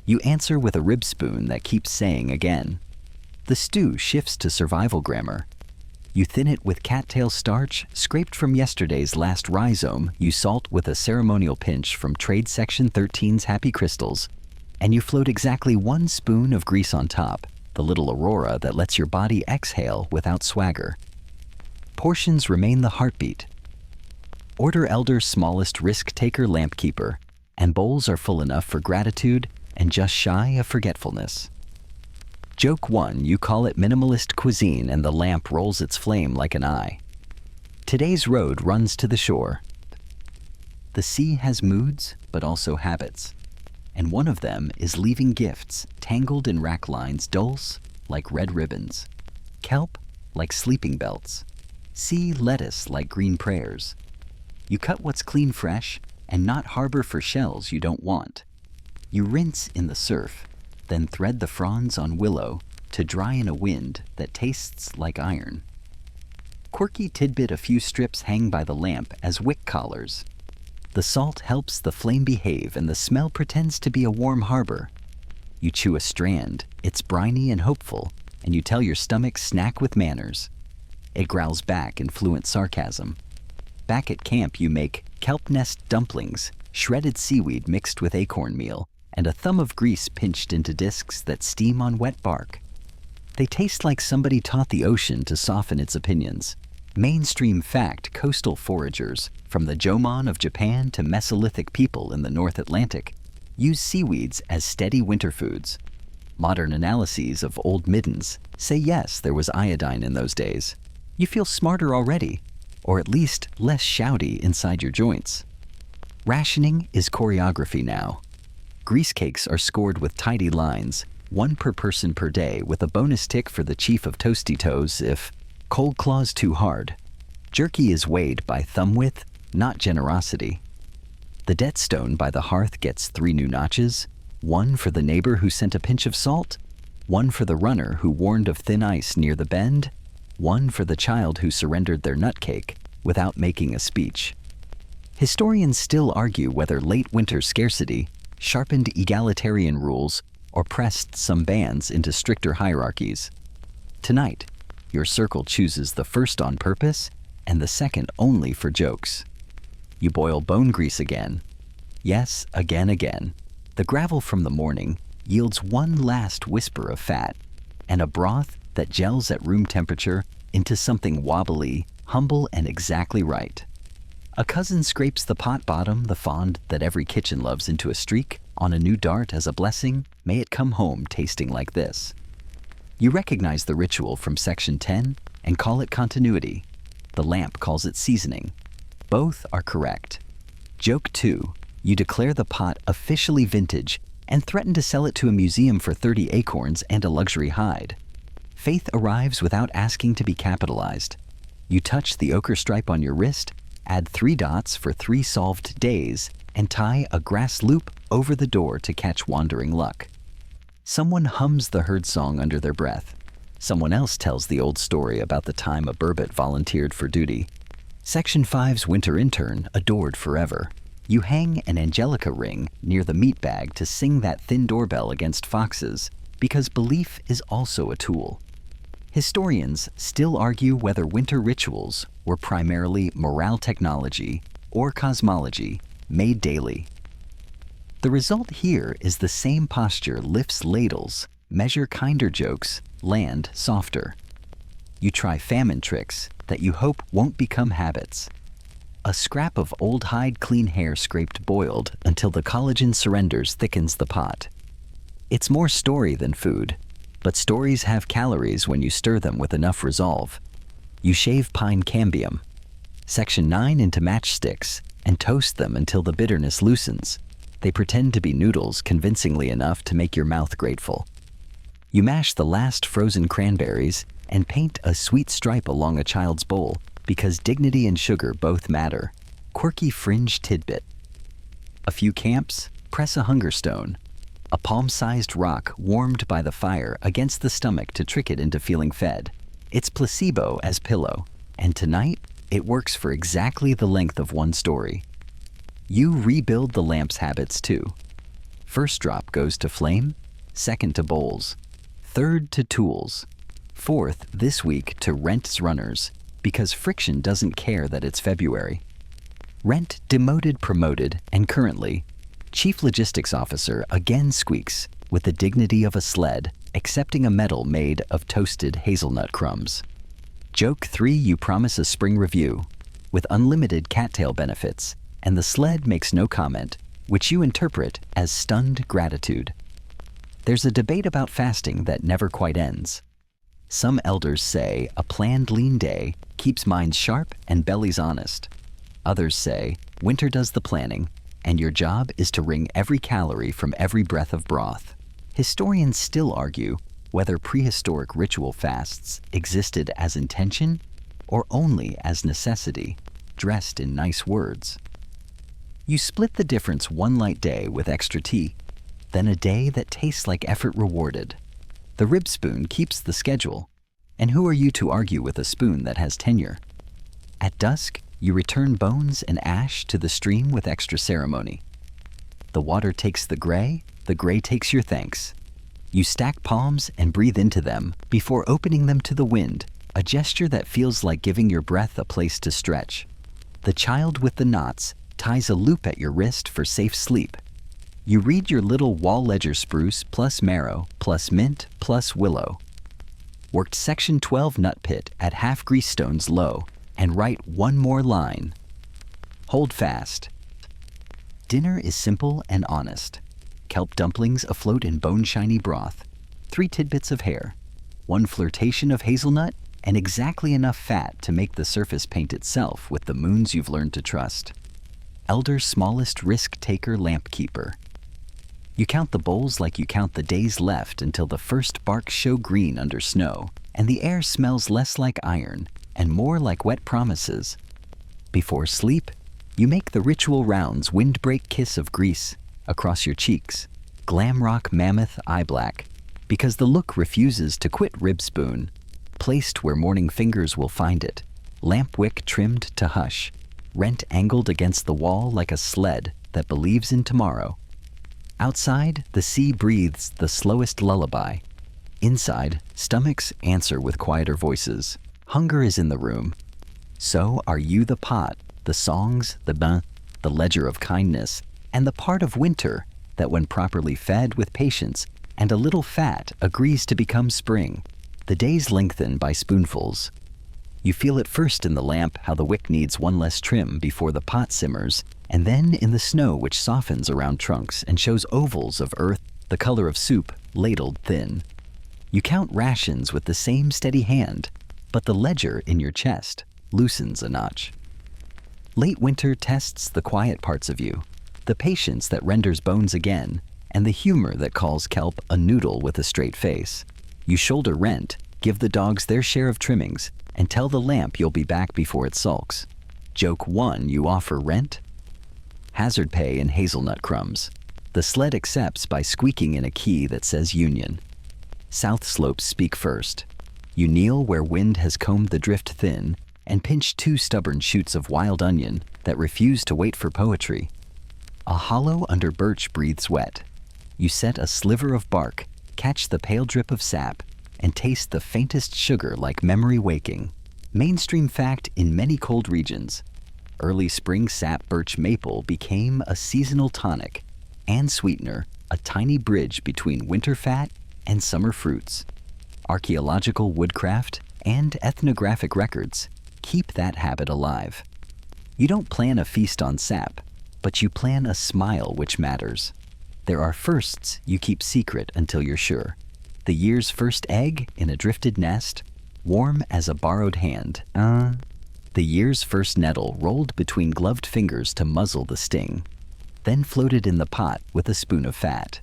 Speaker 1: You answer with a rib spoon that keeps saying again. The stew shifts to survival grammar. You thin it with cattail starch scraped from yesterday's last rhizome. You salt with a ceremonial pinch from Trade Section 13's Happy Crystals, and you float exactly 1 spoon of grease on top, the little aurora that lets your body exhale without swagger. Portions remain the heartbeat. Order elder smallest risk-taker lamp keeper, and bowls are full enough for gratitude and just shy of forgetfulness. Joke 1, you call it minimalist cuisine and the lamp rolls its flame like an eye. Today's road runs to the shore. The sea has moods, but also habits. And one of them is leaving gifts tangled in rack lines, dulse like red ribbons, kelp like sleeping belts, sea lettuce like green prayers. You cut what's clean fresh and not harbor for shells you don't want. You rinse in the surf, then thread the fronds on willow to dry in a wind that tastes like iron. Quirky tidbit, a few strips hang by the lamp as wick collars. The salt helps the flame behave and the smell pretends to be a warm harbor. You chew a strand, it's briny and hopeful, and you tell your stomach snack with manners. It growls back in fluent sarcasm. Back at camp you make kelp nest dumplings, shredded seaweed mixed with acorn meal, and a thumb of grease pinched into discs that steam on wet bark. They taste like somebody taught the ocean to soften its opinions. Mainstream fact, coastal foragers, from the Jomon of Japan to Mesolithic people in the North Atlantic, use seaweeds as steady winter foods. Modern analyses of old middens say yes, there was iodine in those days. You feel smarter already, or at least less shouty inside your joints. Rationing is choreography now. Grease cakes are scored with tidy lines, 1 per person per day, with a bonus tick for the chief of toasty toes if cold claw's too hard. Jerky is weighed by thumb width, not generosity. The debt stone by the hearth gets 3 new notches, 1 for the neighbor who sent a pinch of salt, 1 for the runner who warned of thin ice near the bend, 1 for the child who surrendered their nut cake without making a speech. Historians still argue whether late winter scarcity sharpened egalitarian rules or pressed some bands into stricter hierarchies. Tonight, your circle chooses the first on purpose and the second only for jokes. You boil bone grease again. Yes, again. The gravel from the morning yields one last whisper of fat and a broth that gels at room temperature into something wobbly, humble, and exactly right. A cousin scrapes the pot bottom, the fond that every kitchen loves, into a streak on a new dart as a blessing. May it come home tasting like this. You recognize the ritual from Section 10 and call it continuity. The lamp calls it seasoning. Both are correct. Joke 2, you declare the pot officially vintage and threaten to sell it to a museum for 30 acorns and a luxury hide. Faith arrives without asking to be capitalized. You touch the ochre stripe on your wrist, add 3 dots for 3 solved days, and tie a grass loop over the door to catch wandering luck. Someone hums the herd song under their breath. Someone else tells the old story about the time a burbot volunteered for duty. Section 5's winter intern adored forever. You hang an Angelica ring near the meat bag to sing that thin doorbell against foxes, because belief is also a tool. Historians still argue whether winter rituals were primarily morale technology or cosmology made daily. The result here is the same posture lifts ladles, measure kinder jokes, land softer. You try famine tricks that you hope won't become habits. A scrap of old hide clean hair scraped boiled until the collagen surrenders thickens the pot. It's more story than food, but stories have calories when you stir them with enough resolve. You shave pine cambium, section 9 into matchsticks, and toast them until the bitterness loosens. They pretend to be noodles convincingly enough to make your mouth grateful. You mash the last frozen cranberries and paint a sweet stripe along a child's bowl because dignity and sugar both matter. Quirky fringe tidbit. A few camps, press a hunger stone. A palm-sized rock warmed by the fire against the stomach to trick it into feeling fed. It's placebo as pillow, and tonight it works for exactly the length of one story. You rebuild the lamp's habits too. First drop goes to flame, second to bowls, third to tools, fourth this week to rent's runners, because friction doesn't care that it's February. Rent demoted, promoted, and currently, Chief Logistics Officer again squeaks with the dignity of a sled, accepting a medal made of toasted hazelnut crumbs. Joke 3, you promise a spring review with unlimited cattail benefits, and the sled makes no comment, which you interpret as stunned gratitude. There's a debate about fasting that never quite ends. Some elders say a planned lean day keeps minds sharp and bellies honest. Others say winter does the planning, and your job is to wring every calorie from every breath of broth. Historians still argue whether prehistoric ritual fasts existed as intention or only as necessity, dressed in nice words. You split the difference one light day with extra tea, then a day that tastes like effort rewarded. The rib spoon keeps the schedule, and who are you to argue with a spoon that has tenure? At dusk, you return bones and ash to the stream with extra ceremony. The water takes the gray takes your thanks. You stack palms and breathe into them before opening them to the wind, a gesture that feels like giving your breath a place to stretch. The child with the knots ties a loop at your wrist for safe sleep. You read your little wall ledger spruce plus marrow plus mint plus willow. Worked section 12 nut pit at half grease stones low and write one more line. Hold fast. Dinner is simple and honest. Kelp dumplings afloat in bone-shiny broth, 3 tidbits of hair, 1 flirtation of hazelnut, and exactly enough fat to make the surface paint itself with the moons you've learned to trust. Elder smallest risk-taker lamp keeper. You count the bowls like you count the days left until the first barks show green under snow, and the air smells less like iron and more like wet promises. Before sleep, you make the ritual rounds windbreak kiss of grease across your cheeks, glam rock mammoth eye black, because the look refuses to quit rib spoon, placed where morning fingers will find it, lamp wick trimmed to hush, rent angled against the wall like a sled that believes in tomorrow. Outside, the sea breathes the slowest lullaby. Inside, stomachs answer with quieter voices. Hunger is in the room. So are you the pot, the songs, the bain, the ledger of kindness, and the part of winter that when properly fed with patience and a little fat agrees to become spring. The days lengthen by spoonfuls. You feel it first in the lamp how the wick needs one less trim before the pot simmers, and then in the snow which softens around trunks and shows ovals of earth the color of soup ladled thin. You count rations with the same steady hand, but the ledger in your chest loosens a notch. Late winter tests the quiet parts of you, the patience that renders bones again, and the humor that calls kelp a noodle with a straight face. You shoulder rent, give the dogs their share of trimmings, and tell the lamp you'll be back before it sulks. Joke 1, you offer rent? Hazard pay in hazelnut crumbs. The sled accepts by squeaking in a key that says union. South slopes speak first. You kneel where wind has combed the drift thin and pinch 2 stubborn shoots of wild onion that refuse to wait for poetry. A hollow under birch breathes wet. You set a sliver of bark, catch the pale drip of sap, and taste the faintest sugar like memory waking. Mainstream fact in many cold regions. Early spring sap birch maple became a seasonal tonic and sweetener, a tiny bridge between winter fat and summer fruits. Archaeological woodcraft and ethnographic records keep that habit alive. You don't plan a feast on sap, but you plan a smile which matters. There are firsts you keep secret until you're sure. The year's first egg in a drifted nest, warm as a borrowed hand. The year's first nettle rolled between gloved fingers to muzzle the sting, then floated in the pot with a spoon of fat.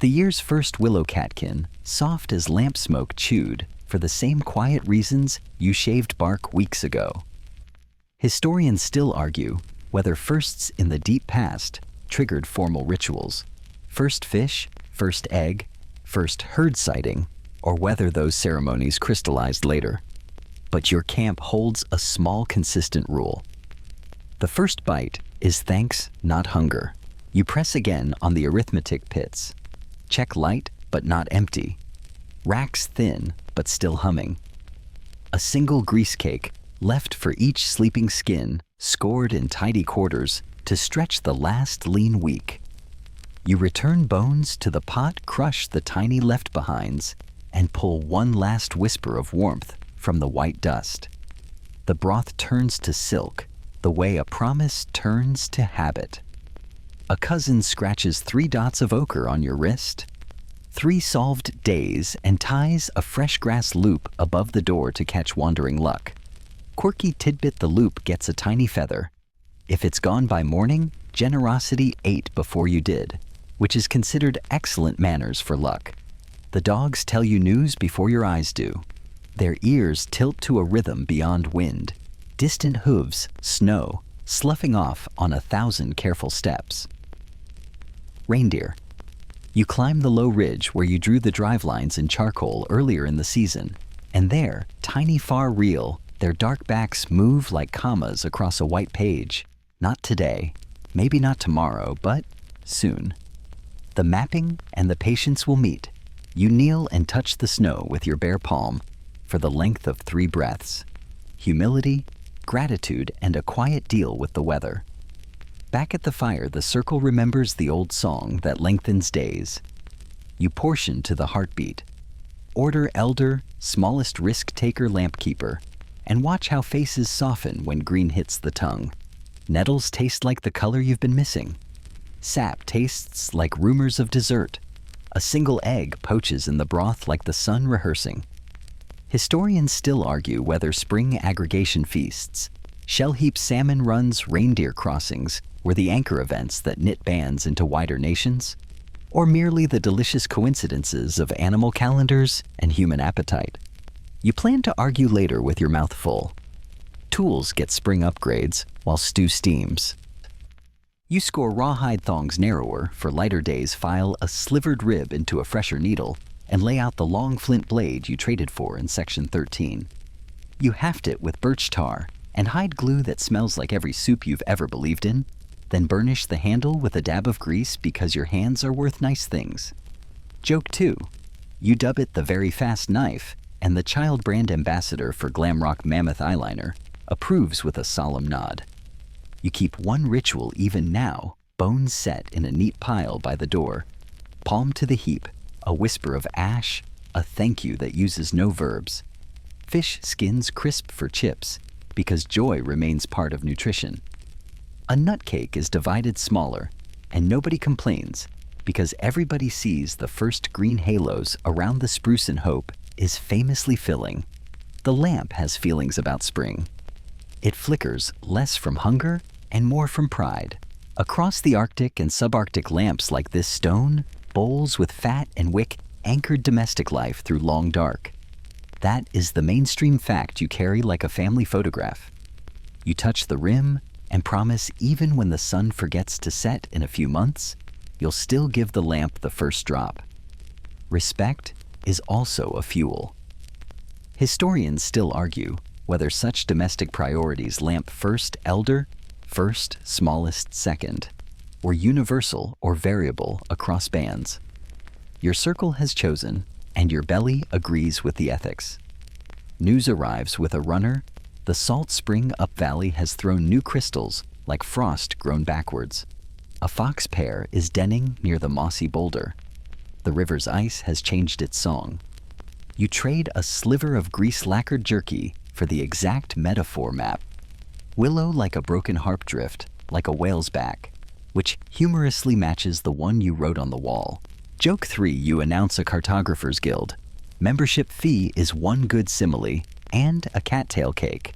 Speaker 1: The year's first willow catkin, soft as lamp smoke chewed, for the same quiet reasons you shaved bark weeks ago. Historians still argue whether firsts in the deep past triggered formal rituals. First fish, first egg, first herd sighting, or whether those ceremonies crystallized later. But your camp holds a small, consistent rule. The first bite is thanks, not hunger. You press again on the arithmetic pits. Check light, but not empty. Racks thin, but still humming. A single grease cake, left for each sleeping skin, scored in tidy quarters to stretch the last lean week. You return bones to the pot, crush the tiny left-behinds, and pull one last whisper of warmth from the white dust. The broth turns to silk, the way a promise turns to habit. A cousin scratches 3 dots of ochre on your wrist, 3 solved days, and ties a fresh grass loop above the door to catch wandering luck. Quirky tidbit, the loop gets a tiny feather. If it's gone by morning, generosity ate before you did, which is considered excellent manners for luck. The dogs tell you news before your eyes do. Their ears tilt to a rhythm beyond wind. Distant hooves, snow, sloughing off on 1,000 careful steps. Reindeer. You climb the low ridge where you drew the drive lines in charcoal earlier in the season, and there, tiny far reel, their dark backs move like commas across a white page. Not today, maybe not tomorrow, but soon. The mapping and the patience will meet. You kneel and touch the snow with your bare palm for the length of 3 breaths. Humility, gratitude, and a quiet deal with the weather. Back at the fire, the circle remembers the old song that lengthens days. You portion to the heartbeat. Order elder, smallest risk-taker lampkeeper, and watch how faces soften when green hits the tongue. Nettles taste like the color you've been missing. Sap tastes like rumors of dessert. A single egg poaches in the broth like the sun rehearsing. Historians still argue whether spring aggregation feasts, shell-heap salmon runs, reindeer crossings were the anchor events that knit bands into wider nations, or merely the delicious coincidences of animal calendars and human appetite. You plan to argue later with your mouth full. Tools get spring upgrades while stew steams. You score rawhide thongs narrower for lighter days, file a slivered rib into a fresher needle, and lay out the long flint blade you traded for in Section 13. You haft it with birch tar and hide glue that smells like every soup you've ever believed in, then burnish the handle with a dab of grease because your hands are worth nice things. Joke 2. You dub it the very fast knife, and the child brand ambassador for Glamrock Mammoth Eyeliner approves with a solemn nod. You keep one ritual even now, bones set in a neat pile by the door. Palm to the heap, a whisper of ash, a thank you that uses no verbs. Fish skins crisp for chips, because joy remains part of nutrition. A nut cake is divided smaller, and nobody complains, because everybody sees the first green halos around the spruce and hope is famously filling. The lamp has feelings about spring. It flickers less from hunger and more from pride. Across the Arctic and subarctic, lamps like this stone, bowls with fat and wick, anchored domestic life through long dark. That is the mainstream fact you carry like a family photograph. You touch the rim and promise even when the sun forgets to set in a few months, you'll still give the lamp the first drop. Respect is also a fuel. Historians still argue whether such domestic priorities lamp first elder, first smallest second, or universal or variable across bands. Your circle has chosen, and your belly agrees with the ethics. News arrives with a runner. The salt spring up valley has thrown new crystals like frost grown backwards. A fox pair is denning near the mossy boulder. The river's ice has changed its song. You trade a sliver of grease-lacquered jerky for the exact metaphor map. Willow like a broken harp drift, like a whale's back, which humorously matches the one you wrote on the wall. Joke 3, you announce a cartographer's guild. Membership fee is one good simile and a cattail cake.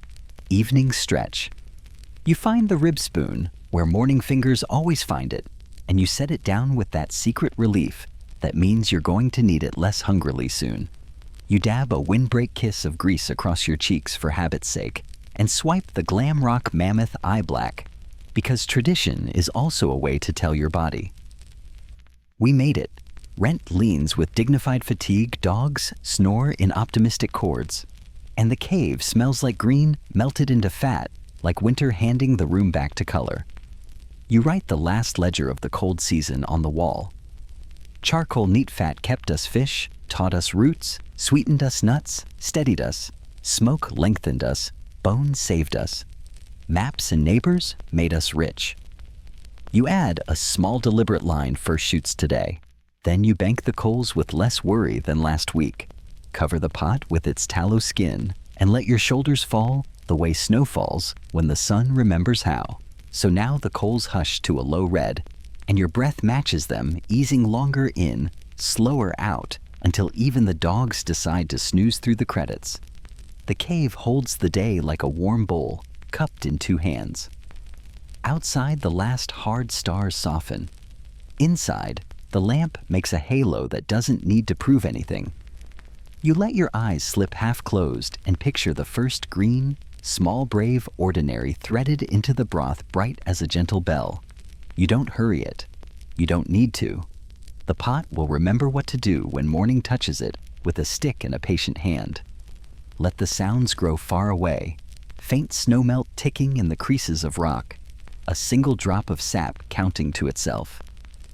Speaker 1: Evening stretch. You find the rib spoon where morning fingers always find it, and you set it down with that secret relief that means you're going to need it less hungrily soon. You dab a windbreak kiss of grease across your cheeks for habit's sake, and swipe the glam rock mammoth eye black, because tradition is also a way to tell your body. We made it. Rent leans with dignified fatigue, dogs snore in optimistic chords, and the cave smells like green melted into fat, like winter handing the room back to color. You write the last ledger of the cold season on the wall. Charcoal neat fat kept us fish, taught us roots, sweetened us nuts, steadied us. Smoke lengthened us, bone saved us. Maps and neighbors made us rich. You add a small deliberate line first shoots today. Then you bank the coals with less worry than last week. Cover the pot with its tallow skin and let your shoulders fall the way snow falls when the sun remembers how. So now the coals hush to a low red, and your breath matches them, easing longer in, slower out, until even the dogs decide to snooze through the credits. The cave holds the day like a warm bowl, cupped in two hands. Outside, the last hard stars soften. Inside, the lamp makes a halo that doesn't need to prove anything. You let your eyes slip half closed and picture the first green, small brave ordinary threaded into the broth bright as a gentle bell. You don't hurry it. You don't need to. The pot will remember what to do when morning touches it with a stick and a patient hand. Let the sounds grow far away, faint snowmelt ticking in the creases of rock, a single drop of sap counting to itself.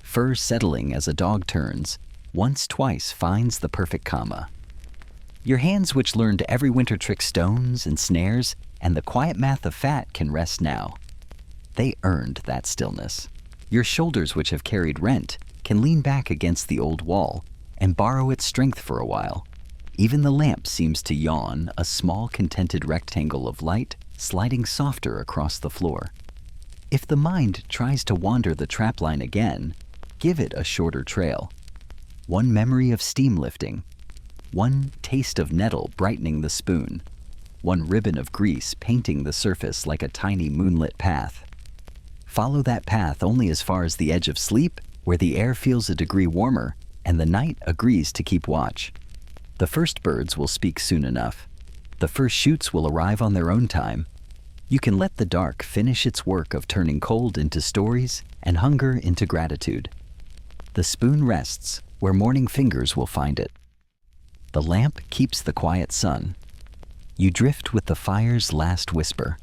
Speaker 1: Fur settling as a dog turns, once twice finds the perfect comma. Your hands which learned every winter trick stones and snares and the quiet math of fat can rest now. They earned that stillness. Your shoulders which have carried rent can lean back against the old wall and borrow its strength for a while. Even the lamp seems to yawn, a small contented rectangle of light sliding softer across the floor. If the mind tries to wander the trapline again, give it a shorter trail. One memory of steam lifting, one taste of nettle brightening the spoon, one ribbon of grease painting the surface like a tiny moonlit path. Follow that path only as far as the edge of sleep, where the air feels a degree warmer and the night agrees to keep watch. The first birds will speak soon enough. The first shoots will arrive on their own time. You can let the dark finish its work of turning cold into stories and hunger into gratitude. The spoon rests where morning fingers will find it. The lamp keeps the quiet sun. You drift with the fire's last whisper.